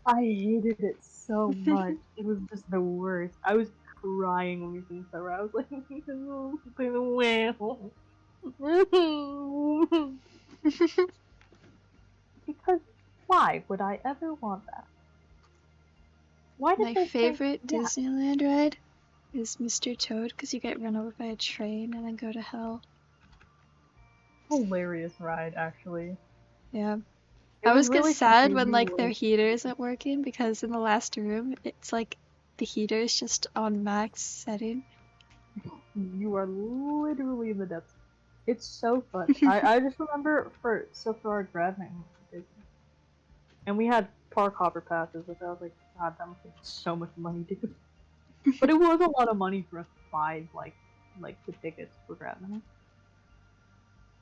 I hated it so much. It was just the worst. I was crying when we finished that ride. I was like, by the whale. Because why would I ever want that? Why did My they favorite say, Disneyland ride is Mr. Toad because you get run over by a train and then go to hell. hilarious ride, actually. Yeah. It I was always get really sad funny, when we like were- their heater isn't working because in the last room it's like the heater is just on max setting. You are literally in the depths. It's so fun. I just remember for our grad night, and we had park hopper passes, which I was like, God, that must be so much money, dude. But it was a lot of money for us to buy like the tickets for grad night.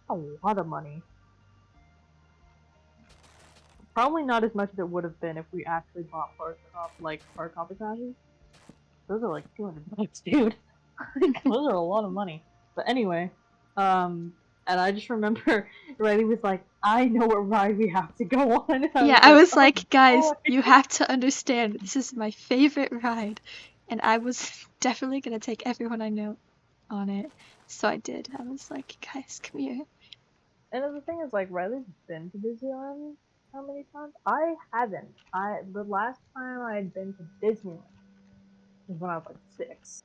A lot of money. Probably not as much as it would have been if we actually bought park hopper passes. Those are like $200, dude. Those are a lot of money. But anyway, and I just remember Riley was like, I know what ride we have to go on. And Yeah, I was "Oh, like, guys, boy." you have to understand, this is my favorite ride, and I was definitely gonna take everyone I know. on it. So I did. I was like, guys, come here. And the thing is, like, Riley's been to Disneyland how many times? I haven't. The last time I had been to Disneyland was when I was like 6.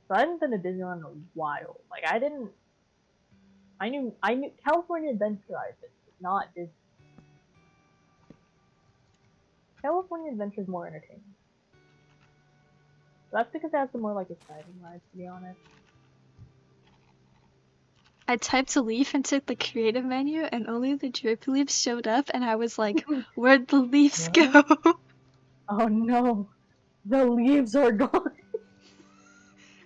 So I hadn't been to Disneyland in a while. Like, I knew California Adventure I visited, not Disney. California Adventure is more entertaining. That's because it has the more, like, exciting rides, to be honest. I typed a leaf into the creative menu and only the drip leaves showed up and I was like, where'd the leaves go? Oh no, the leaves are gone.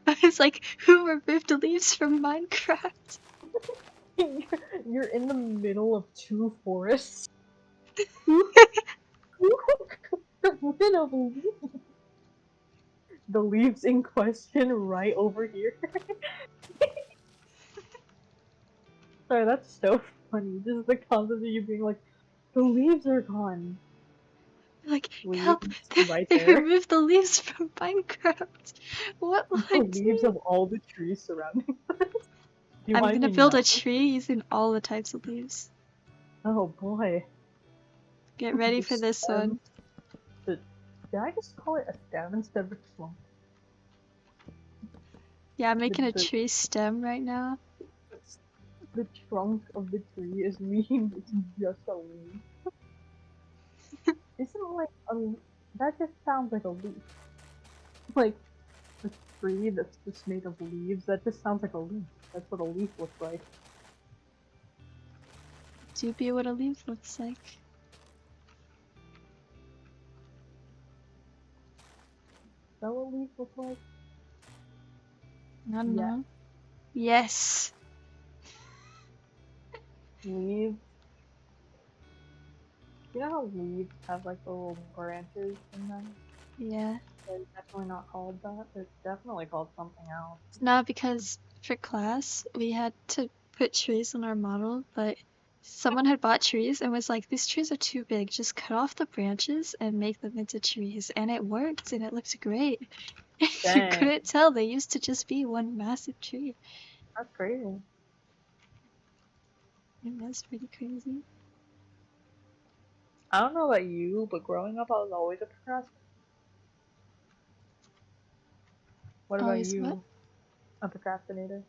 I was like, who removed the leaves from Minecraft? You're in the middle of 2 forests. Got rid of leaves. The leaves in question right over here. Sorry, that's so funny. Just the concept of you being like, the leaves are gone. Like, Leaves help! right They there. removed the leaves from Minecraft. What will I The leaves do? of all the trees surrounding us. Do I'm I gonna mean build a nothing? tree using all the types of leaves. Oh boy. Get ready The for this stem- one. Did I just call it a stem instead of a trunk? Yeah, I'm making a The- tree stem right now. The trunk of the tree is mean. It's just a leaf. Isn't like a that just sounds like a leaf. Like a tree that's just made of leaves. That just sounds like a leaf. That's what a leaf looks like. Do be what a leaf looks like. Is that what a leaf looks like? I don't Yeah. know. Yes. Leaves. You know how leaves have like the little branches in them? Yeah. They're definitely not called that. It's definitely called something else. No, because for class we had to put trees on our model, but someone had bought trees and was like, these trees are too big, just cut off the branches and make them into trees. And it worked and it looked great. You Dang. couldn't tell, they used to just be one massive tree. That's crazy. It was pretty crazy. I don't know about you, but growing up I was always a procrastinator. What about Always you? what? A procrastinator?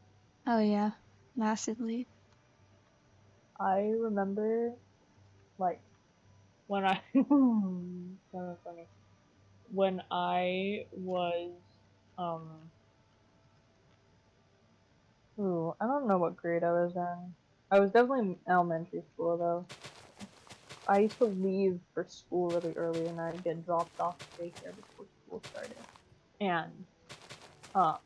Oh yeah, massively. I remember, like, when I funny. When I was I don't know what grade I was in. I was definitely in elementary school though. I used to leave for school really early and I'd get dropped off at daycare before school started. And I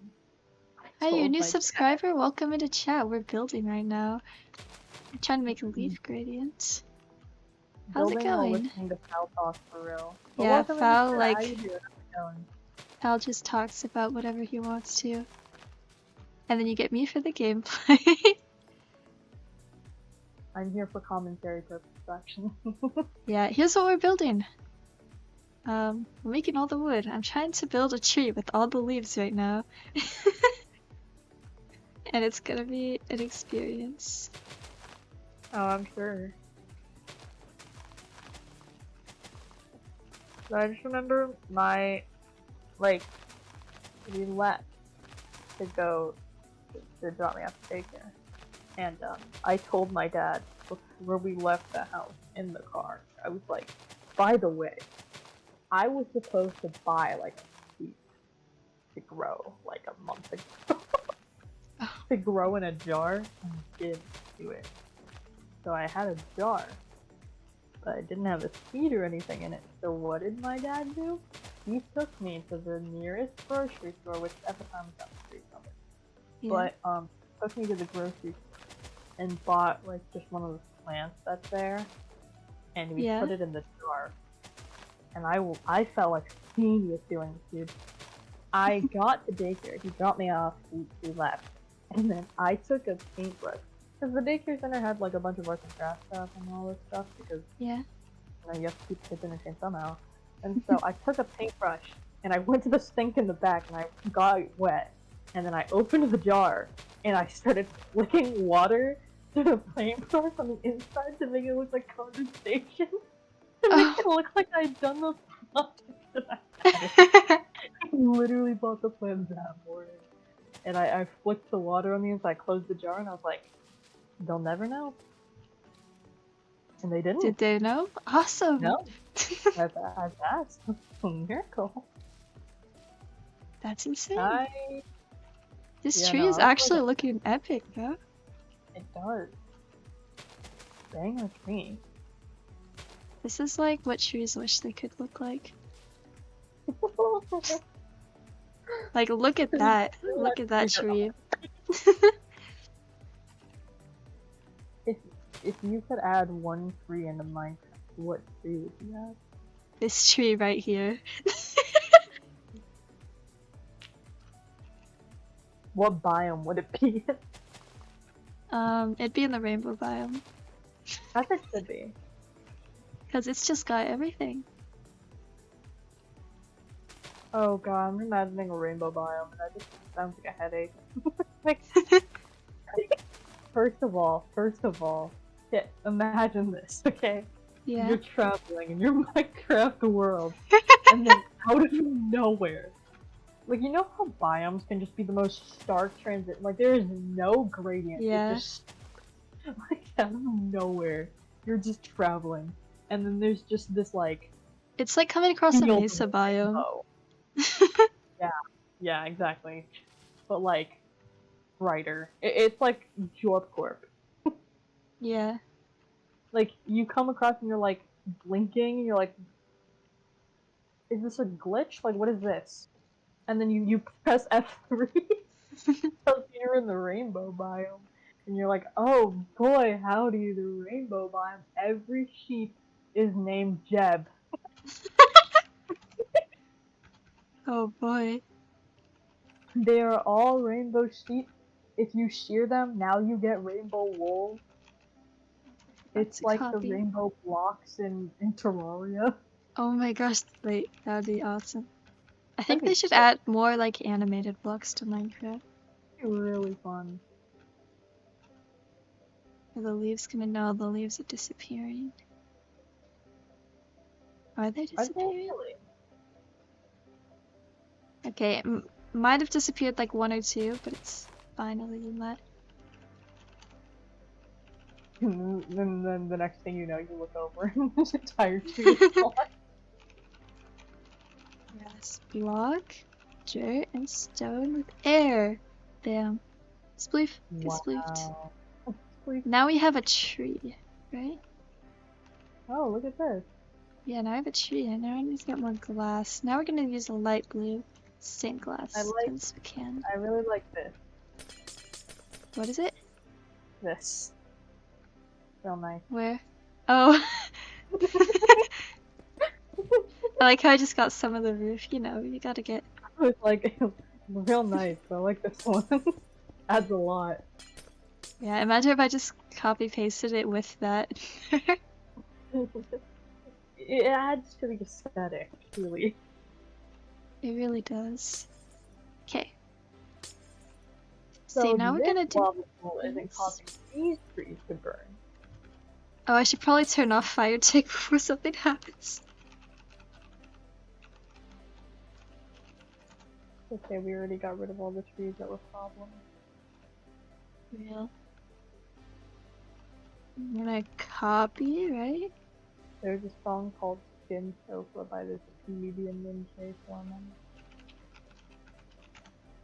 Hi, you're a told new my dad, subscriber. Welcome into chat. We're building right now. I'm trying to make a leaf gradient. How's it building while going? listening to Pal talk for real. But Yeah, welcome into Foul, chat. like, How you doing? How's it going? Foul just talks about whatever he wants to. And then you get me for the gameplay. I'm here for commentary purposes, actually. Yeah, here's what we're building. We're making all the wood. I'm trying to build a tree with all the leaves right now. And it's gonna be an experience. Oh, I'm sure. So I just remember we left to go to drop me off to daycare. And I told my dad before we left the house in the car, I was like, by the way, I was supposed to buy like a seed to grow like a month ago. To grow in a jar, and I didn't do it. So I had a jar, but I didn't have a seed or anything in it. So what did my dad do? He took me to the nearest grocery store, which at the time was down the street from it. Yeah. But took me to the grocery store and bought like just one of the plants that's there, and we Yeah. put it in the jar. And I felt like a genius doing this, dude. I got to daycare. He dropped me off. We left, and then I took a paintbrush because the daycare center had like a bunch of arts and crafts stuff and all this stuff because Yeah. you have to keep kids entertained somehow. And so I took a paintbrush and I went to the sink in the back and I got it wet. and then I opened the jar, and I started flicking water to the flamethrower from the inside to make it look like condensation. To make it look like I'd done those projects that I had. I literally bought the plans that morning. And I flicked the water on the inside, closed the jar, and I was like, they'll never know. And they didn't. Did they know? Awesome! No. I've asked. A miracle. That's insane. This Yeah, tree no, is I was actually like- looking epic, though. It does. Dang with me. This is like what trees wish they could look like. Like, look at that. Look at that tree. If you could add one tree into Minecraft, what tree would you add? This tree right here. What biome would it be? It'd be in the rainbow biome. As it should be. Because it's just got everything. Oh god, I'm imagining a rainbow biome, and that just sounds like a headache. Like, first of all, yeah, imagine this, okay? Yeah. You're traveling in your Minecraft world, and then out of nowhere, like, you know how biomes can just be the most stark transit? Like, there is no gradient. Yeah. It's just, like, out of nowhere, you're just traveling, and then there's just this, like, It's like coming across a field mesa of biome. rainbow. Yeah, exactly. But, like, brighter. It's like Jorp Corp. Yeah. Like, you come across and you're, like, blinking, and you're like, is this a glitch? Like, what is this? And then you press F3, so you're in the rainbow biome, and you're like, oh boy, howdy, the rainbow biome. Every sheep is named Jeb. Oh boy. They are all rainbow sheep. If you shear them, now you get rainbow wool. It's a like copy. the rainbow blocks in Terraria. Oh my gosh, wait, that'd be awesome. I think That'd be they should sick. add more like animated blocks to Minecraft. It'd be really fun. Are the leaves gonna know the leaves are disappearing? Are they Are they disappearing? really? Okay, it might have disappeared like one or two, but it's fine other than that. And then the next thing you know, you look over and this entire tree is gone. Yes, block, dirt, and stone with air. Bam. Spleef. It's spleefed. Wow. Please. Now we have a tree, right? Oh, look at this. Yeah, now I have a tree, and now I need to get more glass. Now we're gonna use a light blue stained glass, I like- because we can. I really like this. What is it? This. Real nice. Where? Oh. I like how I just got some of the roof, you know, you gotta get... It's like real nice. I like this one. Adds a lot. Yeah, imagine if I just copy-pasted it with that. It adds to the aesthetic, really. It really does. Okay. So See, now we're this gonna do... lava pool isn't this. causing these trees to burn. Oh, I should probably turn off fire tick before something happens. Okay, we already got rid of all the trees that were problems. Real. I'm gonna copy, right? There's a song called Skin Sofa by this comedian named Jay Foreman.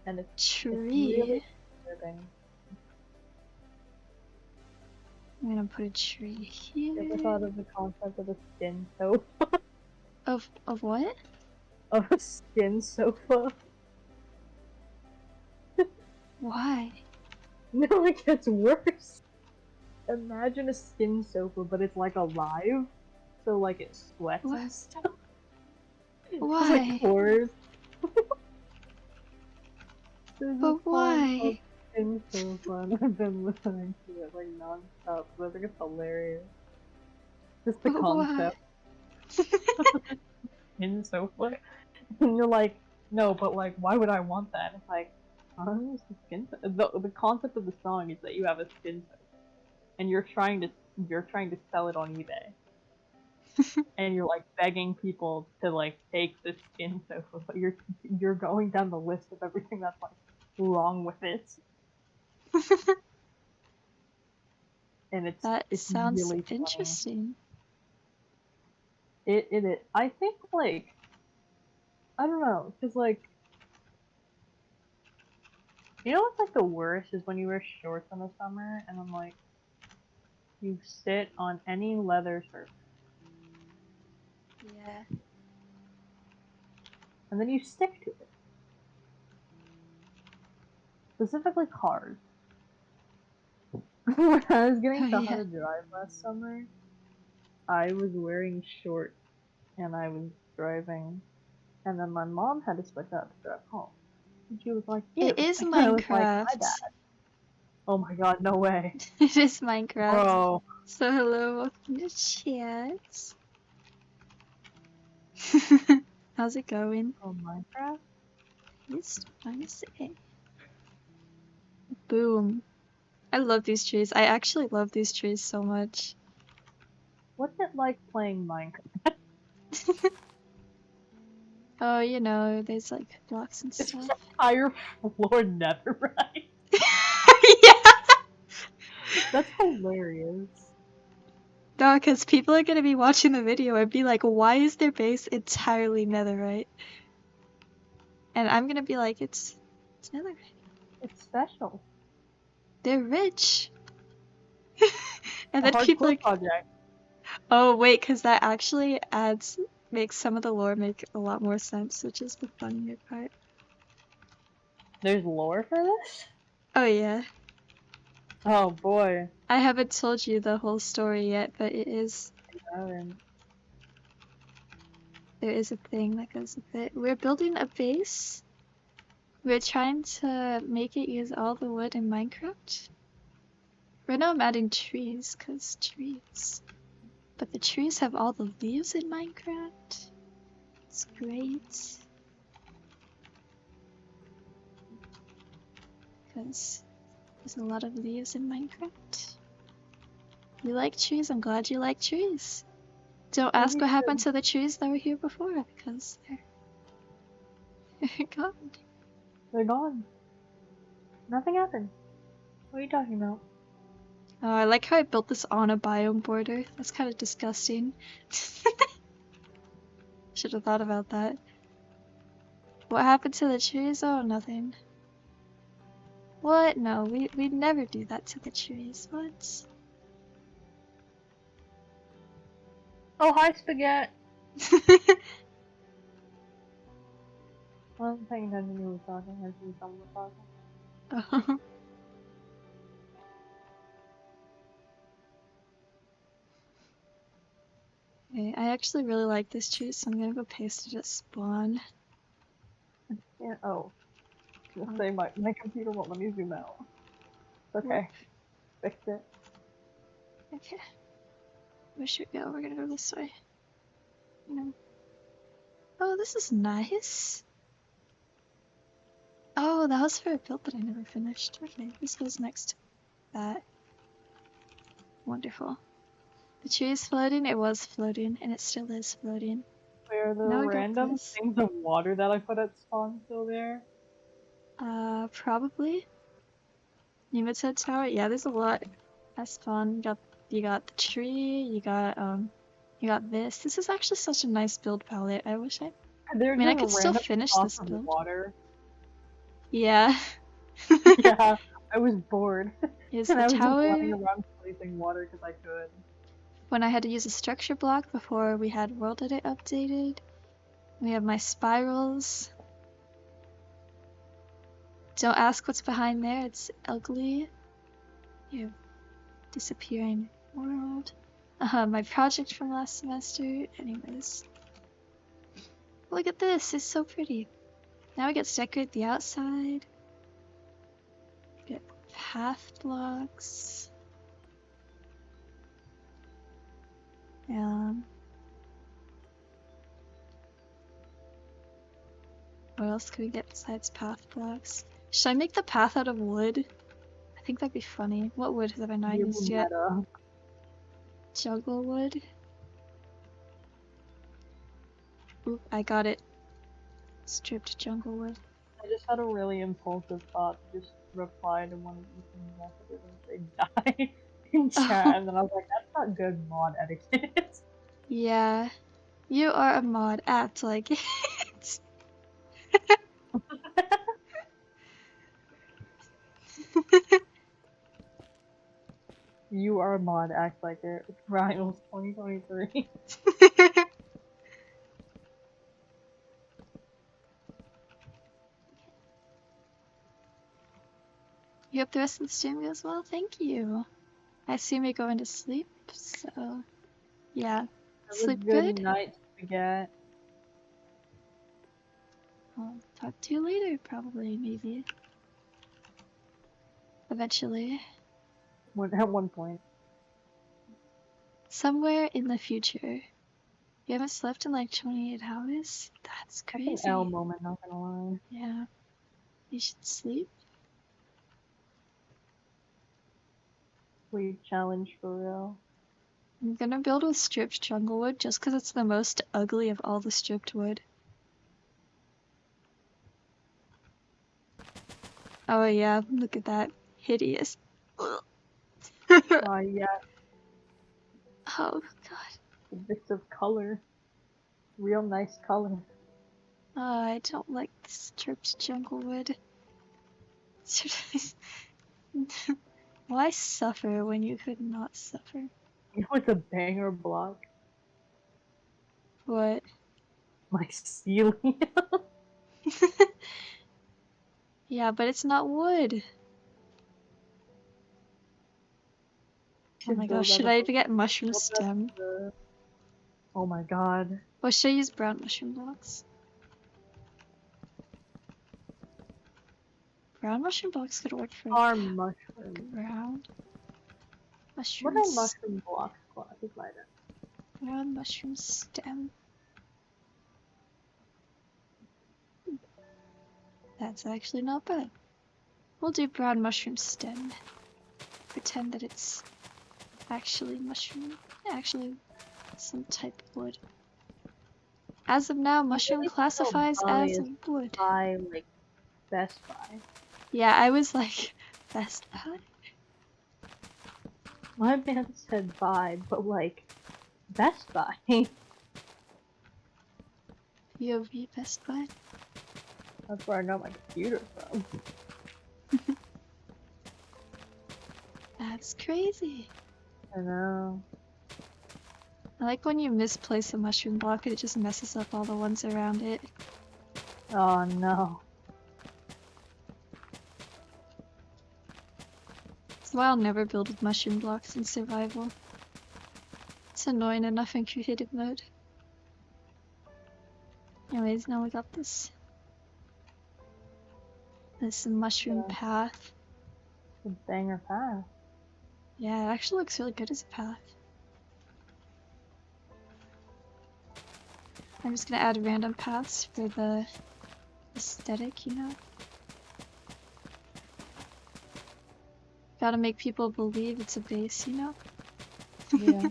And it's Tree. really disturbing. I'm gonna put a tree You ever here. thought of the concept of a skin sofa? Of what? Of a skin sofa? Why? No, it gets worse. Imagine a skin sofa, but it's like alive. So like it sweats What? and stuff. It Why? like pores. There's But this song why? called Skin Sofa, and I've been listening to it like non-stop, so I think it's hilarious. Just the But why? concept. Skin sofa. And you're like, no, but like, why would I want that? It's like, It's a skin type. The concept of the song is that you have a skin type, and you're trying to sell it on eBay, and you're like begging people to like take the skin sofa, but you're going down the list of everything that's like wrong with it, and That it's sounds really funny. interesting. It is. I think like I don't know, cause like you know what's like the worst is when you wear shorts in the summer and then like you sit on any leather surface Yeah. and then you stick to it. Specifically cars. When I was Oh getting taught how yeah. to drive last summer, I was wearing shorts and I was driving, and then my mom had to switch out to drive home. And she was like, It "Ew," is and I was like, "My Minecraft. bad." Oh my god, no way, It is Minecraft. bro. So hello, welcome to chat. How's it going? Oh Minecraft. It's fine to say. Boom. I love these trees. I actually love these trees so much. What's it like playing Minecraft? Oh, you know, there's like blocks and It's stuff. entire floor netherite. Yeah! That's hilarious. No, because people are gonna be watching the video and be like, why is their base entirely netherite? And I'm gonna be like, it's netherite. It's special. They're rich. And A then people hardcore like, project. oh wait, because that actually makes some of the lore make a lot more sense, which is the funnier part. There's lore for this? Oh yeah. Oh boy. I haven't told you the whole story yet, but there is a thing that goes with it. We're building a base. We're trying to make it use all the wood in Minecraft. Right now I'm adding trees, cause trees. But the trees have all the leaves in Minecraft. It's great. Cause there's a lot of leaves in Minecraft. You like trees? I'm glad you like trees. Don't As ask you what happened should. to the trees that were here before, because they're gone. They're gone. Nothing happened. What are you talking about? Oh, I like how I built this on a biome border. That's kind of disgusting. Should have thought about that. What happened to the trees? Oh, nothing. What? No, we'd never do that to the trees. What? Oh, hi, Spaghetti. I wasn't paying attention to who was talking. I see someone was talking. Oh. Okay, I actually really like this tree, so I'm gonna go paste it at spawn. Yeah, oh. I was Oh, gonna say, my computer won't let me zoom out. Okay. Fixed it. okay. Where should we go? We're gonna go this way. No. Oh, this is nice. Oh, that was for a build that I never finished. Okay, this goes next to that. Wonderful. The tree is floating. It was floating, and it still is floating. Are the Now I got random this. things of water that I put at spawn still there? Probably. Nematode Tower? Yeah, there's a lot. That's fun. You got the tree, you got this. This is actually such a nice build palette. I There's mean, I just could still random finish spots this of build. water. Yeah. Yeah, I was bored. Is And the I was just tower running around placing water because I could. when I had to use a structure block before we had WorldEdit updated. We have my spirals. Don't ask what's behind there, it's ugly. You have disappearing world. My project from last semester. Anyways. Look at this, it's so pretty. Now we get to decorate the outside. Get path blocks. What else could we get besides path blocks? Should I make the path out of wood? I think that'd be funny. What wood have I not You used yet? meta. Jungle wood? Oop, I got it. Stripped jungle wood. I just had a really impulsive thought to just reply to one of Ethan's messages and say die in chat, and then I was like, that's not good mod etiquette. Yeah. You are a mod. Act like it. You are a mod, act like it. Rivals 2023. You hope the rest of the stream goes well? Thank you. I assume you're going to sleep, so yeah. Have a Sleep good good? night, Spaghetti. I'll talk to you later, probably, maybe. Eventually. At one point. Somewhere in the future. You haven't slept in like 28 hours? That's That's crazy. an L moment, not gonna lie. Yeah. You should sleep. Sleep challenge for real. I'm gonna build with stripped jungle wood just because it's the most ugly of all the stripped wood. Oh yeah, look at that. Hideous. Yeah, Oh god. bits of color. Real nice color. Oh, I don't like the stripped jungle wood. Why suffer when you could not suffer? You know what's a banger block? What? My ceiling. Yeah, but it's not wood. Oh my gosh, should I get mushroom stem? Oh my god. Or should I use brown mushroom blocks? Brown mushroom blocks could work for Farm mushroom. brown What mushrooms. are mushroom blocks classified as? Brown mushroom stem. That's actually not bad. We'll do brown mushroom stem. Pretend that it's actually mushroom. Actually, some type of wood. As of now, mushroom classifies as wood. Buy, like, Best Buy. Yeah, I was like, Best Buy? My man said buy, but like, Best Buy. POV Best Buy? That's where I know my computer from. That's crazy. I know. I like when you misplace a mushroom block and it just messes up all the ones around it. Oh no. That's why I'll never build with mushroom blocks in survival. It's annoying enough in creative mode. Anyways, now we got this. This mushroom path. It's a banger path. Yeah, it actually looks really good as a path. I'm just gonna add random paths for the aesthetic, you know? Gotta make people believe it's a base, you know? Yeah.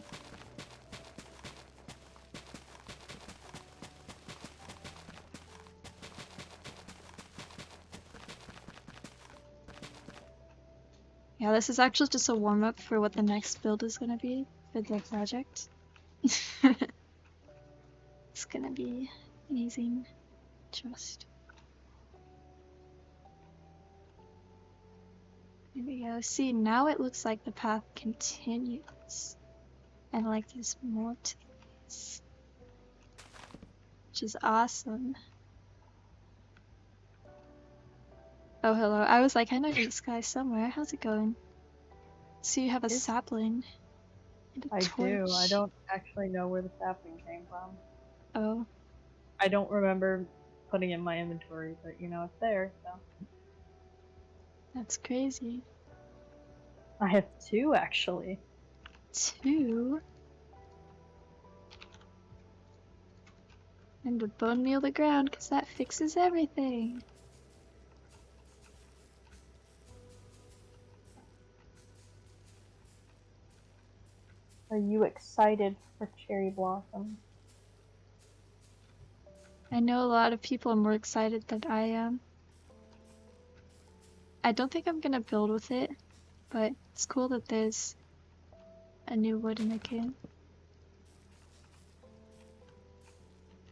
Yeah, this is actually just a warm-up for what the next build is gonna be for the project. It's gonna be amazing. Trust. There we go. See, now it looks like the path continues. And like there's more to this. Which is awesome. Oh, hello. I was like, I know this guy somewhere. How's it going? So you have a sapling. And a I torch. do. I don't actually know where the sapling came from. Oh. I don't remember putting it in my inventory, but you know, it's there, so. That's crazy. I have 2 actually. 2? And would bone meal the ground, because that fixes everything. Are you excited for cherry blossom? I know a lot of people are more excited than I am. I don't think I'm gonna build with it, but it's cool that there's a new wood in the game.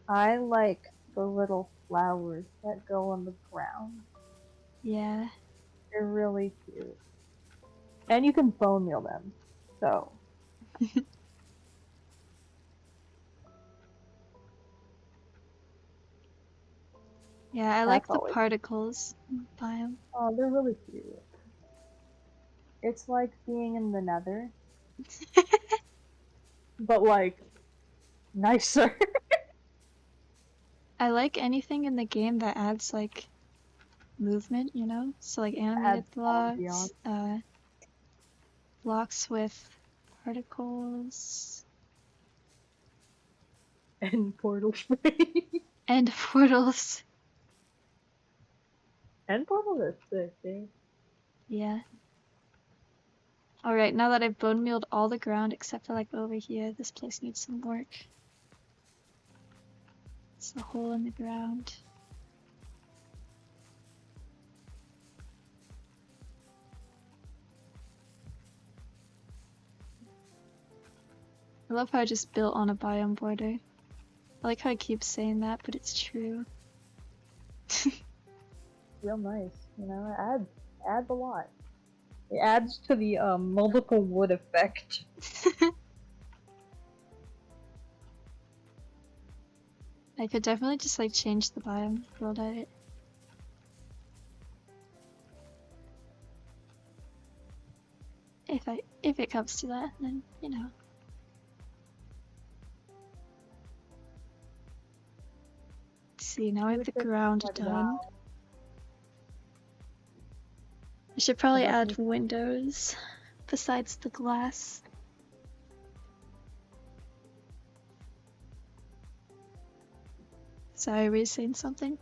I like the little flowers that go on the ground. Yeah. They're really cute. And you can bone meal them, so. Yeah, I like That's the always. particles biome. Oh, they're really cute. It's like being in the Nether, but like nicer. I like anything in the game that adds like movement, you know? So like animated Adds ambiance. blocks with particles. And portal spray. And portals. And portals are sick, dude. Yeah. Alright, now that I've bone mealed all the ground except for like over here, this place needs some work. It's the hole in the ground. I love how I just built on a biome border. I like how I keep saying that, but it's true. Real nice, you know, it adds a lot. It adds to the multiple wood effect. I could definitely just like change the biome WorldEdit. If it comes to that, then you know. See, now I have the ground done. I should probably add windows besides the glass. Sorry, were you saying something?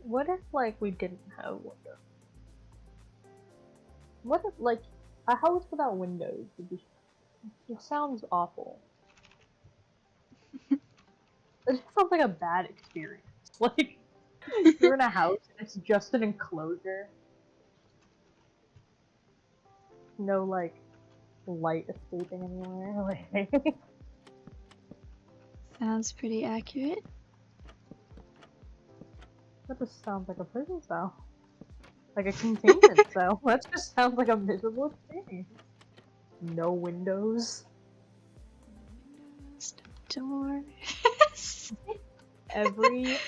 What if, like, we didn't have windows? What if, like, a house without windows would be... It sounds awful. It just sounds like a bad experience. Like, you're in a house and it's just an enclosure. No, like, light escaping anywhere. Like... Sounds pretty accurate. That just sounds like a prison cell. Like a containment cell. That just sounds like a miserable thing. No windows. Door. Every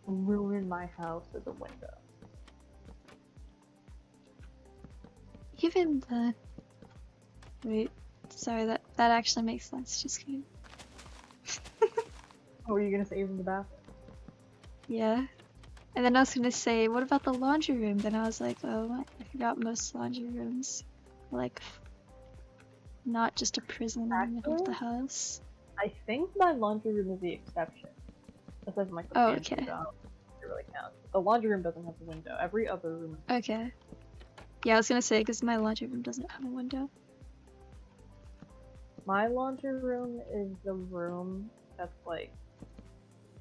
room in my house is a window. Even the... Wait, sorry, that actually makes sense, just kidding. What were you gonna say in the bathroom? Yeah. And then I was gonna say, what about the laundry room? Then I was like, oh, I forgot most laundry rooms are like not just a prison in the middle of the house. I think my laundry room is the exception. This is my okay. Job. It really counts. The laundry room doesn't have a window. Every other room. Okay. Yeah, I was gonna say because my laundry room doesn't have a window. My laundry room is the room that's like.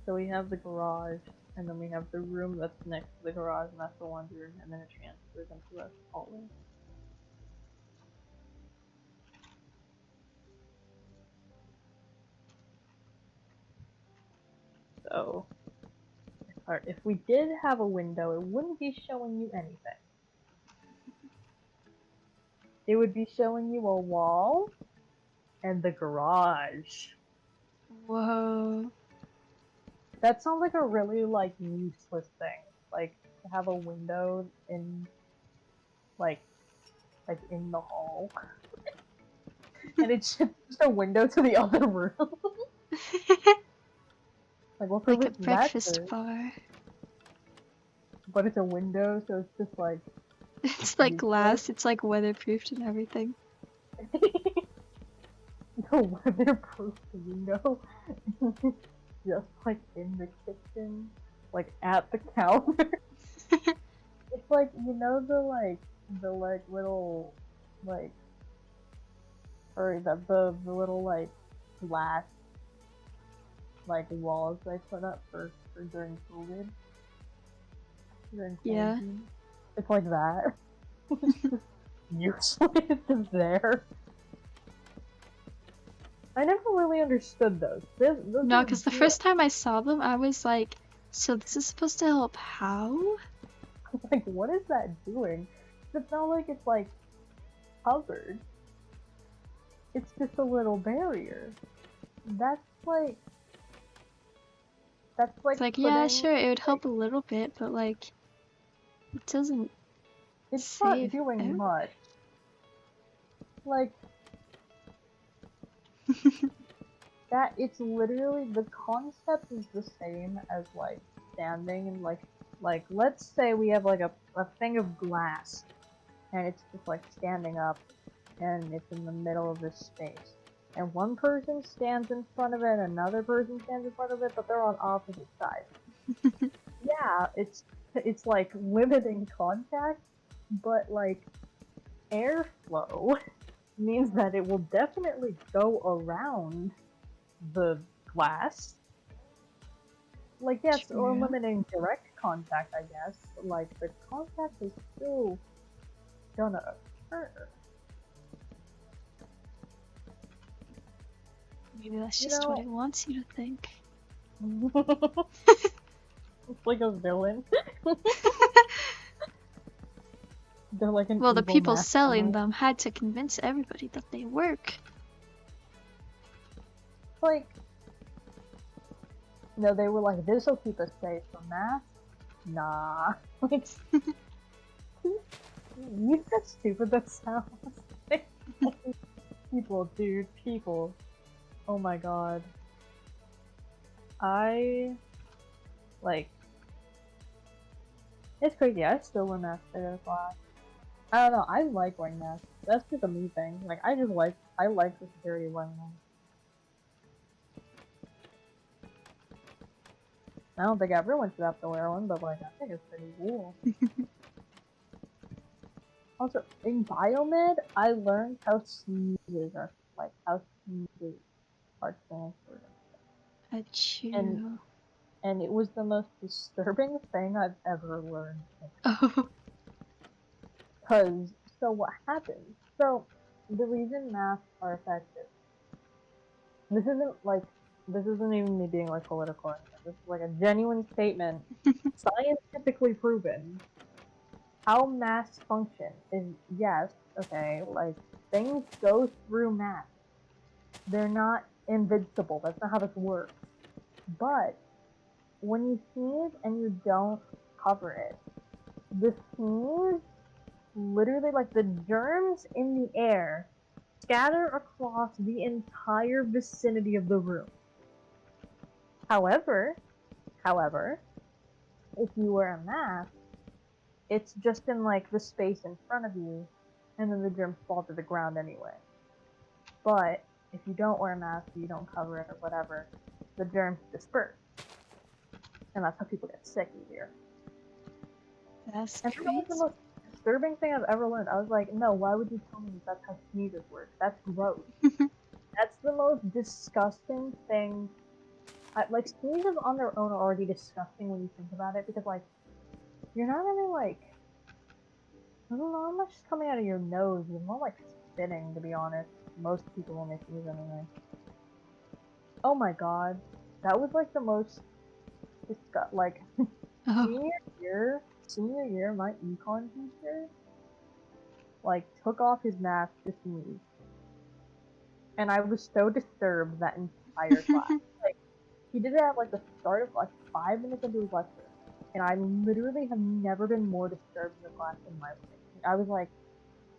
So we have the garage, and then we have the room that's next to the garage, and that's the laundry room, and then it transfers into the hallway. So, if we did have a window, it wouldn't be showing you anything. It would be showing you a wall and the garage. Whoa. That sounds like a really, like, useless thing. Like, to have a window in, like in the hall. And it's just a window to the other room. Like, what like a purpose breakfast bar. But it's a window, so it's just like... It's like glass, it's like weatherproofed and everything. The weatherproof window. Just like in the kitchen. Like at the counter. It's like, you know the little, like, or the little like glass like walls they put up for during COVID, during Yeah. quarantine. It's like that. It's just useless. It's just there. I never really understood those. Those No, are because the good. first time I saw them, I was like, so this is supposed to help how? Like, what is that doing? It's not like it's like covered. It's just a little barrier. That's like It's like, yeah, putting, sure, it would help a little bit, but like, it doesn't it's not save doing everything. much. Like that, it's literally, the concept is the same as like standing and like let's say we have like a thing of glass and it's just like standing up and it's in the middle of this space. And one person stands in front of it, another person stands in front of it, but they're on opposite sides. Yeah, it's like limiting contact, but like airflow means that it will definitely go around the glass. Like, yes, or True. limiting direct contact, I guess, but like the contact is still gonna occur. Maybe that's You just what know, it wants you to think. it's like a villain. They're like an Well, the evil people selling mascot. them had to convince everybody that they work. Like, no, they were like, this'll keep us safe from masks. Nah. Like, you that stupid that sounds. People, dude, people. Oh my god. Like, it's crazy. I still wear masks to go to class. I don't know, I like wearing masks. That's just a me thing. Like, I like the security wearing them. I don't think everyone should have to wear one, but like, I think it's pretty cool. Also, in biomed, I learned how sneezes are, like, how sneezes are transferred. Achoo. And it was the most disturbing thing I've ever learned. Oh. Because, so what happens? So, the reason masks are effective, this isn't even me being like political or anything. This is like a genuine statement, scientifically proven. How masks function is, yes, okay, like, things go through masks. They're not invincible. That's not how this works. But when you sneeze and you don't cover it, the sneeze, literally, like, the germs in the air scatter across the entire vicinity of the room. However, if you wear a mask, it's just in like the space in front of you, and then the germs fall to the ground anyway. But if you don't wear a mask, you don't cover it or whatever, the germs disperse. And that's how people get sick easier. That's And that was the crazy. most disturbing thing I've ever learned. I was like, no, why would you tell me that's how sneezes work? That's gross. That's the most disgusting thing. Like, sneezes on their own are already disgusting when you think about it, because, like, you're not really, like, I don't know, not much coming out of your nose. You're more like spitting, to be honest. Most people when they sneeze anyway. Oh my god. That was, like, the most like, Oh. senior year, my econ teacher, like, took off his mask to sneeze. And I was so disturbed that entire class. Like, he did it at, like, the start of, like, 5 minutes into his lecture. And I literally have never been more disturbed in the class in my life. I was, like,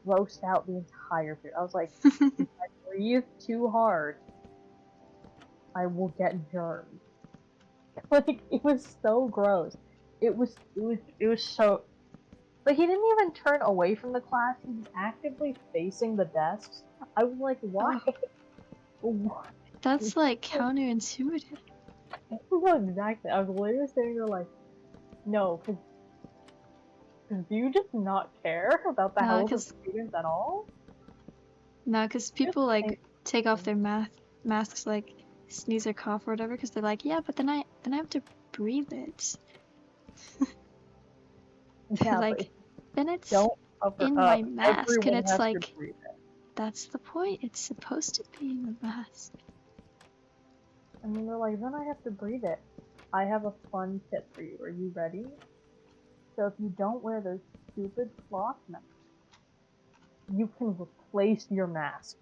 grossed out the entire period. I was like, if I breathe too hard, I will get germs. Like, it was so gross. It was so... Like, he didn't even turn away from the class. He was actively facing the desks. I was like, why? Oh. What? That's like counterintuitive. No, exactly. I was literally sitting there like, no, because do you just not care about the No, health of because students at all? No, because people like take off their masks like sneeze or cough or whatever because they're like, yeah, but then I have to breathe it. Yeah, but Like, if then it's you don't cover in my up, mask, and everyone it's has to like, breathe it. that's the point. It's supposed to be in the mask. And then they're like, then I have to breathe it. I have a fun tip for you. Are you ready? So if you don't wear those stupid cloth masks, you can replace your mask.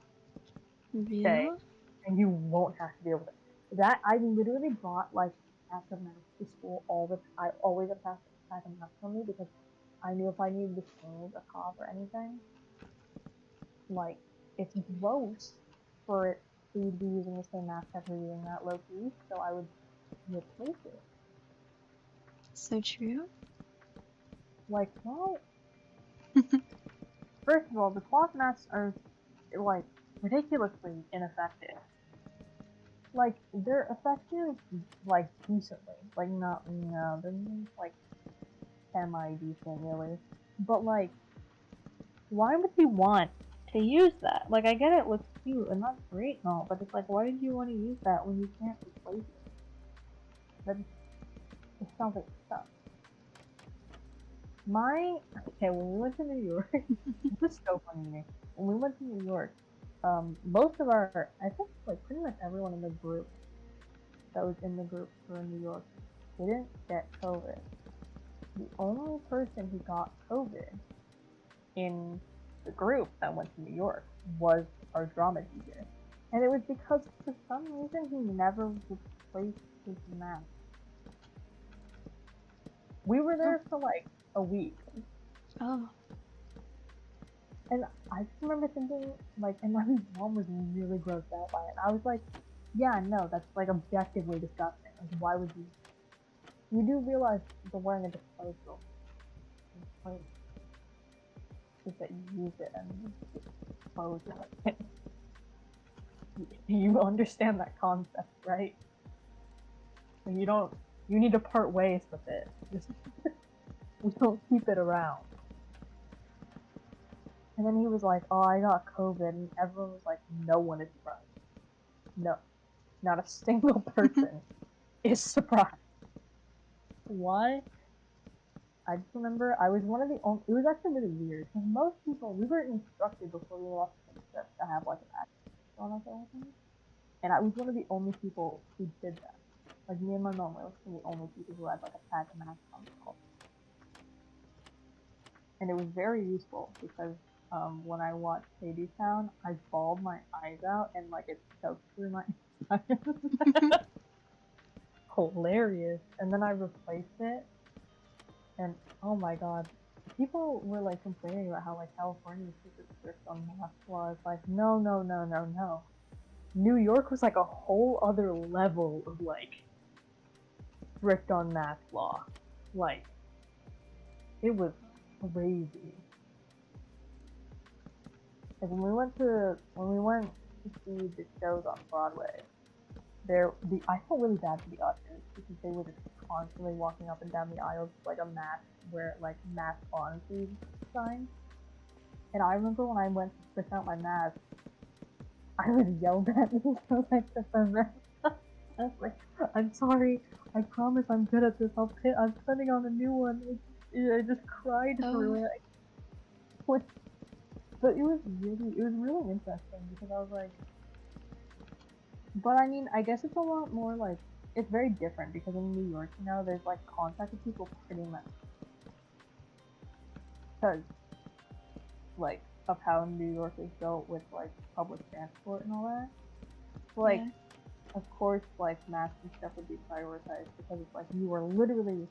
Okay? Real? And you won't have to deal with it. That I literally brought like a pack of masks to school all the time. I always had a pack of masks on me because I knew if I needed to sneeze or cough or anything, like it's gross for it for you to be using the same mask after using that low key, so I would replace it. So true. Like, well, first of all, the cloth masks are like ridiculously ineffective. Like they're effective like decently, like not they're like semi-decent really, but like why would you want to use that? Like I get it looks cute and that's great and all, but it's like why did you want to use that when you can't replace it? That it sounds like stuff. Okay, when we went to New York, this is so funny to me. When we went to New York, most of I think like pretty much everyone in the group that was in the group for New York didn't get COVID. The only person who got COVID in the group that went to New York was our drama teacher. And it was because for some reason he never replaced his mask. We were there for like a week. Oh. And I just remember thinking, like, and my mom was really grossed out by it. I was like, yeah, no, that's like objectively disgusting. Like, why would you? You do realize the wearing a disposable is that you use it and dispose of it. You understand that concept, right? And you need to part ways with it. Just, we don't keep it around. And then he was like, oh, I got COVID, and everyone was like, no one is surprised. No, not a single person is surprised. Why? I just remember I was one of the only, it was actually really weird, because most people, we were instructed before we left the trip to have like an accent on us or anything, and I was one of the only people who did that. Like me and my mom were the only people who had like a pack of masks on the call. And it was very useful because when I watched Sadie Town, I bawled my eyes out and like it soaked through my eyes. Hilarious. And then I replaced it, and oh my god, people were like complaining about how like California was super strict on mask laws. Like no. New York was like a whole other level of like strict on mask law. Like it was crazy. Like when we went to see the shows on Broadway, I felt really bad for the audience because they were just constantly walking up and down the aisles with like a mask on sign. And I remember when I went to switch out my mask, I was yelled at me because I took my mask. I was like, I'm sorry, I promise I'm good at this. I'm putting on a new one. I just cried through it. But it was really interesting because I was like, but I mean, I guess it's a lot more like, it's very different because in New York, you know, there's like contact with people pretty much. Because, like, of how New York is built with like public transport and all that. So, like, of course, like, masks and stuff would be prioritized because it's like you are literally,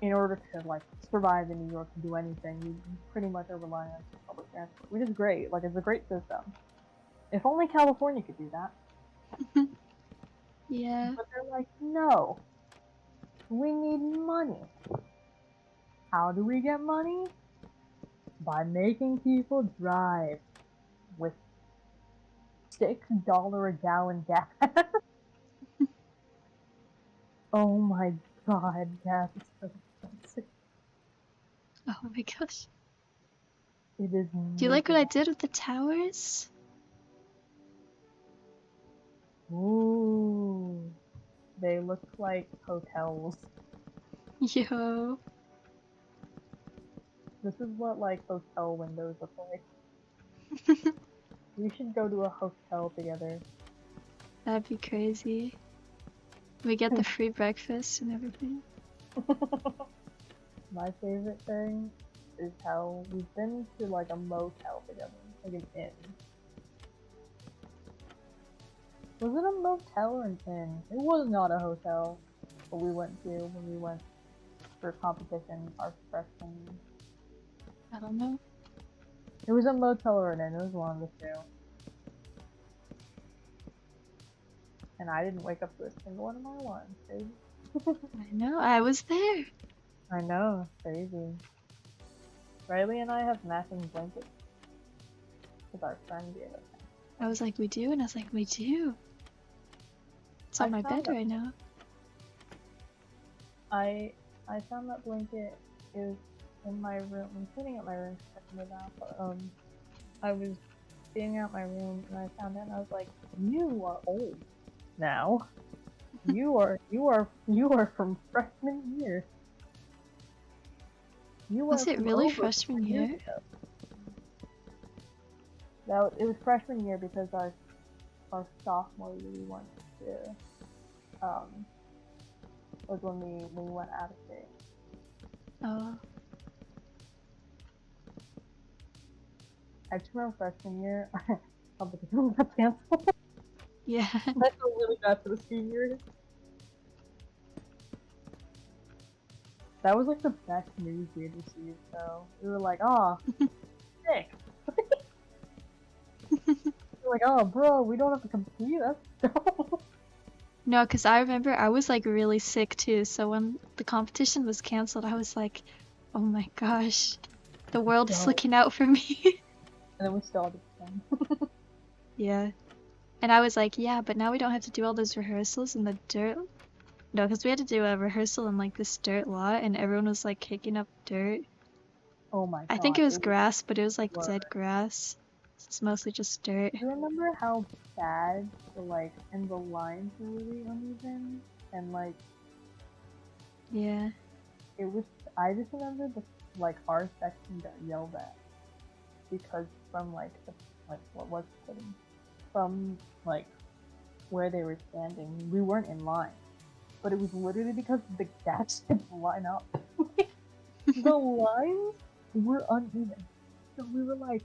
in order to like survive in New York and do anything, you pretty much are relying on public transport, which is great. Like, it's a great system. If only California could do that. Yeah. But they're like, no, we need money. How do we get money? By making people drive with $6 a gallon gas. Oh my god, gas is so expensive. Oh my gosh. It is. Do you like what I did with the towers? Ooh. They look like hotels. Yo. This is what like hotel windows look like. We should go to a hotel together. That'd be crazy. We get the free breakfast and everything. My favorite thing is how we've been to like a motel together, like an inn. Was it a motel or an inn? It was not a hotel, but we went to when we went for competition our freshman year. I don't know. It was a motel or an inn, it was one of the two. And I didn't wake up to a single one of my alarms, dude. I know, I was there. I know, it's crazy. Riley and I have matching blankets. With our friend gave us. I was like, we do? And I was like, we do. It's on my bed right now. I found that blanket is in my room. I'm cleaning up my room for that, but I was cleaning out my room and I found it and I was like, you are old now. you are from freshman year. Was it really freshman year? No, it was freshman year because our sophomore year we went to was when we went out of state. Oh. I just remember freshman year competition got canceled. Yeah. I feel really bad for the seniors. That was like the best news we had received, though. We were like, oh, sick. We're like, oh, bro, we don't have to compete. That's dope. No, because I remember I was like really sick too, so when the competition was cancelled, I was like, oh my gosh, the world is looking out for me. And then we still had to play. Yeah. And I was like, yeah, but now we don't have to do all those rehearsals in the dirt. No, because we had to do a rehearsal in like this dirt lot, and everyone was like kicking up dirt. Oh my god. I think it was grass, but it was like dead grass. It's mostly just dirt. Do you remember how bad and the lines were really uneven? And like, yeah. It was, I just remember our section got yelled at. Because from from where they were standing, we weren't in line. But it was literally because the gaps didn't line up. The lines were uneven. So we were like,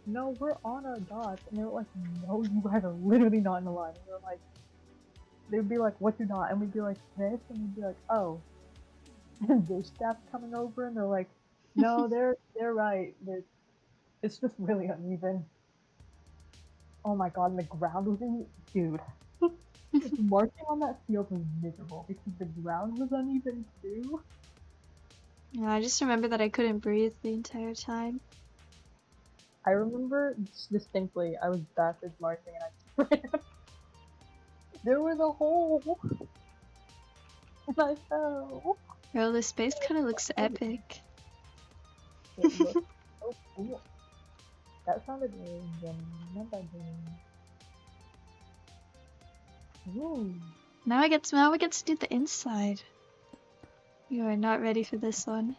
no, we're on our dots. And they were like, no, you guys are literally not in the line. And we were like, they would be like, what you not? And we'd be like, this. And we'd be like, oh. And their staff's coming over and they're like, no, they're right. It's just really uneven. Oh my god, and the ground was dude. Marching on that field was miserable because the ground was uneven too. Yeah, I just remember that I couldn't breathe the entire time. I remember distinctly I was backwards marching and I ran. There was a hole! And I fell! Bro, this space kind of looks epic. It looked so cool. That sounded really good. Not that good. Ooh. Now we get to do the inside. You are not ready for this one.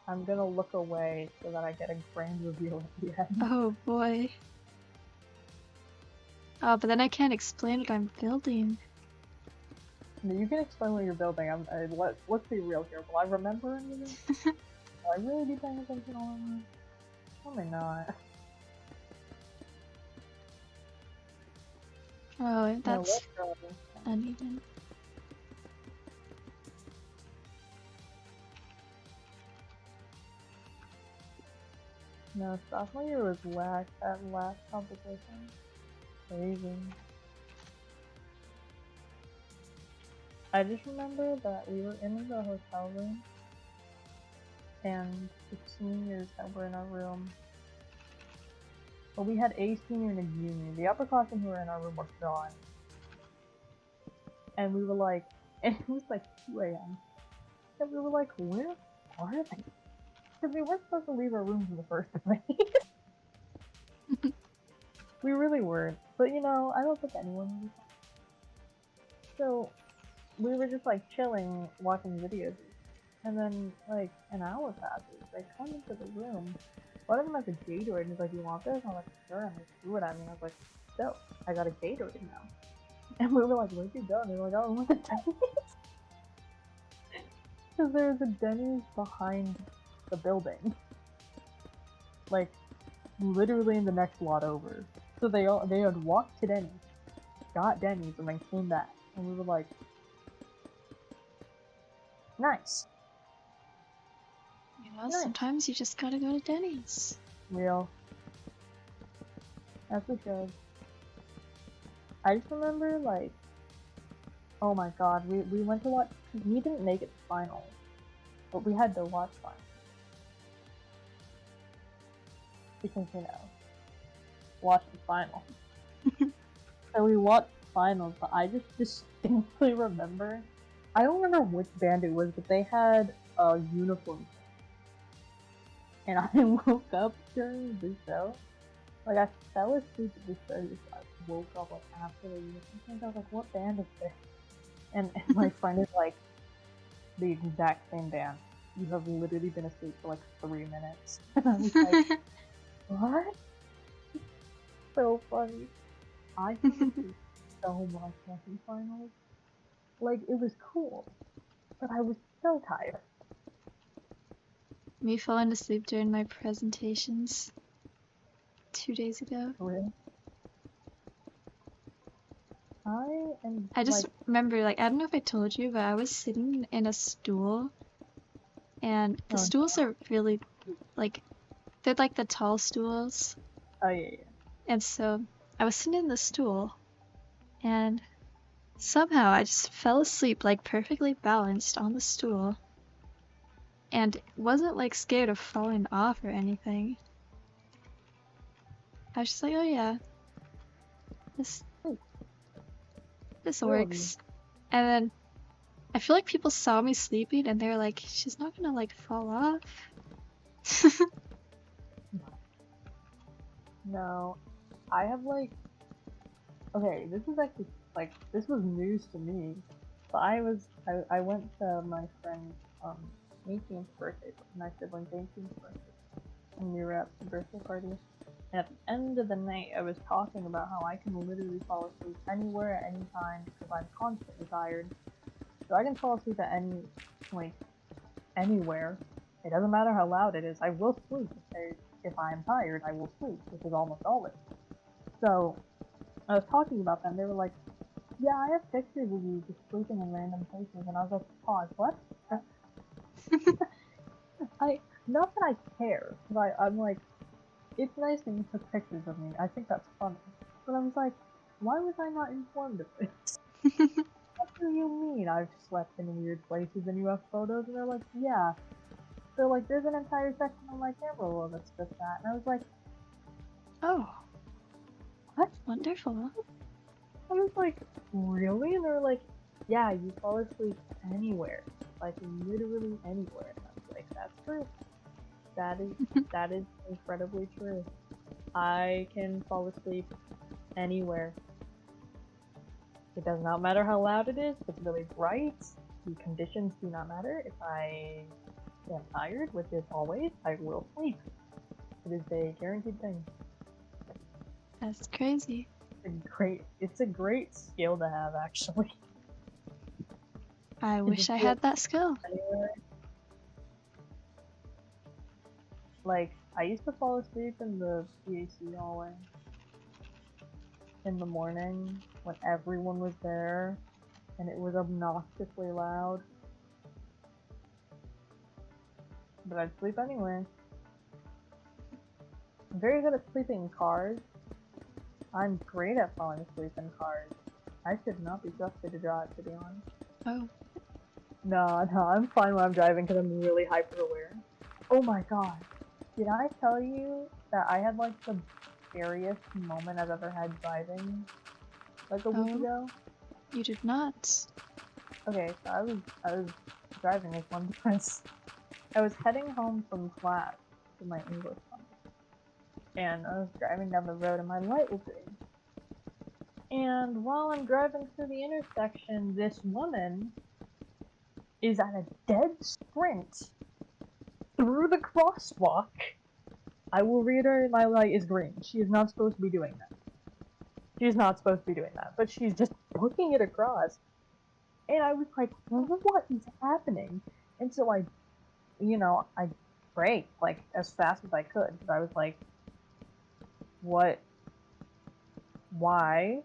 I'm gonna look away so that I get a grand reveal at the end. Oh boy. Oh, but then I can't explain what I'm building. You can explain what you're building. Let's be real here. Will I remember anything? Will I really be paying attention all of this? Probably not. Oh, that's uneven. No, sophomore year was whack at last competition. Crazy. I just remember that we were in the hotel room and the seniors that were in our room. Well, we had a senior and a junior. The upperclassmen who were in our room were gone. And we were like, and it was like 2 a.m. And we were like, where are they? Because we weren't supposed to leave our rooms in the first place. We really weren't. But you know, I don't think anyone was. So we were just like chilling, watching videos, and then like an hour passes. They come into the room. One of them has a Gatorade and he's like, "You want this?" I'm like, "Sure." And they threw it at me. I was like, "So, I got a Gatorade now." And we were like, "Where'd you go?" And they were like, "Oh, I went to Denny's." Because there's a Denny's behind the building. Like, literally in the next lot over. So they had walked to Denny's, got Denny's, and then came back. And we were like, nice. You know, sometimes you just gotta go to Denny's. Real. As we should. I just remember, like, oh my god, we went to watch, we didn't make it to finals, but we had to watch finals. Because, you know, watch the finals. So we watched finals, but I just distinctly remember, I don't remember which band it was, but they had a uniform. And I woke up during the show. Like, I fell asleep at the show, I woke up like after the uniform. I was like, what band is this? And my friend is like, the exact same band. You have literally been asleep for like 3 minutes. And I was like, what? So funny. I hated so much second finals. Like, it was cool, but I was so tired. Me falling asleep during my presentations 2 days ago. Really? I just remember, like, I don't know if I told you, but I was sitting in a stool, and the stools are really, like, they're like the tall stools. Oh, yeah, yeah. And so I was sitting in the stool, and somehow I just fell asleep, like, perfectly balanced on the stool, and wasn't, like, scared of falling off or anything. I was just like, oh yeah, this works. And then I feel like people saw me sleeping and they were like, she's not gonna like fall off. No, I have like, okay, this is actually like, this was news to me. But I went to my friend's 18th birthday, my sibling 18th birthday, and we were at the birthday party. And at the end of the night, I was talking about how I can literally fall asleep anywhere at any time because I'm constantly tired. So I can fall asleep at any, like, anywhere. It doesn't matter how loud it is, I will sleep. If I'm tired, I will sleep, which is almost always. So, I was talking about them, they were like, yeah, I have pictures of you just sleeping in random places, and I was like, pause, what? Not that I care, but I'm like, it's nice that you took pictures of me, I think that's funny. But I was like, why was I not informed of this? What do you mean I've slept in weird places and you have photos? And they're like, yeah. They're like, there's an entire section on my camera roll that's just that. And I was like, oh. What? Wonderful. I was like, really? And they were like, yeah, you fall asleep anywhere. Like, literally anywhere. And I was like, that's true. That is incredibly true. I can fall asleep anywhere. It does not matter how loud it is, if it's really bright, the conditions do not matter. If I am tired, which is always, I will sleep. It is a guaranteed thing. That's crazy. It's a great skill to have, actually. I wish I had that skill. Anywhere. Like, I used to fall asleep in the PAC hallway in the morning when everyone was there and it was obnoxiously loud. But I'd sleep anyway. I'm very good at sleeping in cars. I'm great at falling asleep in cars. I should not be trusted to drive, to be honest. Oh. No, I'm fine when I'm driving because I'm really hyper aware. Oh my god. Did I tell you that I had like the scariest moment I've ever had driving like a week ago? You did not. Okay, so I was driving like one time. I was heading home from class to my English class. and I was driving down the road and my light was green. And while I'm driving through the intersection, this woman is at a dead sprint through the crosswalk. I will reiterate, my light is green. She is not supposed to be doing that. She's not supposed to be doing that, but she's just booking it across. And I was like, what is happening? And so I braked, like, as fast as I could, because I was like, what? Why?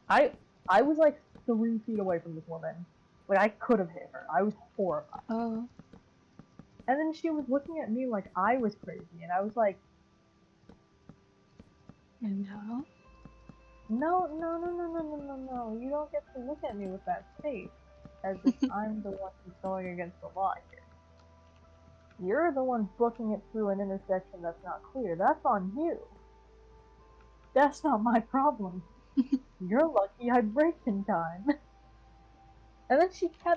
I was like 3 feet away from this woman. Like, I could have hit her. I was horrified. Oh. And then she was looking at me like I was crazy, and I was like, No. No, you don't get to look at me with that face, as if I'm the one who's going against the law here. You're the one booking it through an intersection that's not clear. That's on you. That's not my problem. You're lucky I braked in time. And then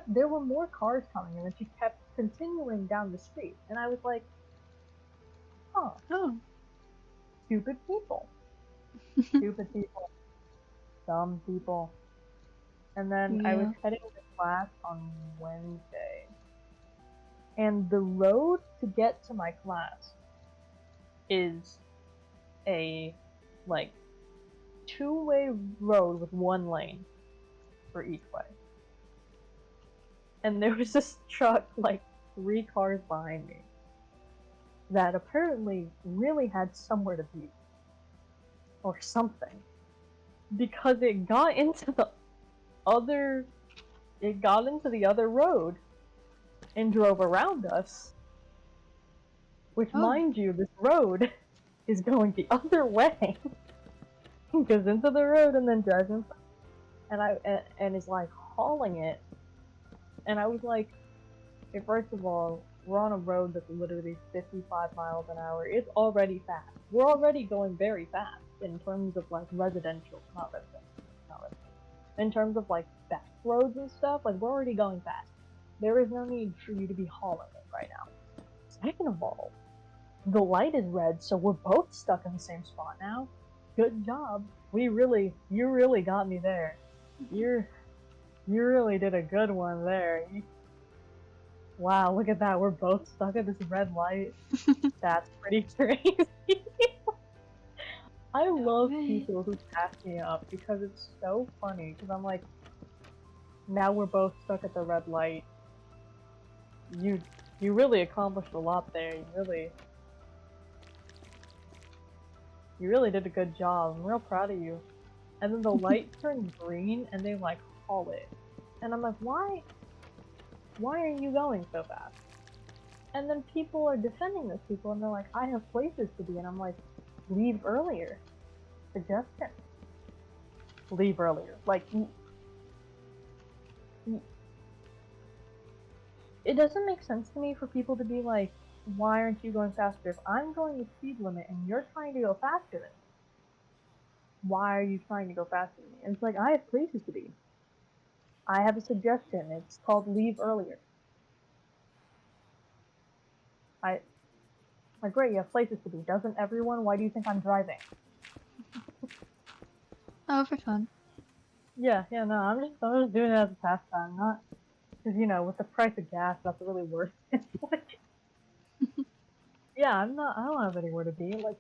there were more cars coming, and then she kept continuing down the street. And I was like, huh. Oh. Stupid people. Stupid people. Dumb people. And then I was heading to class on Wednesday. And the road to get to my class is a, like, 2-way road with 1 lane for each way. And there was this truck, like, 3 cars behind me that apparently really had somewhere to be. Or something. Because it got into the other road and drove around us. Which, mind you, this road is going the other way. It goes into the road and then drives in. And is like hauling it. And I was like, okay, first of all, we're on a road that's literally 55 miles an hour. It's already fast. We're already going very fast in terms of, like, not residential. In terms of, like, back roads and stuff, like, we're already going fast. There is no need for you to be hauling it right now. Second of all, the light is red, so we're both stuck in the same spot now. Good job. You really got me there. You really did a good one there. Wow, look at that. We're both stuck at this red light. That's pretty crazy. I love people who pass me up because it's so funny. Because I'm like, now we're both stuck at the red light. You really accomplished a lot there. You really did a good job. I'm real proud of you. And then the light turned green and they, like, haul it. And I'm like, why are you going so fast? And then people are defending those people and they're like, I have places to be. And I'm like, leave earlier. Suggestion. Leave earlier. Like, it doesn't make sense to me for people to be like, why aren't you going faster? If I'm going the speed limit and you're trying to go faster than me, why are you trying to go faster than me? And it's like, I have places to be. I have a suggestion. It's called leave earlier. Like, great, you have places to be. Doesn't everyone? Why do you think I'm driving? Oh, for fun. Yeah, no, I'm just doing it as a pastime, not because, you know, with the price of gas, that's really worth it. Like, yeah, I don't have anywhere to be. Like,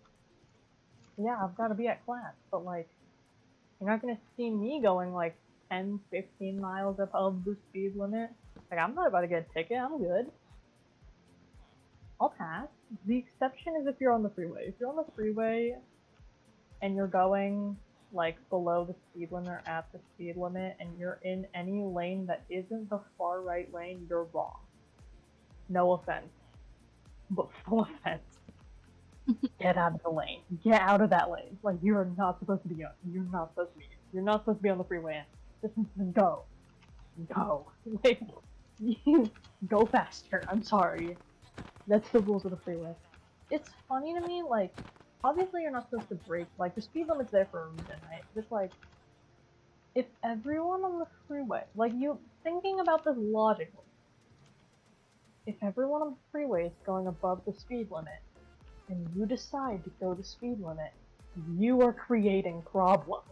yeah, I've got to be at class, but, like, you're not gonna see me going, like, 10, 15 miles above the speed limit. Like, I'm not about to get a ticket, I'm good. I'll pass. The exception is if you're on the freeway. If you're on the freeway and you're going, like, below the speed limit or at the speed limit and you're in any lane that isn't the far right lane, you're wrong. No offense. But full offense. Get out of the lane. Get out of that lane. Like, you are not supposed to be on. You're not supposed to be. You're not supposed to be on the freeway. Just go. Go. Like, you go faster. I'm sorry. That's the rules of the freeway. It's funny to me, like, obviously you're not supposed to brake. Like, the speed limit's there for a reason, right? Just like, if everyone on the freeway, like, you thinking about this logically, if everyone on the freeway is going above the speed limit, and you decide to go the speed limit, you are creating problems.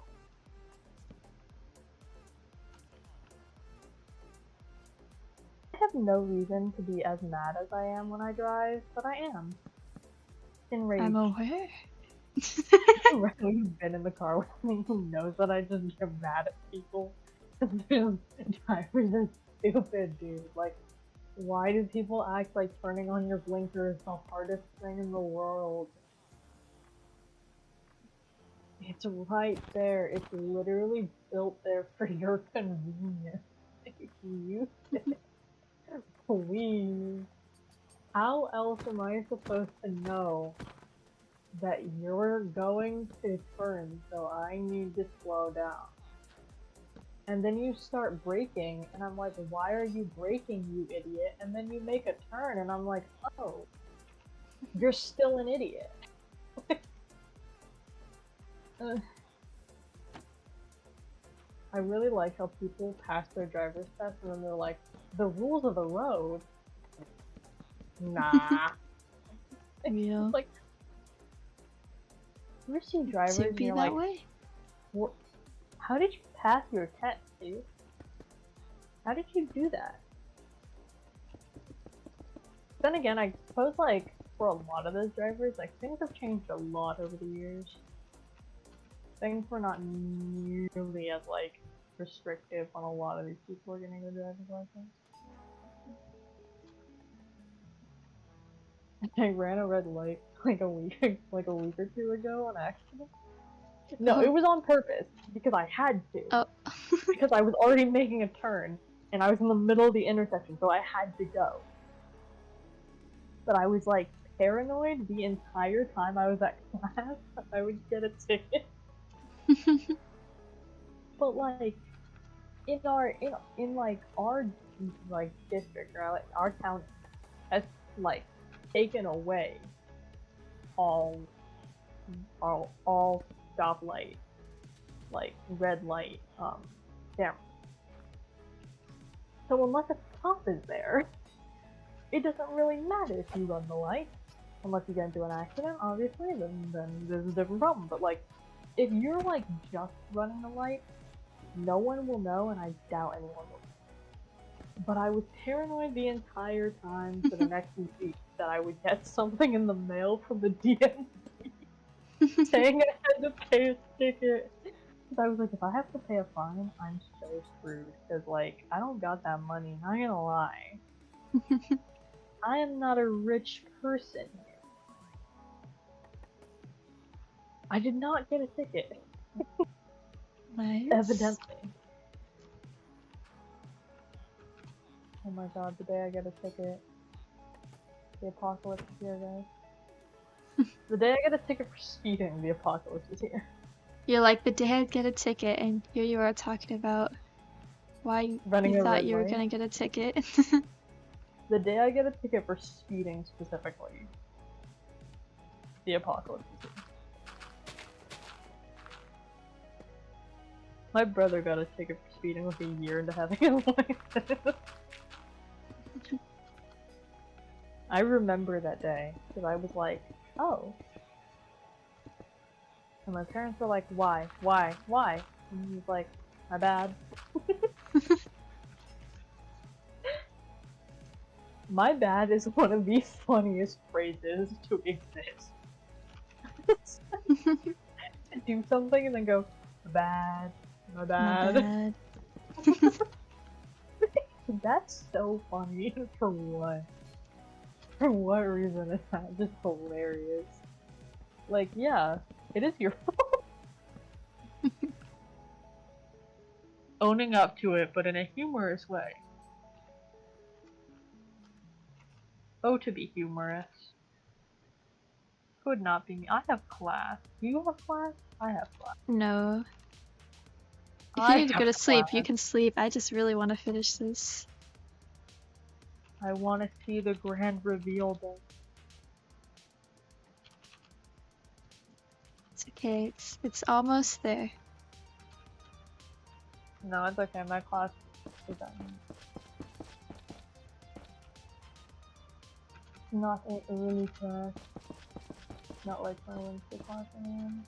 I have no reason to be as mad as I am when I drive, but I am. Enraged. I'm aware. Anyone who's been in the car with me who knows that I just get mad at people. Drivers are stupid, dude. Like, why do people act like turning on your blinker is the hardest thing in the world? It's right there. It's literally built there for your convenience. Use it. Please. How else am I supposed to know that you're going to turn, so I need to slow down? And then you start braking, and I'm like, why are you braking, you idiot? And then you make a turn, and I'm like, oh, you're still an idiot. I really like how people pass their driver's test, and then they're like, the rules of the road? Nah. Real. Like, you ever see drivers To and be you're that like, way? what? How did you pass your test, dude? How did you do that? Then again, I suppose, like, for a lot of those drivers, like, things have changed a lot over the years. Things were not nearly as, like, restrictive on a lot of these people are getting their driver's license. I ran a red light like a week or two ago on accident. No, it was on purpose because I had to. Oh. Because I was already making a turn and I was in the middle of the intersection, so I had to go. But I was like paranoid the entire time I was at class that I would get a ticket. But like in our district or like our county has like taken away all stoplight, like red light cameras. So unless a cop is there, it doesn't really matter if you run the light. Unless you get into an accident, obviously, then there's a different problem. But like, if you're like just running the light, no one will know, and I doubt anyone will. But I was paranoid the entire time for the next week that I would get something in the mail from the DMV saying I had to pay a ticket. Because I was like, if I have to pay a fine, I'm so screwed. Because, like, I don't got that money, not gonna lie. I am not a rich person here. I did not get a ticket. Nice. Evidently. Oh my god, the day I get a ticket. The apocalypse is here, guys. The day I get a ticket for speeding, the apocalypse is here. You're like, the day I get a ticket, and here you are talking about why you thought you were gonna get a ticket. The day I get a ticket for speeding specifically, the apocalypse is here. My brother got a ticket for speeding like a year into having a license. I remember that day, because I was like, oh. And my parents were like, why? And he was like, my bad. My bad is one of the funniest phrases to exist. Do something and then go, my bad. My bad. That's so funny. For what? For what reason is that just hilarious? Like, yeah, it is your fault. Owning up to it, but in a humorous way. Oh, to be humorous. Could not be me. I have class. Do you have class? I have class. No. If you need to go to sleep, you can sleep. I just really want to finish this. I want to see the grand reveal though. It's okay. It's almost there. No, it's okay. My class is done. Not an early class. Not like my Wednesday class, man.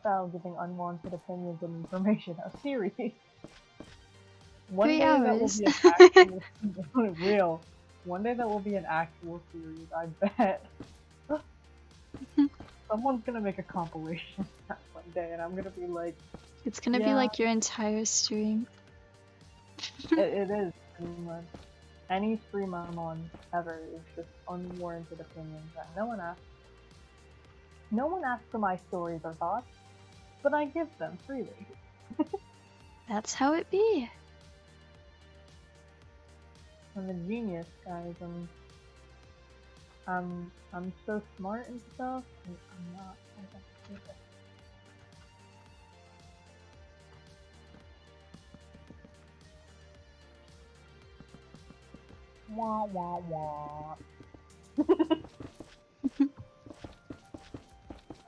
Style giving unwanted opinions and information. A series. One 3 day that will hours. be an actual real. One day that will be an actual series, I bet. Someone's gonna make a compilation that one day, and I'm gonna be like, It's gonna be yeah, like your entire stream. it is pretty much. Any stream I'm on ever is just unwarranted opinions that no one asks. No one asks for my stories or thoughts, but I give them freely. That's how it be. I'm a genius, guys. I'm so smart and stuff. And I'm not. I don't think that. Wah wah wah.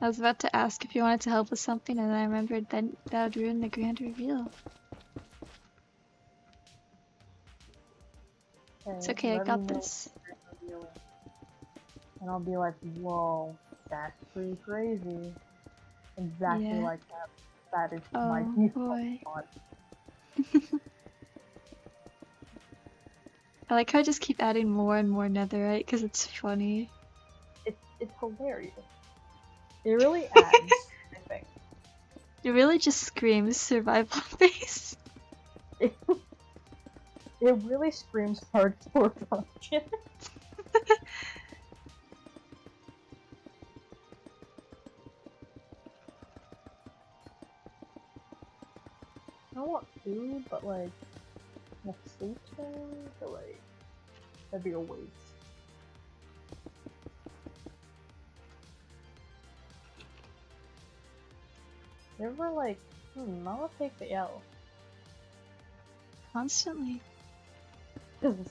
I was about to ask if you wanted to help with something, and then I remembered then that would ruin the grand reveal. It's okay, I let got me know this. when you're revealing. And I'll be like, whoa, that's pretty crazy. Exactly Yeah. like that. That is Oh, my default boy. thought. I like how I just keep adding more and more netherite because it's funny. It's hilarious. It really adds, I think. It really just screams survival base. It really screams hardcore pumpkin. I want food, but like, a sleep thing, so like, that'd be a waste. You ever like, I'm gonna take the L. Constantly. Because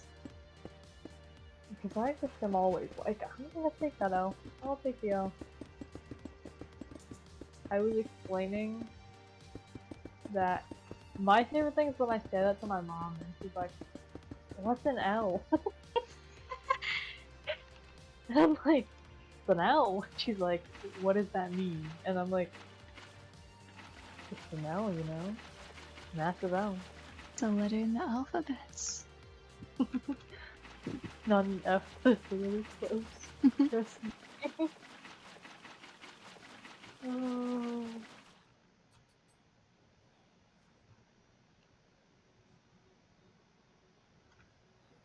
I just am always like, I'm gonna take that L. I'll take the L. I was explaining that my favorite thing is when I say that to my mom, and she's like, what's an L? And I'm like, it's an L. She's like, what does that mean? And I'm like, it's an L, you know? Massive L. It's a letter in the alphabets. Not an F, but it's really close. Trust me. Oh.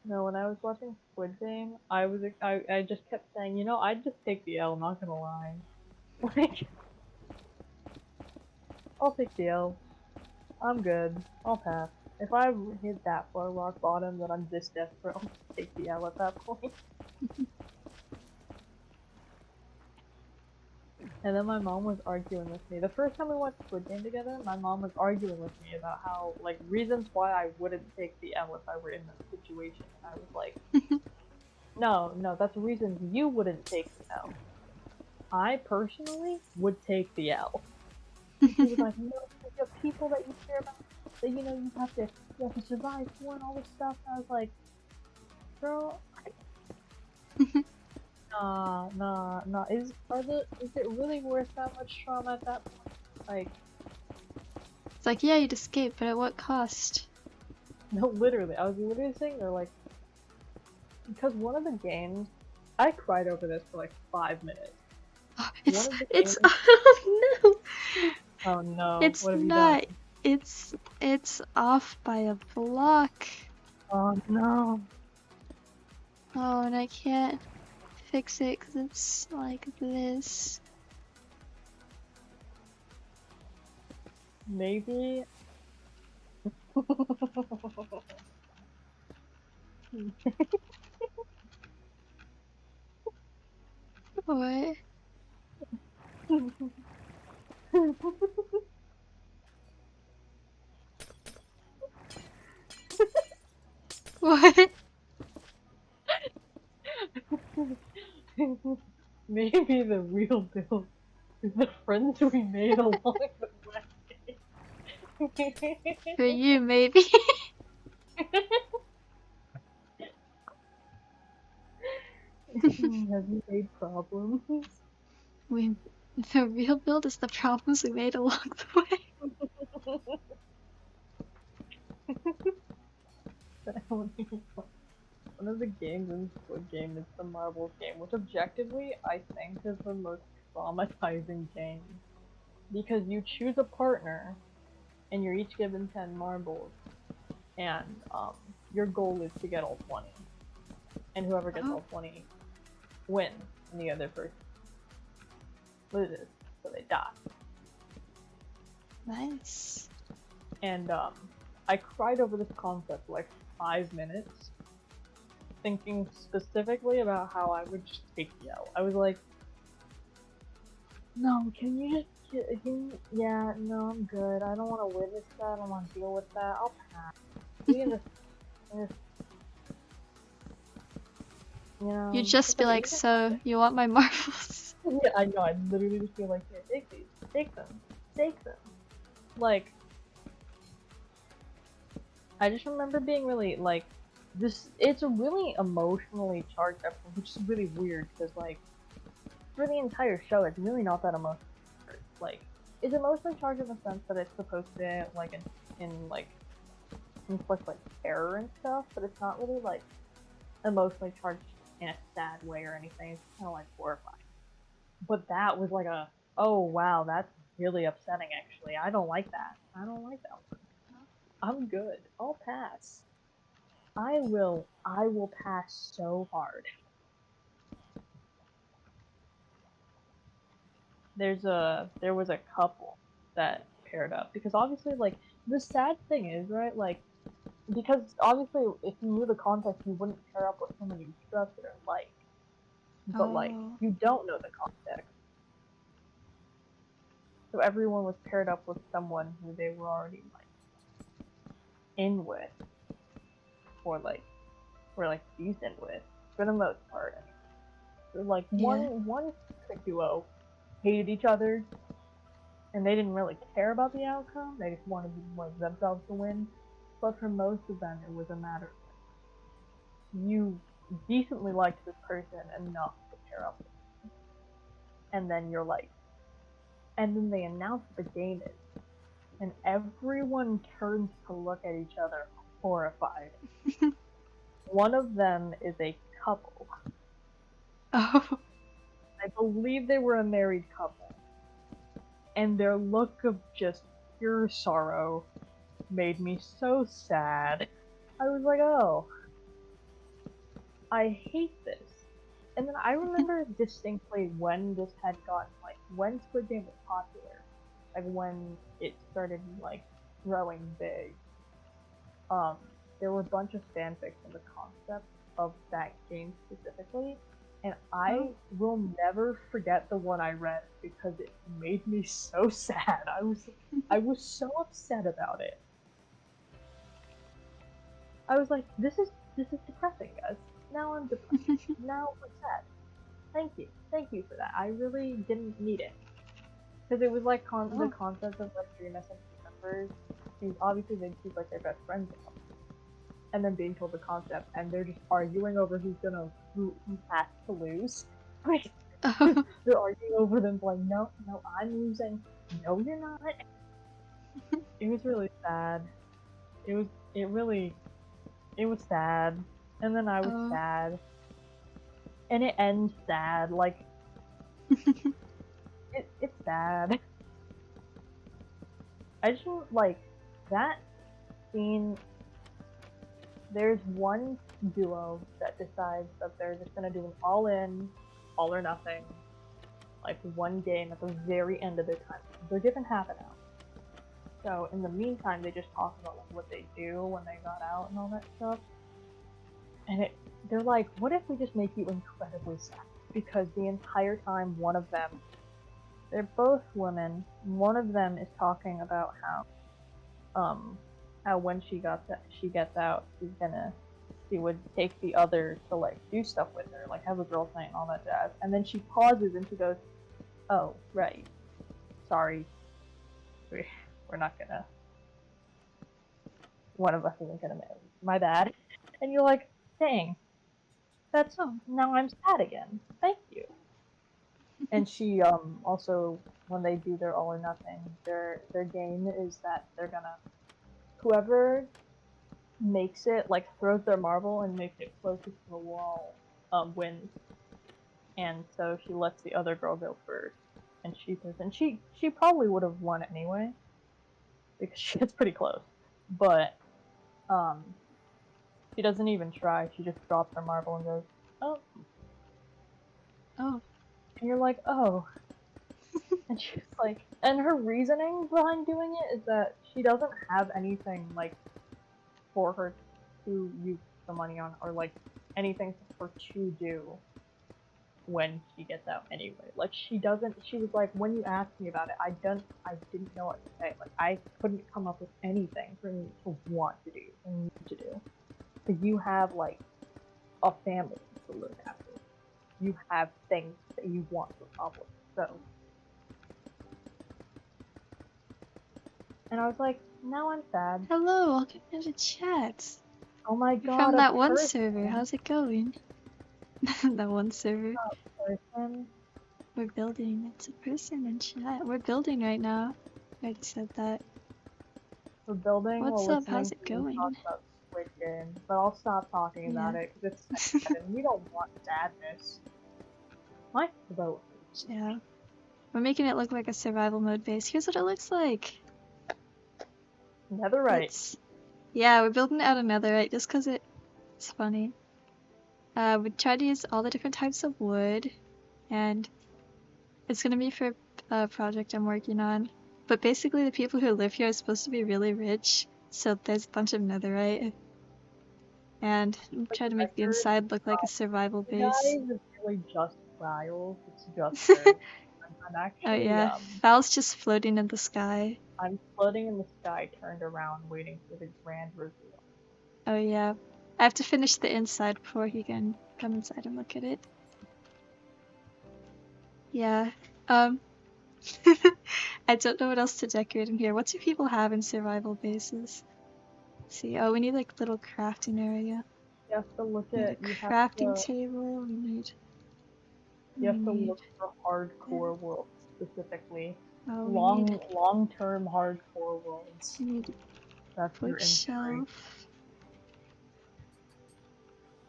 No, when I was watching Squid Game, I just kept saying, you know, I'd just take the L, not gonna lie. Like, I'll take the L. I'm good. I'll pass. If I hit that far rock bottom that I'm this desperate, I'll just take the L at that point. And then my mom was arguing with me. The first time we watched Squid Game together, my mom was arguing with me about how, like, reasons why I wouldn't take the L if I were in that situation. And I was like, no, that's reasons you wouldn't take the L. I personally would take the L. And she was like, no, you have people that you care about, that you know you have to survive for and all this stuff. And I was like, girl, nah. Is it really worth that much trauma at that point? Like, It's like, yeah, you'd escape, but at what cost? no, literally. I was literally saying they're like, because one of the games, I cried over this for like 5 minutes. Oh, One of the it's games- oh no! Oh no! It's what have not. You done? It's off by a block. Oh no! Oh, and I can't fix it because it's like this. Maybe. What? What? Maybe the real deal is the friends we made along the way. For you, maybe. Have you made problems? The real build is the problems we made along the way. One of the games in Squid Game is the marbles game, which objectively I think is the most traumatizing game. Because you choose a partner, and you're each given 10 marbles, and your goal is to get all 20. And whoever gets all 20 wins, and the other person loses, so they die. Nice. And I cried over this concept for like 5 minutes, thinking specifically about how I would just take the L. I was like, no, can you yeah, no, I'm good. I don't want to witness that. I don't want to deal with that. I'll pass. We can just, you know. You'd just be like, so, you want my marbles? Yeah, I know. I'd literally just be like, here, take these. Take them. Take them. Like, I just remember being really, like, it's a really emotionally charged episode, which is really weird, because, like, for the entire show, it's really not that emotional. Like, it's emotionally charged in the sense that it's supposed to, like, inflict, like, terror and stuff, but it's not really, like, emotionally charged in a sad way or anything. It's kind of, like, horrifying. But that was like oh wow, that's really upsetting, actually. I don't like that. I don't like that one. I'm good. I'll pass. I will pass so hard. There was a couple that paired up, because obviously, like, the sad thing is, right, like, because obviously if you knew the context, you wouldn't pair up with someone you trusted or liked. But like, you don't know the context. So everyone was paired up with someone who they were already, like, in with. Or like decent with, for the most part. So like, one duo hated each other, and they didn't really care about the outcome. They just wanted, like, themselves to win. But for most of them, it was a matter of, like, you decently liked this person enough to pair up with them. And then you're like, and then they announce what the game is, and everyone turns to look at each other horrified. One of them is a couple. Oh. I believe they were a married couple. And their look of just pure sorrow made me so sad. I was like, oh, I hate this. And then I remember distinctly when this had gotten, like, when Squid Game was popular, like, when it started, like, growing big, there were a bunch of fanfics in the concept of that game specifically, and I will never forget the one I read, because it made me so sad. I was so upset about it. I was like, this is depressing, guys. Now I'm depressed. Now I'm sad. Thank you for that. I really didn't need it, because it was like the concept of, like, dream SMT members. Obviously they choose, like, their best friends or something, and then being told the concept, and they're just arguing over who has to lose. Like, they're arguing over them, like, no, I'm losing. No, you're not. It was really sad. It was sad, and then I was sad, and it ends sad. Like, it's sad. I just, like, that scene. There's one duo that decides that they're just gonna do an all-in, all or nothing, like, one game at the very end of their time. They're given half an hour. So in the meantime, they just talk about, like, what they do when they got out and all that stuff. And they're like, what if we just make you incredibly sad? Because the entire time, one of them, they're both women, one of them is talking about how when she gets out, she would take the other to, like, do stuff with her, like have a girls' night and all that jazz. And then she pauses and she goes, oh, right. Sorry. We're not gonna... One of us isn't gonna marry. My bad. And you're like, dang. That's Oh. now I'm sad again. Thank you. And she also, when they do their all or nothing, their game is that they're gonna, whoever makes it, like throws their marble and makes it closest to the wall, wins. And so she lets the other girl go first, and she probably would have won anyway because she gets pretty close, but she doesn't even try. She just drops her marble and goes, oh. Oh. And you're like, oh. And she's like, and her reasoning behind doing it is that she doesn't have anything, like, for her to use the money on, or, like, anything for her to do when she gets out anyway. Like, she was like, when you asked me about it, I didn't know what to say. Like, I couldn't come up with anything for me to want to do and need to do. Because you have, like, a family to look after. You have things that you want to accomplish, so. And I was like, now I'm sad. Hello, welcome to the chat. Oh my You're god, from a that one person. server. How's it going? That one server. Person. We're building. It's a person in chat. We're building right now. I already said that. We're building What's while up? How's listening it to you going? talk about Squid Game, but I'll stop talking about it because it's sad and we don't want sadness. My throat. Yeah. We're making it look like a survival mode base. Here's what it looks like. Netherite. Yeah, we're building it out of netherite just because it's funny. We tried to use all the different types of wood, and it's gonna be for a project I'm working on. But basically, the people who live here are supposed to be really rich, so there's a bunch of netherite. And I'm trying to make the inside look like a survival base. Guys, it's really just Riles. It's just her. I'm actually. Oh yeah, Val's just floating in the sky. I'm floating in the sky, turned around, waiting for the grand reveal. Oh yeah, I have to finish the inside before he can come inside and look at it. Yeah. I don't know what else to decorate in here. What do people have in survival bases? Let's see, oh, we need like little crafting area. You have to look We need at. a crafting table. We need. You have to look for hardcore worlds specifically. Oh, Long-term hardcore worlds. We need That's your inventory.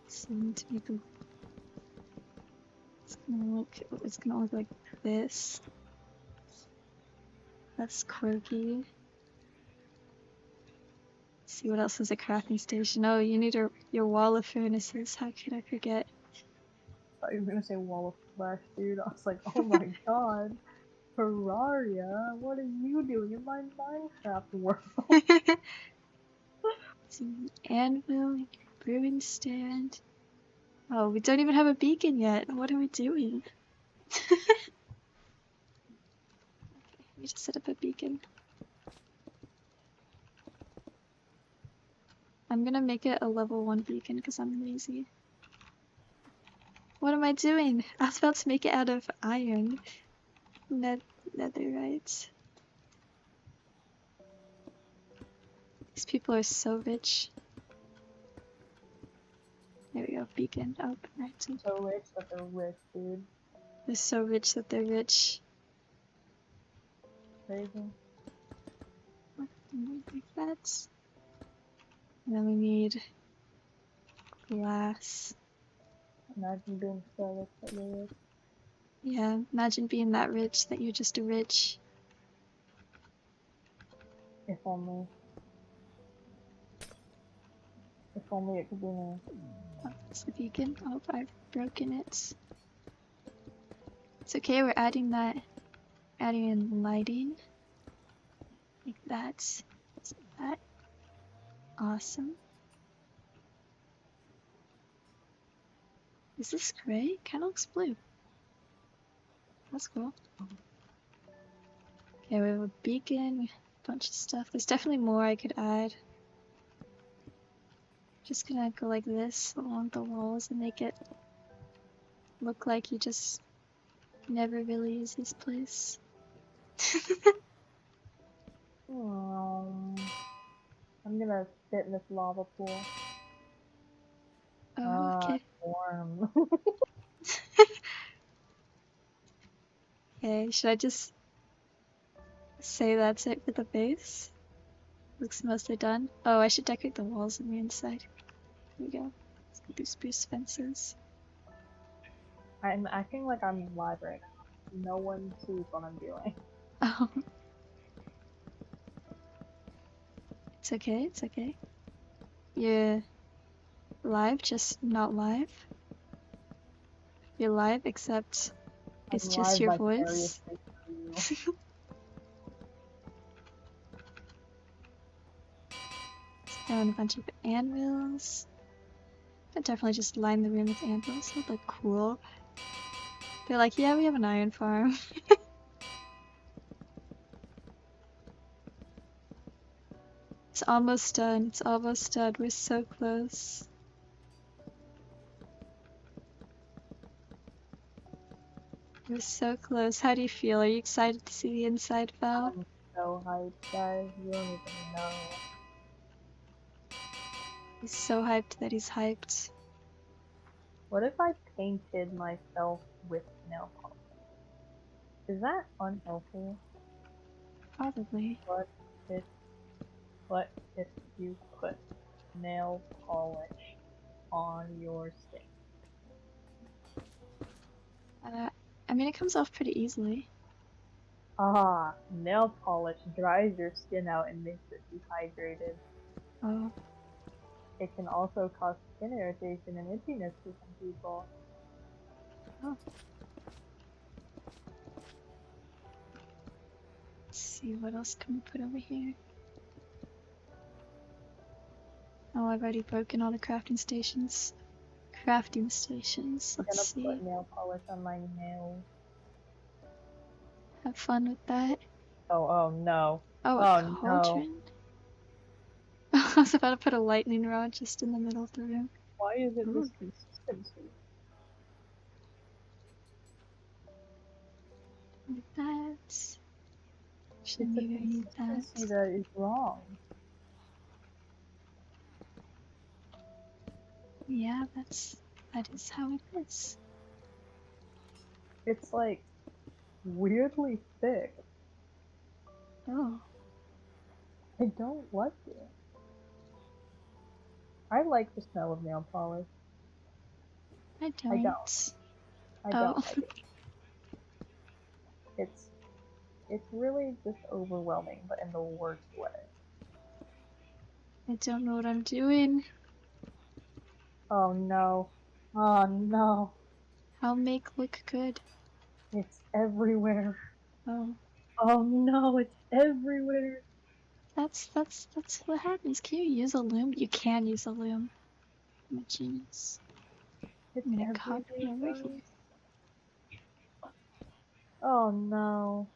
So we need to make a. It's gonna look like this. That's quirky. Let's see what else is a crafting station. Oh, you need your wall of furnaces. How could I forget? I thought you were gonna say wall of flesh, dude. I was like, oh my god. Terraria, what are you doing in my Minecraft world? Anvil, brewing stand. Oh, we don't even have a beacon yet. What are we doing? We just set up a beacon. I'm gonna make it a level 1 beacon because I'm lazy. What am I doing? I was about to make it out of iron. Netherite. These people are so rich. There we go, beacon. Oh, right. So rich that they're rich, dude. They're so rich that they're rich. Crazy. Like that. And then we need glass. Imagine being so rich that you're rich. Yeah, imagine being that rich that you're just a rich. If only. If only it could be me. Oh, it's the beacon. Oh, I've broken it. It's okay, we're adding in lighting. Like that. Like that. Awesome. Is this gray? Kinda looks blue. That's cool. Okay, we have a beacon, a bunch of stuff. There's definitely more I could add. Just gonna go like this along the walls and make it look like you just never really use this place. I'm gonna sit in this lava pool. Oh, okay. warm. Okay, should I just say that's it for the base? Looks mostly done. Oh, I should decorate the walls on the inside. Here we go. Let's get these spruce fences. I'm acting like I'm live right now. No one sees what I'm doing. Oh. It's okay, it's okay. You're live, just not live. You're live, except it's I'm just live your vicariously voice. through you. Throwing a bunch of anvils. I'd definitely just line the room with anvils. That would look cool. They're like, yeah, we have an iron farm. It's almost done. It's almost done. We're so close. We're so close. How do you feel? Are you excited to see the inside, Val? I'm so hyped, guys. You don't even know. He's so hyped that he's hyped. What if I painted myself with nail polish? Is that unhealthy? Probably. What if you put nail polish on your skin? I mean, it comes off pretty easily. Ah, nail polish dries your skin out and makes it dehydrated. Oh. It can also cause skin irritation and itchiness for some people. Oh. Let's see, what else can we put over here? Oh, I've already broken all the crafting stations. Crafting stations. I'm Let's gonna see. put nail polish on my nails. Have fun with that. Oh no. Oh, Oh, a no. cauldron? I was about to put a lightning rod just in the middle of the room. Why is it this Ooh. consistency? Like that. Should It's a maybe need that. consistency that is wrong. Yeah, that is how it is. It's like weirdly thick. Oh, I don't like it. I like the smell of nail polish. I don't. I don't. I Oh. don't like it. It's really just overwhelming, but in the worst way. I don't know what I'm doing. Oh no. Oh no. I'll make look good. It's everywhere. Oh. Oh no, it's everywhere. That's what happens. Can you use a loom? You can use a loom. I'm a genius. It's I'm gonna copy it over everywhere. here. Oh no.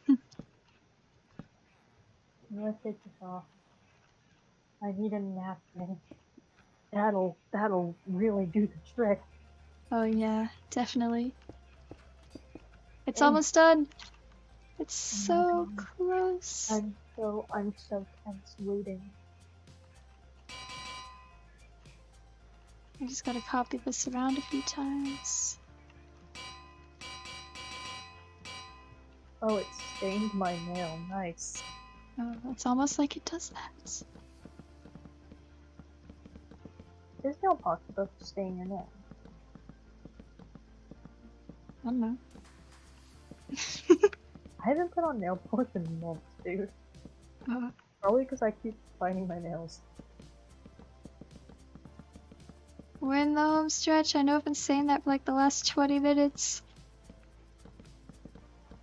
I'm gonna take this off. I need a napkin. That'll really do the trick. Oh yeah, definitely. It's Oh. almost done. It's Oh my so God. close. I'm so tense waiting. I just gotta copy this around a few times. Oh, it stained my nail. Nice. Oh, it's almost like it does that. Is nail polish supposed to stain your nail? I don't know. I haven't put on nail polish in months, dude. Probably because I keep biting my nails. We're in the home stretch. I know I've been saying that for like the last 20 minutes.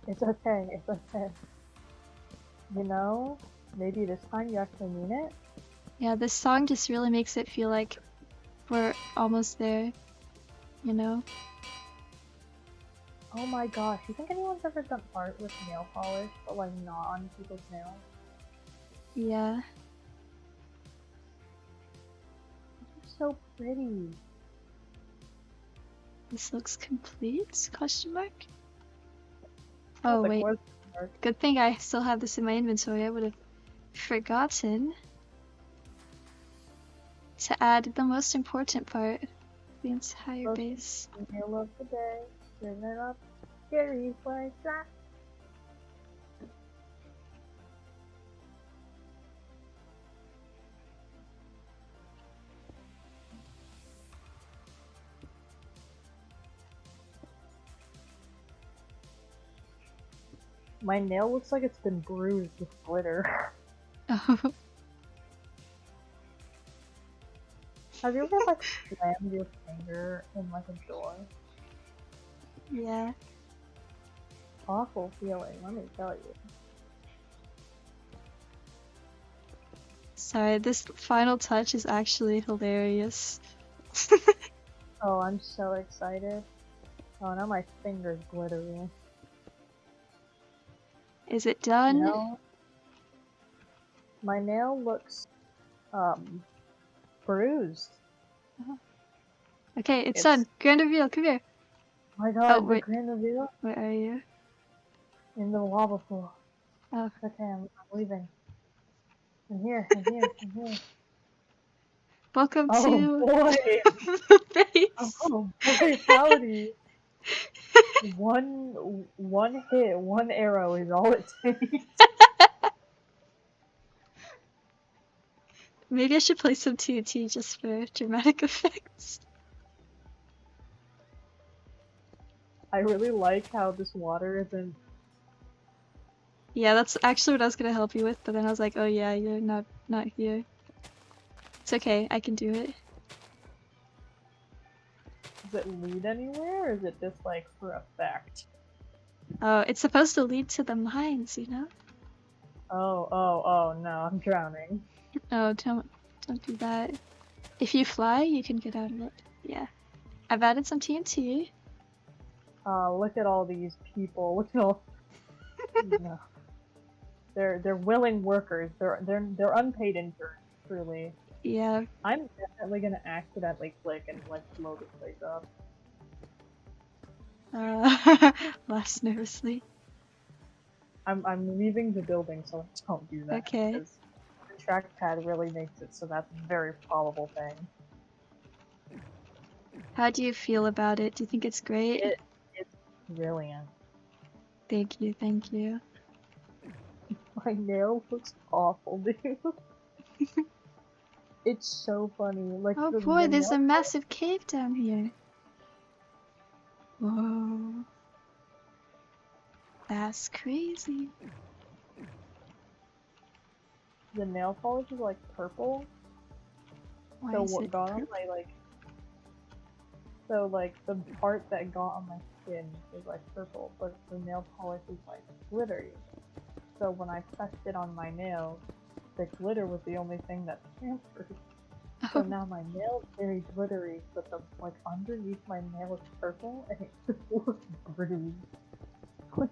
It's okay, it's okay. You know, maybe this time you actually mean it? Yeah, this song just really makes it feel like we're almost there, you know? Oh my gosh, you think anyone's ever done art with nail polish, but like not on people's nails? Yeah. It's so pretty. This looks complete? Question mark? I Oh was like, wait, where's the art? good thing I still have this in my inventory. I would have forgotten to add the most important part. the entire Close base. to the middle of the day, living up scary place. My nail looks like it's been bruised with glitter. Oh, Have you ever like slammed your finger in like a door? yeah. Awful feeling, let me tell you. Sorry, this final touch is actually hilarious. Oh, I'm so excited. Oh, now my finger's glittery. Is it done? No. My nail looks, bruised. Okay, it's done. Grand reveal, come here. Oh my god, Oh, the wait. grand reveal Where are you? in the lava pool. Oh. Okay, I'm leaving. I'm here, I'm here, I'm here. Welcome Oh to boy! the base. Oh boy, howdy! One hit, one arrow is all it takes. Maybe I should play some TNT just for dramatic effects. I really like how this water isn't. Yeah, that's actually what I was gonna help you with, but then I was like, oh yeah, you're not here. It's okay, I can do it. Does it lead anywhere, or is it just like for effect? Oh, it's supposed to lead to the mines, you know? Oh no, I'm drowning. Oh, don't do that. If you fly, you can get out of it. Yeah. I've added some TNT. Look at all these people. Look at all. No. They're willing workers. They're unpaid interns, truly. Yeah. I'm definitely gonna accidentally click and like blow this place up. Laughs nervously. I'm leaving the building, so don't do that. Okay. Because the trackpad really makes it so that's a very probable thing. How do you feel about it? Do you think it's great? It's brilliant. Thank you, thank you. My nail looks awful, dude. It's so funny. Like Oh the boy, there's nail a massive cave down here. Whoa. That's crazy. The nail polish is like purple. Why So is what it got on purple? my like. So like the part that got on my skin is like purple, but the nail polish is like glittery. So when I pressed it on my nail, the glitter was the only thing that transferred. So now my nail is very glittery, but the like underneath my nail is purple, and it just looks bruised.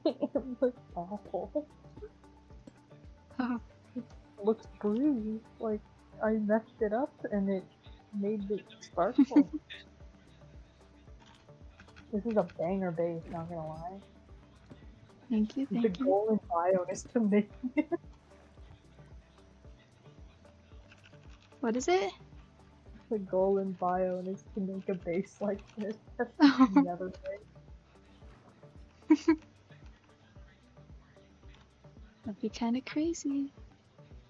It looks awful. Oh, It looks bruised. Like I messed it up, and it made it sparkle. This is a banger base, not gonna lie. thank you, The thank you. goal in bio is to make it. What is it? The goal in bio is to make a base like this. That's Oh. never made. That'd be kind of crazy.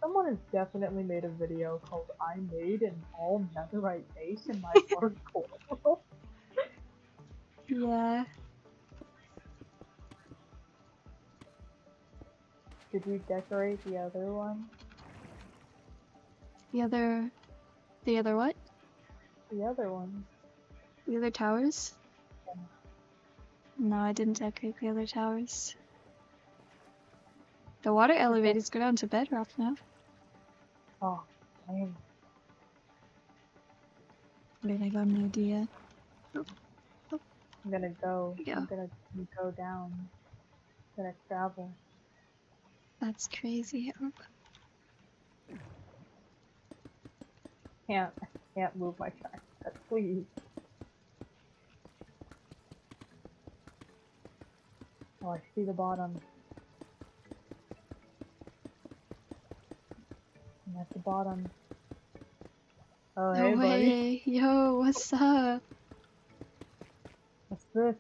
Someone has definitely made a video called I made an all netherite base in my hardcore. Yeah. Did you decorate the other one? The other what? The other one. The other towers? Yeah. No, I didn't decorate the other towers. The water elevators go down to bedrock now. Oh, dang. Wait, I got an idea. I'm gonna go. Yeah. I'm gonna go down. I'm gonna travel. That's crazy. Can't move my trackpad, please. Oh, I see the bottom. I'm at the bottom. Oh, No hey, buddy. way. Yo, what's up? this?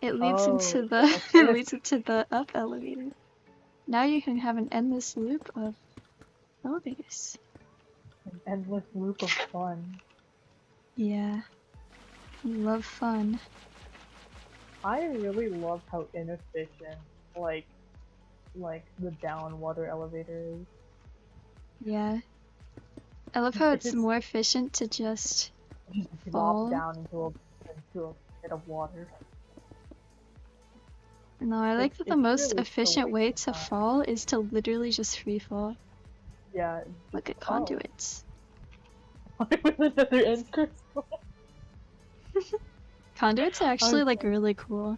It leads into the what's it this? leads into the up elevator. Now you can have an endless loop of elevators. An endless loop of fun. Yeah. Love fun. I really love how inefficient, like the down water elevator is. Yeah. I love how it's It's more efficient to just drop fall. down into a pit of water. No, I like that the It's most really efficient so way to fall is to literally just free fall. yeah. Look at Oh. conduits. With another end crystal. Conduits are actually like really cool.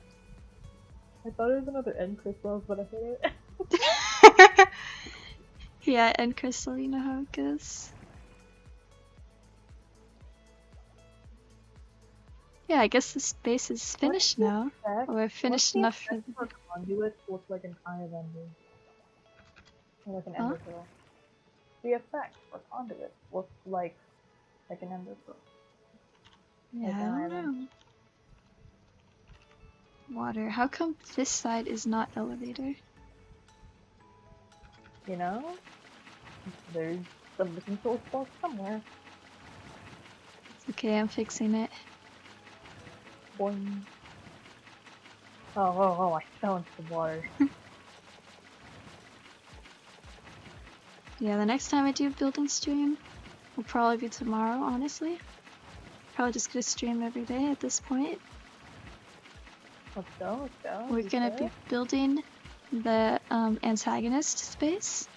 I thought it was another end crystal, but I hit it. Yeah, end crystal, you know how it goes. Yeah, I guess this base is finished now. Or finished enough for the... for conduits look like an eye of ender. Or like an Huh? ender pearl. The effect for conduits looks like an ender pearl. Yeah, Like I an eye don't of ender. know. Water. How come this side is not elevator? You know? There's some control spot somewhere. It's okay, I'm fixing it. Boing. Oh, I fell into the water. Yeah, the next time I do building stream will probably be tomorrow, honestly. Probably just gonna stream every day at this point. Let's go. We're You gonna good? be building the antagonist space.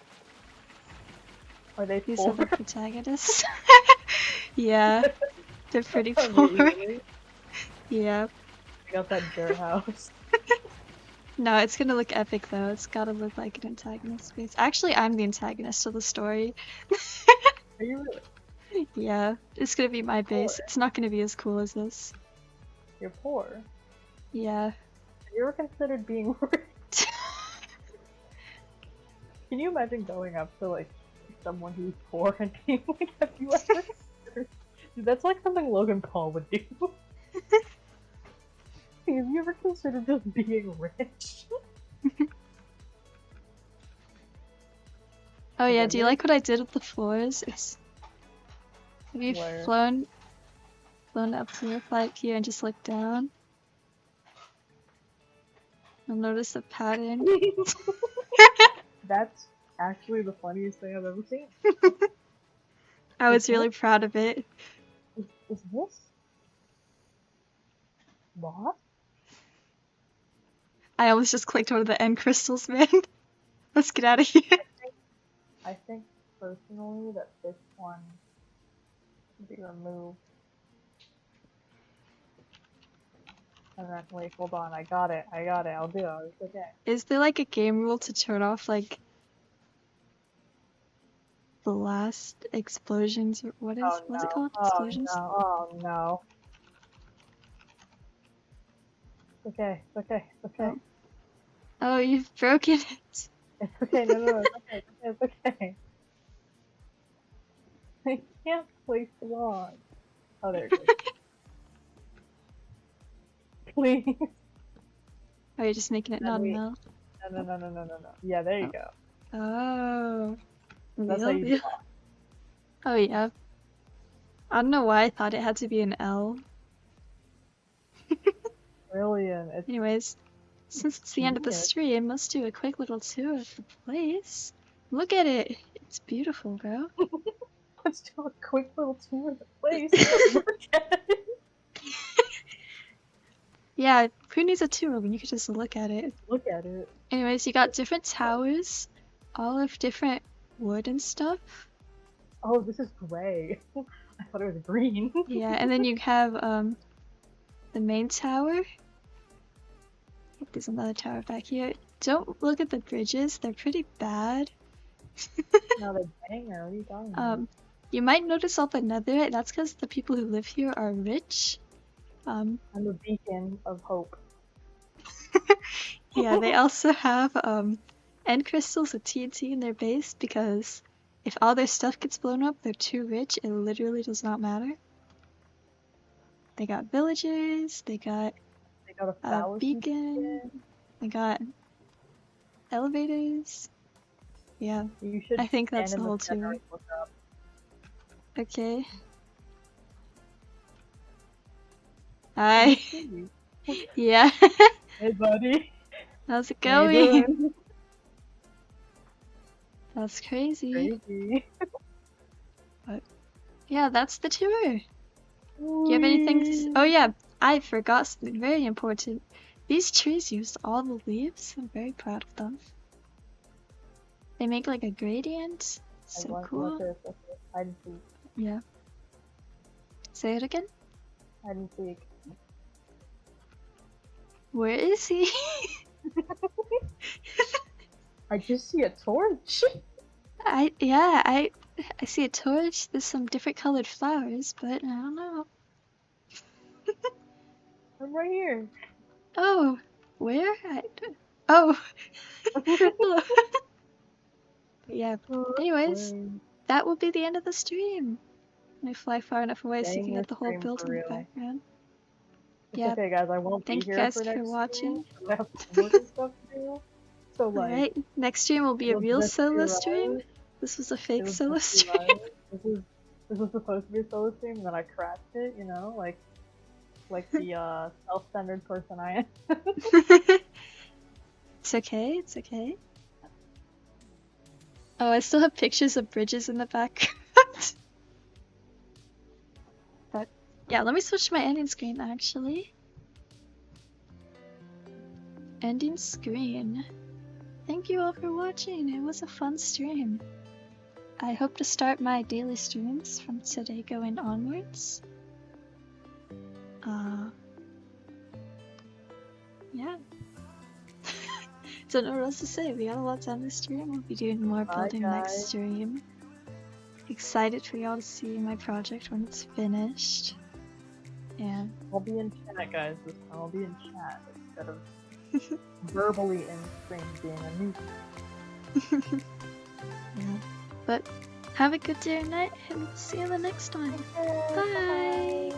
Are they These poor? are the protagonists. Yeah, they're pretty Oh, poor. really? Yeah. I got that dirt house. No, it's gonna look epic though. It's gotta look like an antagonist space. Actually, I'm the antagonist of the story. Are you really? Yeah, it's gonna be my base. It's not gonna be as cool as this. You're poor. Yeah. Have you ever considered being rich? Can you imagine going up to like someone who's poor and being like, have you ever considered? Dude, that's like something Logan Paul would do. Have you ever considered just being rich? Oh yeah, Yeah, do you like what I did with the floors? Have you Where? flown up here, fly up here, and just look down? You'll notice a pattern. That's actually the funniest thing I've ever seen. I was really proud of it. Is this boss? I I almost just clicked one of the end crystals, man. Let's get out of here. I think personally that this one should be removed. And then, wait, hold on, I got it, I'll do it, it's okay. Is there like a game rule to turn off like blast explosions or what's it called? Explosions? Oh no. It's okay. Oh, you've broken it. It's okay, no, it's okay. I can't place the log. Oh, there it goes. Please. Oh, you're just making it not wait. melt. No. Yeah, there you go. Oh. That's how you block. Oh yeah. I don't know why I thought it had to be an L. Brilliant. Anyways, since it's the end of the stream, let's do a quick little tour of the place. Look at it. It's beautiful, bro. Let's do a quick little tour of the place. Look at it. Yeah, who needs a tour when you could just look at it? Look at it. Anyways, you got different towers, all of different wood and stuff. Oh, this is gray. I thought it was green. Yeah, and then you have the main tower. There's another tower back here. Don't look at the bridges, they're pretty bad. No, they're banger. What are you talking about? You might notice all the netherite, that's because the people who live here are rich. I'm a beacon of hope. Yeah, they also have end crystals with TNT in their base because if all their stuff gets blown up, they're too rich, it literally does not matter. They got villagers, they got They got a a fallacy beacon, skin. they got elevators. Yeah, You should I think that's stand the in whole center tour. and look up. Okay. Hi. Yeah. Hey, buddy. How's it How you going? doing? That's crazy. Crazy. Yeah, that's the tour. Do you have anything to say? Oh yeah, I forgot something very important. These trees used all the leaves. I'm very proud of them. They make like a gradient. So cool. Hide and seek. Yeah. Say it again. Hide and seek. Where is he? I just see a torch. I see a torch. There's some different colored flowers, but I don't know. I'm right here. Oh, where? Oh. Hello. Yeah. Anyways, that will be the end of the stream. Let me fly far enough away so you can get the whole building in the background. It's Yeah. okay, guys. I won't be Thank you here guys for for next watching. stream. I have homework and stuff to do. So like. Alright, next stream will be a it was real meant to be solo stream. live. This was a It fake was solo meant to be stream. live. This was supposed to be a solo stream, and then I crashed it. You know, like the self-centered person I am. It's okay, it's okay. Oh, I still have pictures of bridges in the background. But yeah, let me switch to my ending screen actually. Ending screen. Thank you all for watching. It was a fun stream. I hope to start my daily streams from today going onwards. Yeah. Don't know what else to say. We got a lot done this stream. We'll be doing more building next stream. Excited for y'all to see my project when it's finished. Yeah. I'll be in chat, guys. This time I'll be in chat instead of verbally in stream being a noob. Yeah. But have a good day or night, and we'll see you the next time. Bye.